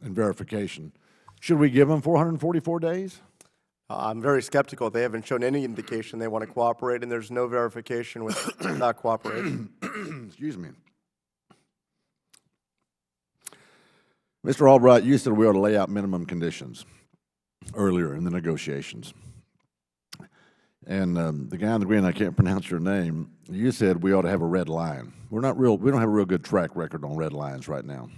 [SPEAKER 3] in verification. Should we give them 444 days?
[SPEAKER 6] I'm very skeptical. They haven't shown any indication they want to cooperate, and there's no verification with not cooperating.
[SPEAKER 3] Excuse me. Mr. Albright, you said we ought to lay out minimum conditions earlier in the negotiations. And the guy in the green, I can't pronounce your name, you said we ought to have a red line. We don't have a real good track record on red lines right now.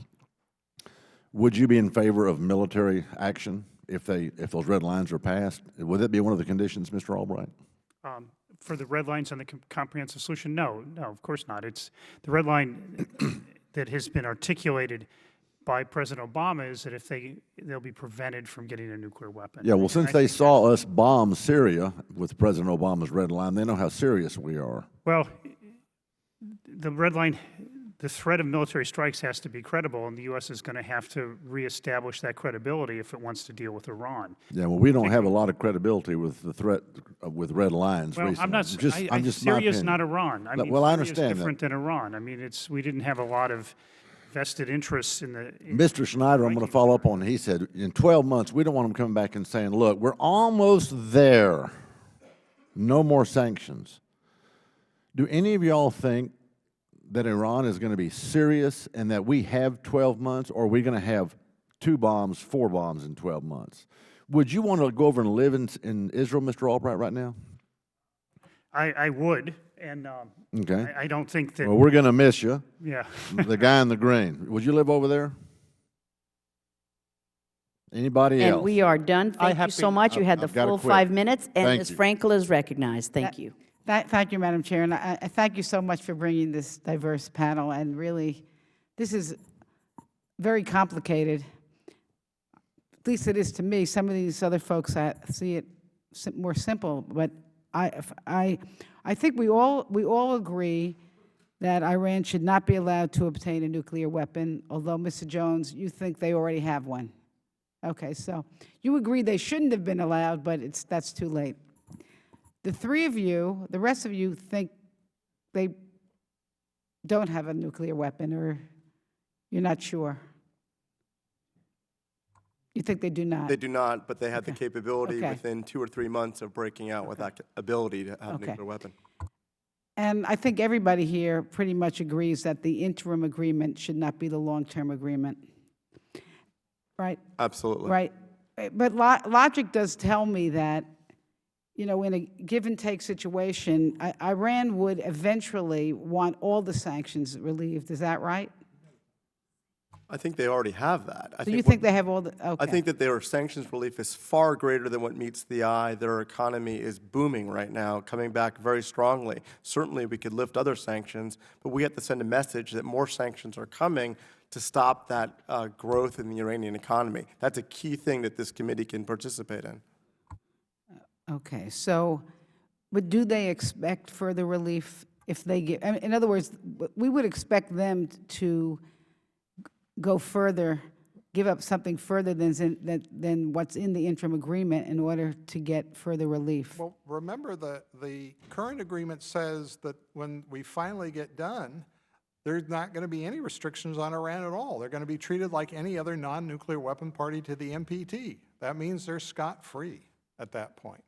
[SPEAKER 3] Would you be in favor of military action if those red lines are passed? Would that be one of the conditions, Mr. Albright?
[SPEAKER 9] For the red lines on the comprehensive solution, no, of course not. It's the red line that has been articulated by President Obama is that if they'll be prevented from getting a nuclear weapon.
[SPEAKER 3] Yeah, well, since they saw us bomb Syria with President Obama's red line, they know how serious we are.
[SPEAKER 9] Well, the red line, the threat of military strikes has to be credible, and the U.S. is going to have to reestablish that credibility if it wants to deal with Iran.
[SPEAKER 3] Yeah, well, we don't have a lot of credibility with the threat with red lines
[SPEAKER 9] well,
[SPEAKER 3] recently.
[SPEAKER 9] I'm not. Syria's not Iran. I mean,
[SPEAKER 3] well, I
[SPEAKER 9] Syria's
[SPEAKER 3] understand
[SPEAKER 9] different
[SPEAKER 3] that.
[SPEAKER 9] than Iran. I mean, we didn't have a lot of vested interests in the.
[SPEAKER 3] Mr. Schneider, I'm going to follow up on. He said in 12 months, we don't want him coming back and saying, "Look, we're almost there. No more sanctions." Do any of y'all think that Iran is going to be serious and that we have 12 months, or are we going to have 2 bombs, 4 bombs in 12 months? Would you want to go over and live in Israel, Mr. Albright, right now?
[SPEAKER 9] I would, and
[SPEAKER 3] Okay.
[SPEAKER 9] I don't think that.
[SPEAKER 3] Well, we're going to miss you.
[SPEAKER 9] Yeah.
[SPEAKER 3] The guy in the green. Would you live over there? Anybody else?
[SPEAKER 1] And we are done. Thank you so much. You had the
[SPEAKER 3] I've gotta
[SPEAKER 1] full
[SPEAKER 3] quit.
[SPEAKER 1] 5 minutes, and
[SPEAKER 3] Thank
[SPEAKER 1] Ms.
[SPEAKER 3] you.
[SPEAKER 1] Frankel is recognized. Thank you.
[SPEAKER 16] Thank you, Madam Chair, and I thank you so much for bringing this diverse panel, and really, this is very complicated. At least it is to me. Some of these other folks see it more simple, but I think we all agree that Iran should not be allowed to obtain a nuclear weapon, although, Mr. Jones, you think they already have one. Okay, so you agree they shouldn't have been allowed, but that's too late. The 3 of you, the rest of you think they don't have a nuclear weapon, or you're not sure? You think they do not?
[SPEAKER 6] They do not, but they had the capability
[SPEAKER 16] Okay.
[SPEAKER 6] within 2 or 3 months of breaking out with that ability to have a nuclear weapon.
[SPEAKER 16] And I think everybody here pretty much agrees that the interim agreement should not be the long-term agreement. Right?
[SPEAKER 6] Absolutely.
[SPEAKER 16] Right. But logic does tell me that, you know, in a give-and-take situation, Iran would eventually want all the sanctions relieved. Is that right?
[SPEAKER 6] I think they already have that.
[SPEAKER 16] So you think they have all the, okay.
[SPEAKER 6] I think that their sanctions relief is far greater than what meets the eye. Their economy is booming right now, coming back very strongly. Certainly we could lift other sanctions, but we have to send a message that more sanctions are coming to stop that growth in the Iranian economy. That's a key thing that this committee can participate in.
[SPEAKER 16] Okay, so But do they expect further relief if they get, I mean, in other words, we would expect them to go further, give up something further than what's in the interim agreement in order to get further relief.
[SPEAKER 7] Well, remember the current agreement says that when we finally get done, there's not going to be any restrictions on Iran at all. They're going to be treated like any other non-nuclear weapon party to the NPT. That means they're scot-free at that point.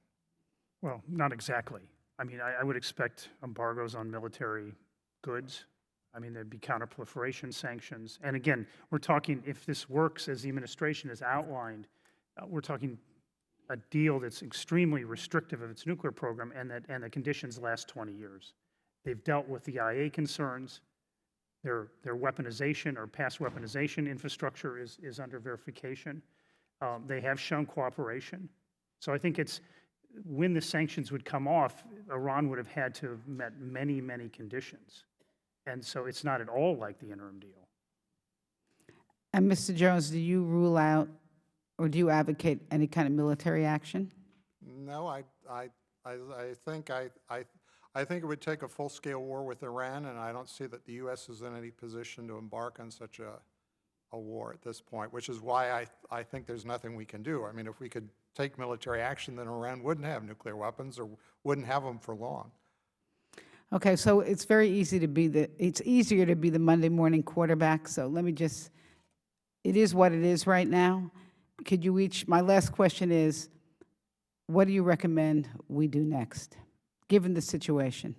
[SPEAKER 9] Well, not exactly. I mean, I would expect embargoes on military goods. I mean, there'd be counterproliferation sanctions. And again, we're talking, if this works as the administration has outlined, we're talking a deal that's extremely restrictive of its nuclear program, and the conditions last 20 years. They've dealt with the IA concerns. Their weaponization or past weaponization infrastructure is under verification. They have shown cooperation. So I think it's, when the sanctions would come off, Iran would have had to have met many, many conditions. And so it's not at all like the interim deal.
[SPEAKER 16] And Mr. Jones, do you rule out or do you advocate any kind of military action?
[SPEAKER 7] No, I think it would take a full-scale war with Iran, and I don't see that the U.S. is in any position to embark on such a war at this point, which is why I think there's nothing we can do. I mean, if we could take military action, then Iran wouldn't have nuclear weapons or wouldn't have them for long.
[SPEAKER 16] Okay, so it's very easy to be it's easier to be the Monday morning quarterback, so let me just, it is what it is right now. Could you each, my last question is, what do you recommend we do next, given the situation?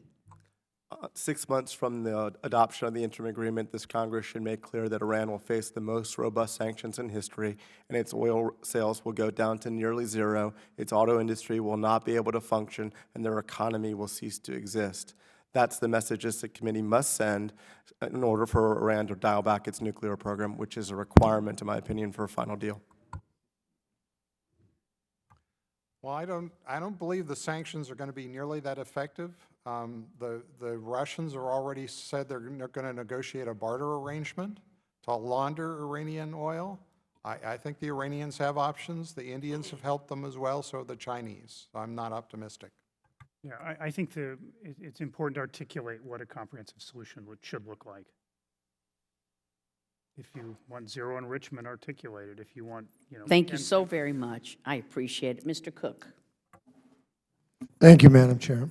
[SPEAKER 6] 6 months from the adoption of the interim agreement, this Congress should make clear that Iran will face the most robust sanctions in history, and its oil sales will go down to nearly zero, its auto industry will not be able to function, and their economy will cease to exist. That's the message this committee must send in order for Iran to dial back its nuclear program, which is a requirement, in my opinion, for a final deal.
[SPEAKER 7] Well, I don't believe the sanctions are going to be nearly that effective. The Russians are already said they're going to negotiate a barter arrangement to launder Iranian oil. I think the Iranians have options. The Indians have helped them as well, so have the Chinese. I'm not optimistic.
[SPEAKER 9] Yeah, I think it's important to articulate what a comprehensive solution should look like. If you want zero enrichment, articulate it. If you want,
[SPEAKER 1] Thank you so very much. I appreciate it. Mr. Cook.
[SPEAKER 17] Thank you, Madam Chair.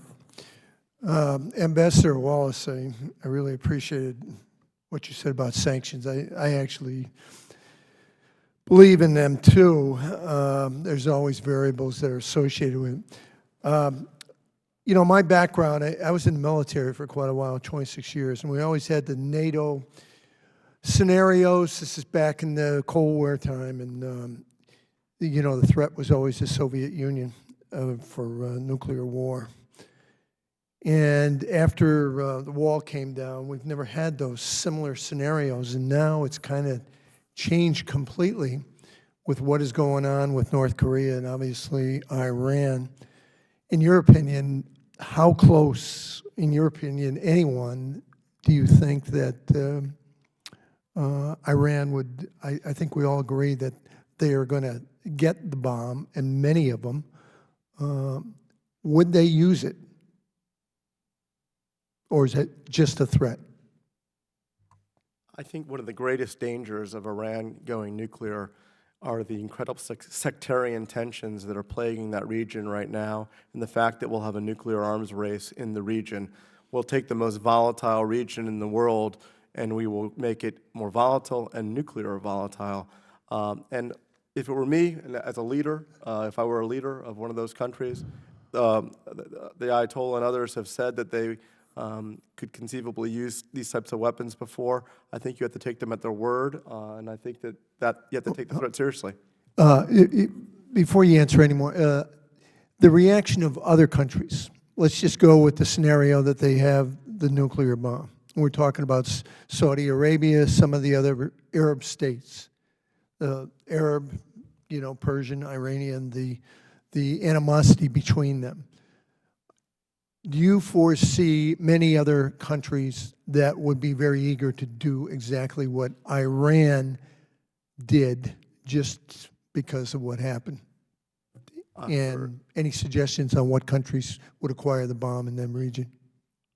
[SPEAKER 17] Ambassador Wallace, I really appreciated what you said about sanctions. I actually believe in them too. There's always variables that are associated with it. My background, I was in the military for quite a while, 26 years, and we always had the NATO scenarios. This is back in the Cold War time, and the threat was always the Soviet Union for nuclear war. And after the wall came down, we've never had those similar scenarios, and now it's kind of changed completely with what is going on with North Korea and obviously Iran. In your opinion, how close, in your opinion, anyone, do you think that Iran would, I think we all agree that they are going to get the bomb, and many of them, would they use it? Or is it just a threat?
[SPEAKER 6] I think one of the greatest dangers of Iran going nuclear are the incredible sectarian tensions that are plaguing that region right now, and the fact that we'll have a nuclear arms race in the region. We'll take the most volatile region in the world, and we will make it more volatile and nuclear volatile. And if it were me, as a leader, if I were a leader of one of those countries, the Ayatollah and others have said that they could conceivably use these types of weapons before. I think you have to take them at their word, and I think that you have to take the threat seriously.
[SPEAKER 17] Before you answer anymore, the reaction of other countries. Let's just go with the scenario that they have the nuclear bomb. We're talking about Saudi Arabia, some of the other Arab states, the Arab, Persian, Iranian, the animosity between them. Do you foresee many other countries that would be very eager to do exactly what Iran did just because of what happened? And any suggestions on what countries would acquire the bomb in them region?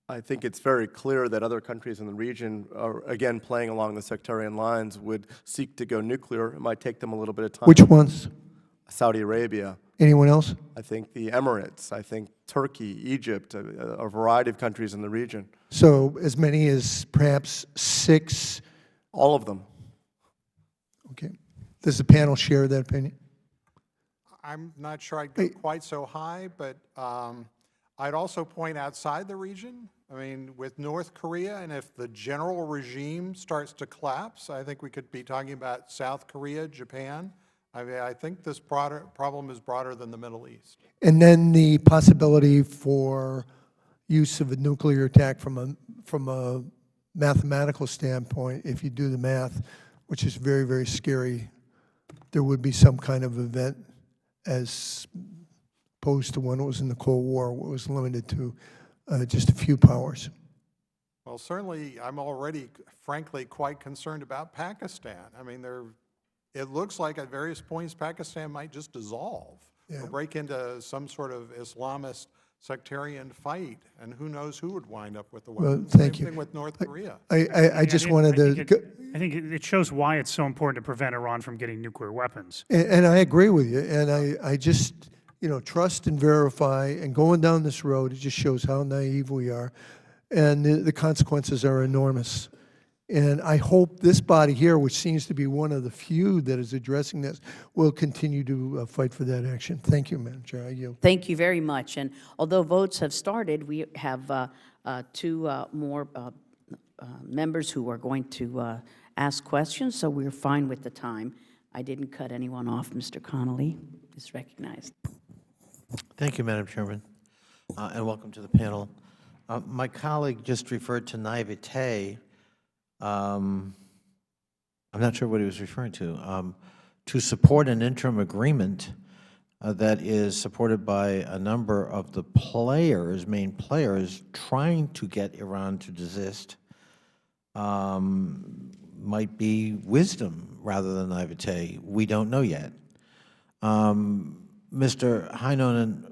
[SPEAKER 6] I think it's very clear that other countries in the region are, again, playing along the sectarian lines, would seek to go nuclear. It might take them a little bit of time.
[SPEAKER 17] Which ones?
[SPEAKER 6] Saudi Arabia.
[SPEAKER 17] Anyone else?
[SPEAKER 6] I think the Emirates. I think Turkey, Egypt, a variety of countries in the region.
[SPEAKER 17] So as many as perhaps 6?
[SPEAKER 6] All of them.
[SPEAKER 17] Okay. Does the panel share that opinion?
[SPEAKER 7] I'm not sure I'd go quite so high, but I'd also point outside the region. I mean, with North Korea, and if the general regime starts to collapse, I think we could be talking about South Korea, Japan. I mean, I think this problem is broader than the Middle East.
[SPEAKER 17] And then the possibility for use of a nuclear attack from a mathematical standpoint, if you do the math, which is very, very scary, there would be some kind of event as opposed to when it was in the Cold War, what was limited to just a few powers.
[SPEAKER 7] Well, certainly, I'm already, frankly, quite concerned about Pakistan. I mean, it looks like at various points Pakistan might just dissolve or break into some sort of Islamist sectarian fight, and who knows who would wind up with the weapons.
[SPEAKER 17] Well, thank
[SPEAKER 7] Same
[SPEAKER 17] you.
[SPEAKER 7] thing with North Korea.
[SPEAKER 17] I just wanted to...
[SPEAKER 9] I think it shows why it's so important to prevent Iran from getting nuclear weapons.
[SPEAKER 17] And I agree with you, and I just, you know, trust and verify, and going down this road, it just shows how naive we are, and the consequences are enormous. And I hope this body here, which seems to be one of the few that is addressing this, will continue to fight for that action. Thank you, Madam Chair. I yield.
[SPEAKER 1] Thank you very much. And although votes have started, we have 2 more members who are going to ask questions, so we're fine with the time. I didn't cut anyone off. Mr. Connolly is recognized.
[SPEAKER 18] Thank you, Madam Chairman, and welcome to the panel. My colleague just referred to naivete. I'm not sure what he was referring to support an interim agreement that is supported by a number of the players, main players, trying to get Iran to desist, might be wisdom rather than naivete. We don't know yet. Mr. Heinonen,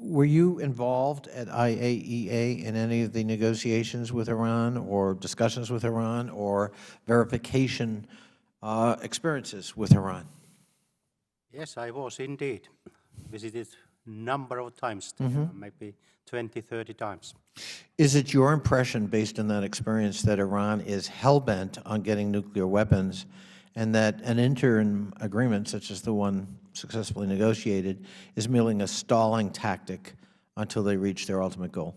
[SPEAKER 18] were you involved at IAEA in any of the negotiations with Iran or discussions with Iran or verification experiences with Iran?
[SPEAKER 8] Yes, I was indeed. Visited number of times, maybe 20, 30 times.
[SPEAKER 18] Is it your impression, based on that experience, that Iran is hell-bent on getting nuclear weapons and that an interim agreement, such as the one successfully negotiated, is merely a stalling tactic until they reach their ultimate goal?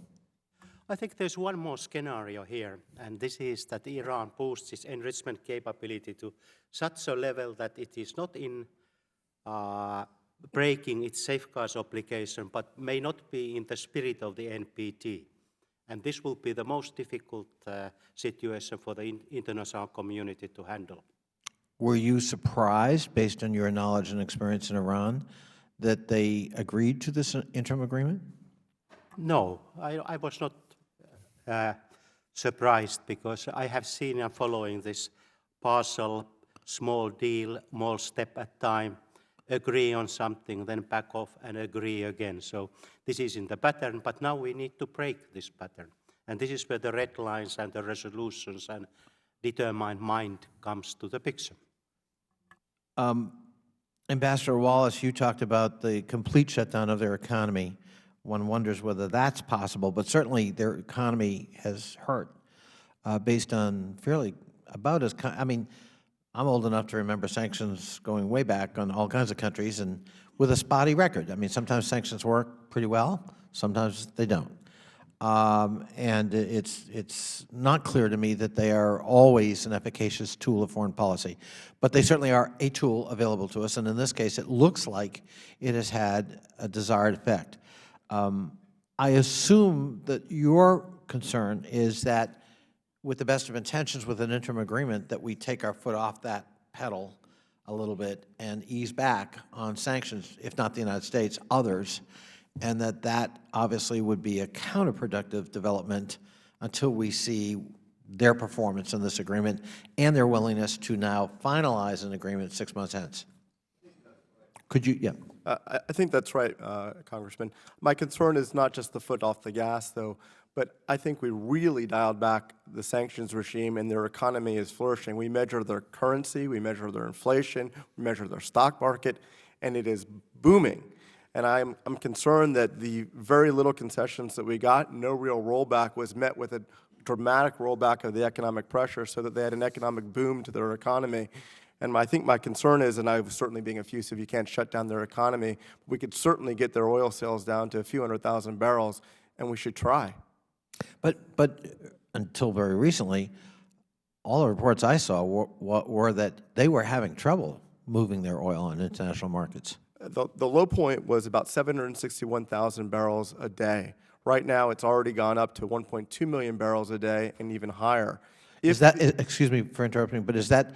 [SPEAKER 8] I think there's one more scenario here, and this is that Iran boosts its enrichment capability to such a level that it is not in breaking its safeguards obligation, but may not be in the spirit of the NPT. And this will be the most difficult situation for the international community to handle.
[SPEAKER 18] Were you surprised, based on your knowledge and experience in Iran, that they agreed to this interim agreement?
[SPEAKER 8] No, I was not surprised, because I have seen and following this partial, small deal, small step at a time, agree on something, then back off and agree again. So this is in the pattern, but now we need to break this pattern. And this is where the red lines and the resolutions and determined mind comes to the picture.
[SPEAKER 18] Ambassador Wallace, you talked about the complete shutdown of their economy. One wonders whether that's possible, but certainly their economy has hurt based on fairly about as, I mean, I'm old enough to remember sanctions going way back on all kinds of countries and with a spotty record. I mean, sometimes sanctions work pretty well, sometimes they don't. And it's not clear to me that they are always an efficacious tool of foreign policy. But they certainly are a tool available to us, and in this case, it looks like it has had a desired effect. I assume that your concern is that with the best of intentions with an interim agreement that we take our foot off that pedal a little bit and ease back on sanctions, if not the United States, others, and that obviously would be a counterproductive development until we see their performance in this agreement and their willingness to now finalize an agreement 6 months hence. Could you, yeah.
[SPEAKER 6] I think that's right, Congressman. My concern is not just the foot off the gas, though, but I think we really dialed back the sanctions regime and their economy is flourishing. We measure their currency, we measure their inflation, we measure their stock market, and it is booming. And I'm concerned that the very little concessions that we got, no real rollback, was met with a dramatic rollback of the economic pressure so that they had an economic boom to their economy. And I think my concern is, and I was certainly being effusive, you can't shut down their economy, but we could certainly get their oil sales down to a few 100,000 barrels, and we should try.
[SPEAKER 18] But until very recently, all the reports I saw were that they were having trouble moving their oil on international markets.
[SPEAKER 6] The low point was about 761,000 barrels a day. Right now, it's already gone up to 1.2 million barrels a day and even higher.
[SPEAKER 18] Is that, excuse me for interrupting, but is that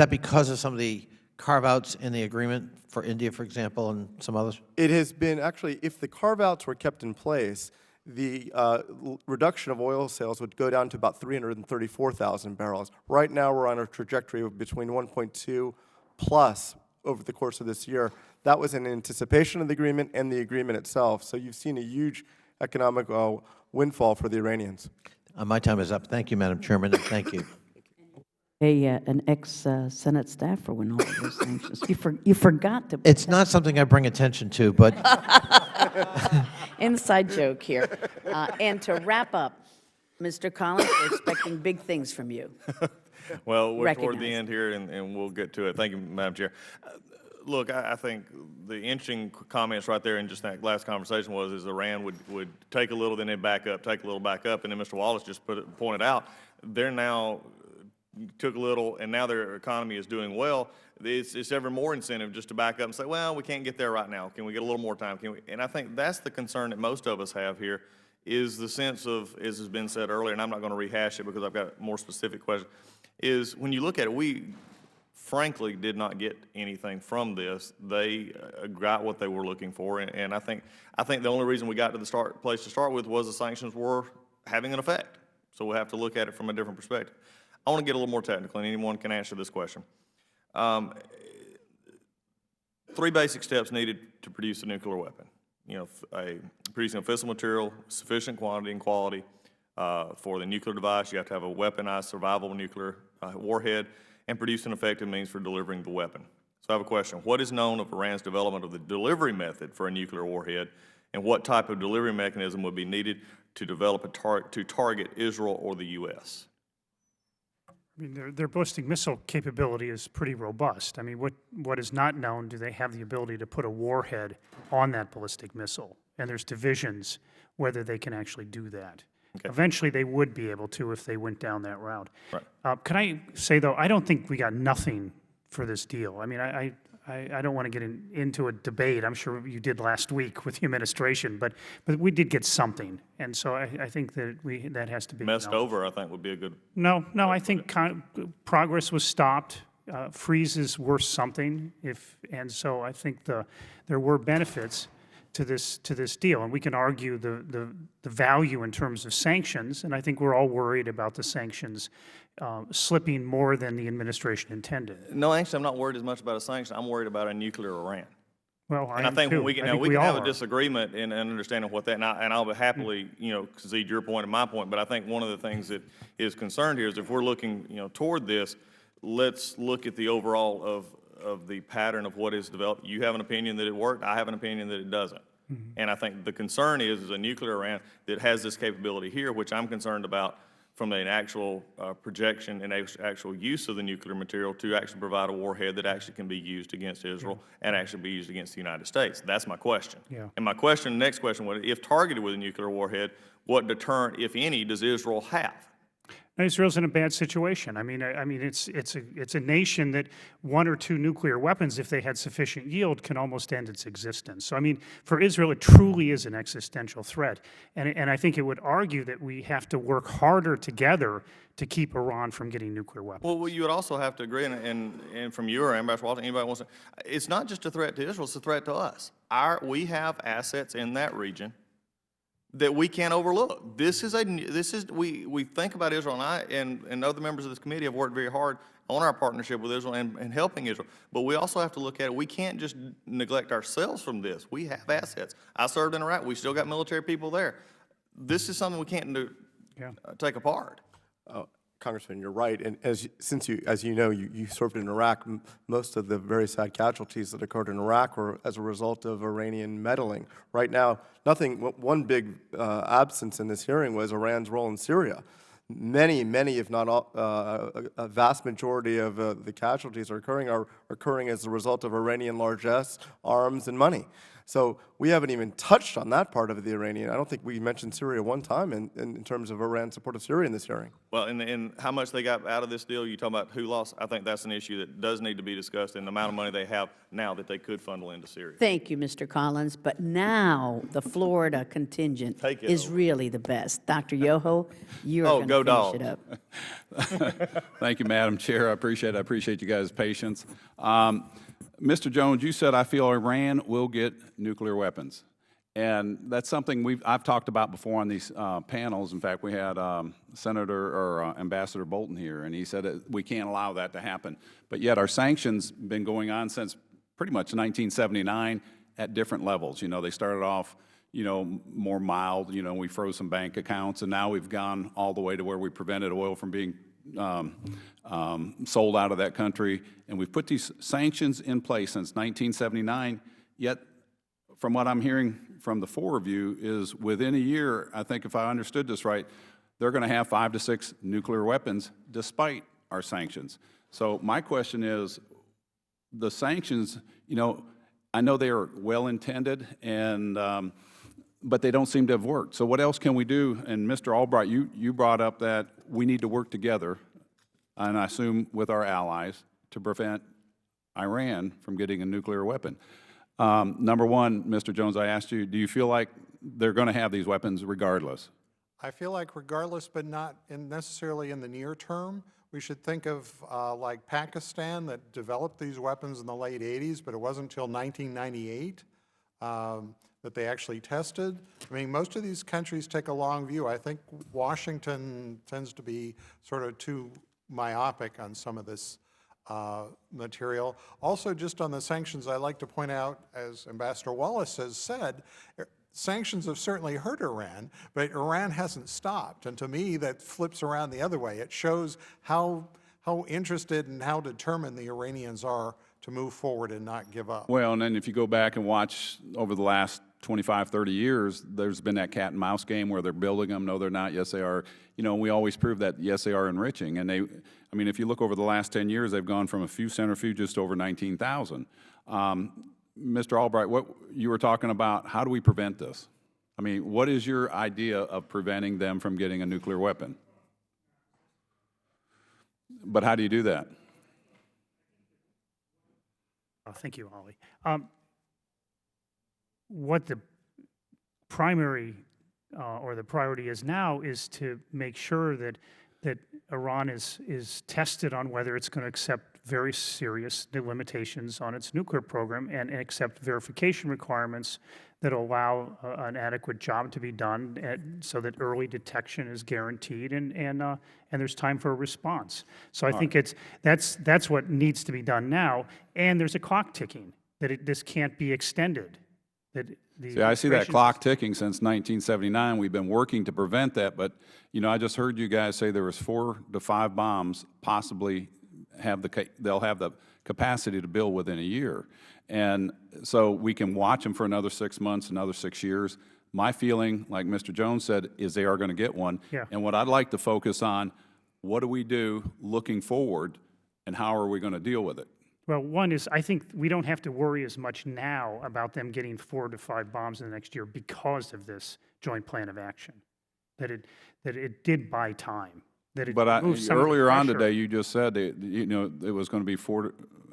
[SPEAKER 18] because of some of the carve-outs in the agreement for India, for example, and some others?
[SPEAKER 6] It has been, actually, if the carve-outs were kept in place, the reduction of oil sales would go down to about 334,000 barrels. Right now, we're on a trajectory of between 1.2 plus over the course of this year. That was in anticipation of the agreement and the agreement itself. So you've seen a huge economic windfall for the Iranians.
[SPEAKER 18] My time is up. Thank you, Madam Chairman, and thank you.
[SPEAKER 1] An ex-Senate staffer when all of those sanctions. You forgot to.
[SPEAKER 18] It's not something I bring attention to, but.
[SPEAKER 1] Inside joke here. And to wrap up, Mr. Collins, we're expecting big things from you.
[SPEAKER 19] Well, we're toward the
[SPEAKER 1] Recognize.
[SPEAKER 19] end here, and we'll get to it. Thank you, Madam Chair. Look, I think the interesting comments right there in just that last conversation is Iran would take a little, then they'd back up, take a little, back up, and then Mr. Wallace just pointed out, they're now took a little, and now their economy is doing well. It's ever more incentive just to back up and say, well, we can't get there right now. Can we get a little more time? Can we? And I think that's the concern that most of us have here, is the sense of, as has been said earlier, and I'm not going to rehash it because I've got a more specific question, is when you look at it, we frankly did not get anything from this. They got what they were looking for, and I think the only reason we got to the place to start with was the sanctions were having an effect. So we'll have to look at it from a different perspective. I want to get a little more technical, and anyone can answer this question. 3 basic steps needed to produce a nuclear weapon. You know, producing a fissile material, sufficient quantity and quality. For the nuclear device, you have to have a weaponized survivable nuclear warhead, and produce an effective means for delivering the weapon. So I have a question. What is known of Iran's development of the delivery method for a nuclear warhead, and what type of delivery mechanism would be needed to develop to target Israel or the U.S.?
[SPEAKER 9] I mean, their ballistic missile capability is pretty robust. I mean, what is not known, do they have the ability to put a warhead on that ballistic missile? And there's divisions whether they can actually do that. Okay. Eventually, they would be able to if they went down that route. Right. Can I say, though, I don't think we got nothing for this deal. I mean, I don't want to get into a debate. I'm sure you did last week with the administration, but we did get something, and so I think that that has to be
[SPEAKER 19] messed over. I think would be a good.
[SPEAKER 9] No, I think progress was stopped. Freezes were something, and so I think there were benefits to this deal, and we can argue the value in terms of sanctions, and I think we're all worried about the sanctions slipping more than the administration intended.
[SPEAKER 19] No, actually, I'm not worried as much about a sanction. I'm worried about a nuclear Iran.
[SPEAKER 9] Well,
[SPEAKER 19] and I think when we can have a disagreement in understanding what that, and I'll happily concede your point and my point, but I think one of the things that is concerned here is if we're looking toward this, let's look at the overall of the pattern of what is developed. You have an opinion that it worked. I have an opinion that it doesn't. Mm-hmm. And I think the concern is a nuclear Iran that has this capability here, which I'm concerned about from an actual projection and actual use of the nuclear material to actually provide a warhead that actually can be used against Israel and actually be used against the United States. That's my question. Yeah. And my question, next question, was, if targeted with a nuclear warhead, what deterrent, if any, does Israel have?
[SPEAKER 9] Israel's in a bad situation. I mean, it's a nation that 1 or 2 nuclear weapons, if they had sufficient yield, can almost end its existence. So, I mean, for Israel, it truly is an existential threat. And I think it would argue that we have to work harder together to keep Iran from getting nuclear weapons.
[SPEAKER 19] Well, you would also have to agree, and from you or Ambassador Walton, anybody wants to, it's not just a threat to Israel, it's a threat to us. We have assets in that region that we can't overlook. We think about Israel, and other members of this committee have worked very hard on our partnership with Israel and helping Israel. But we also have to look at it. We can't just neglect ourselves from this. We have assets. I served in Iraq. We still got military people there. This is something we can't take apart.
[SPEAKER 6] Congressman, you're right. And as you know, you served in Iraq. Most of the very sad casualties that occurred in Iraq were as a result of Iranian meddling. Right now, one big absence in this hearing was Iran's role in Syria. Many, if not all, a vast majority of the casualties are occurring as a result of Iranian largesse, arms, and money. So we haven't even touched on that part of the Iranian. I don't think we mentioned Syria one time in terms of Iran's support of Syria in this hearing.
[SPEAKER 19] Well, and how much they got out of this deal, you talking about who lost, I think that's an issue that does need to be discussed, and the amount of money they have now that they could funnel into Syria.
[SPEAKER 1] Thank you, Mr. Collins. But now the Florida contingent is really the best. Dr. Yoho, you're going to finish it up.
[SPEAKER 20] Thank you, Madam Chair. I appreciate you guys' patience. Mr. Jones, you said, I feel Iran will get nuclear weapons. And that's something I've talked about before on these panels. In fact, we had Ambassador Bolton here, and he said we can't allow that to happen. But yet our sanctions been going on since pretty much 1979 at different levels. You know, they started off, more mild. We froze some bank accounts, and now we've gone all the way to where we prevented oil from being sold out of that country, and we've put these sanctions in place since 1979, yet from what I'm hearing from the four of you is within a year, I think if I understood this right, they're going to have 5 to 6 nuclear weapons despite our sanctions. So my question is, the sanctions, I know they are well-intended, and but they don't seem to have worked. So what else can we do? And Mr. Albright, you brought up that we need to work together, and I assume with our allies, to prevent Iran from getting a nuclear weapon. Number one, Mr. Jones, I asked you, do you feel like they're going to have these weapons regardless?
[SPEAKER 7] I feel like regardless, but not necessarily in the near term. We should think of like Pakistan that developed these weapons in the late 80s, but it wasn't until 1998 that they actually tested. I mean, most of these countries take a long view. I think Washington tends to be sort of too myopic on some of this material. Also, just on the sanctions, I'd like to point out, as Ambassador Wallace has said, sanctions have certainly hurt Iran, but Iran hasn't stopped. And to me, that flips around the other way. It shows how interested and how determined the Iranians are to move forward and not give up.
[SPEAKER 20] Well, and then if you go back and watch over the last 25, 30 years, there's been that cat and mouse game where they're building them, no they're not, yes they are. We always prove that, yes they are enriching. And if you look over the last 10 years, they've gone from a few centrifuges to over 19,000. Mr. Albright, what you were talking about, how do we prevent this? What is your idea of preventing them from getting a nuclear weapon? But how do you do that?
[SPEAKER 9] Thank you, Ollie. What the primary or the priority is now is to make sure that Iran is tested on whether it's going to accept very serious limitations on its nuclear program and accept verification requirements that allow an adequate job to be done so that early detection is guaranteed and there's time for a response. So I think that's what needs to be done now, and there's a clock ticking that this can't be extended.
[SPEAKER 20] See, I see that clock ticking since 1979. We've been working to prevent that, but I just heard you guys say there was 4 to 5 bombs possibly they'll have the capacity to build within a year. And so we can watch them for another 6 months, another 6 years. My feeling, like Mr. Jones said, is they are going to get one.
[SPEAKER 9] Yeah.
[SPEAKER 20] And what I'd like to focus on, what do we do looking forward, and how are we going to deal with it?
[SPEAKER 9] Well, one is, I think we don't have to worry as much now about them getting 4 to 5 bombs in the next year because of this joint plan of action, that it did buy time.
[SPEAKER 20] But earlier on today, you just said that, it was going to be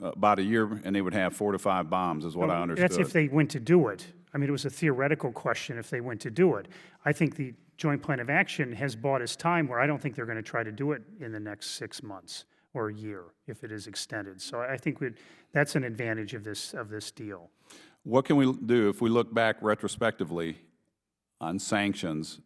[SPEAKER 20] about a year, and they would have 4 to 5 bombs, is what I understood.
[SPEAKER 9] That's if they went to do it. It was a theoretical question if they went to do it. I think the joint plan of action has bought us time where I don't think they're going to try to do it in the next 6 months or a year if it is extended. So I think that's an advantage of this deal.
[SPEAKER 20] What can we do if we look back retrospectively on sanctions,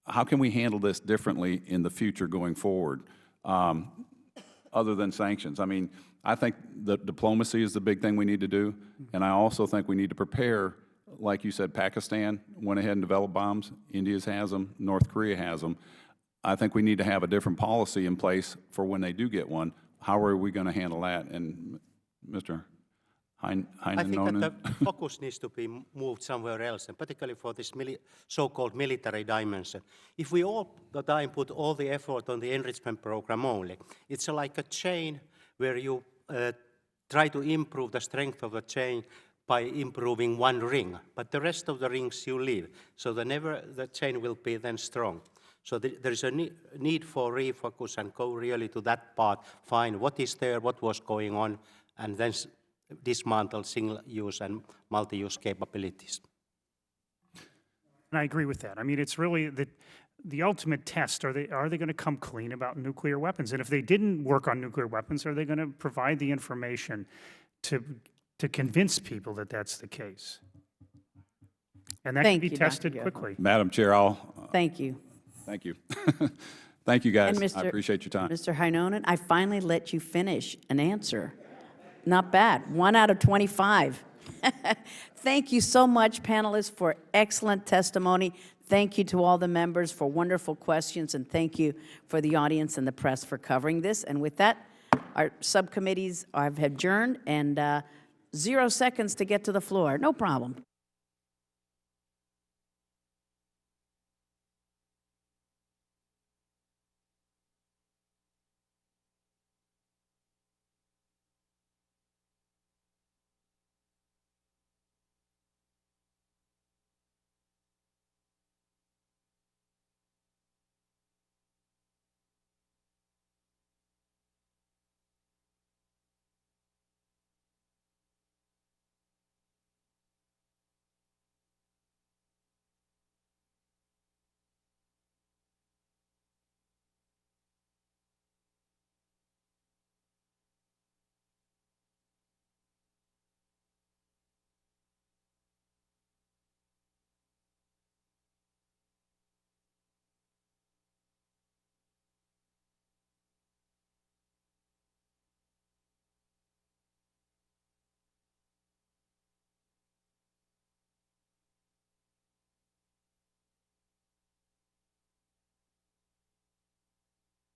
[SPEAKER 20] how can we handle this differently in the future going forward, other than sanctions? I mean, I think the diplomacy is the big thing we need to do, and I also think we need to prepare, like you said, Pakistan went ahead and developed bombs, India has them, North Korea has them. I think we need to have a different policy in place for when they do get one. How are we going to handle that? And Mr.
[SPEAKER 8] I think that the focus needs to be moved somewhere else, and particularly for this so-called military dimension. If we all the time put all the effort on the enrichment program only, it's like a chain where you try to improve the strength of the chain by improving one ring, but the rest of the rings you leave, so the chain will be then strong. So there is a need for refocus and go really to that part, find what is there, what was going on, and then dismantle single-use and multi-use capabilities.
[SPEAKER 9] And I agree with that. I mean, it's really the ultimate test. Are they going to come clean about nuclear weapons? And if they didn't work on nuclear weapons, are they going to provide the information to convince people that that's the case? And that can be tested quickly.
[SPEAKER 20] Madam Chair,
[SPEAKER 1] Thank you.
[SPEAKER 20] Thank you. Thank you, guys.
[SPEAKER 1] And
[SPEAKER 20] I appreciate your time.
[SPEAKER 1] Mr. Heinonen, I finally let you finish an answer. Not bad. 1 out of 25. Thank you so much, panelists, for excellent testimony. Thank you to all the members for wonderful questions, and thank you for the audience and the press for covering this. And with that, our subcommittees have adjourned, and 0 seconds to get to the floor. No problem.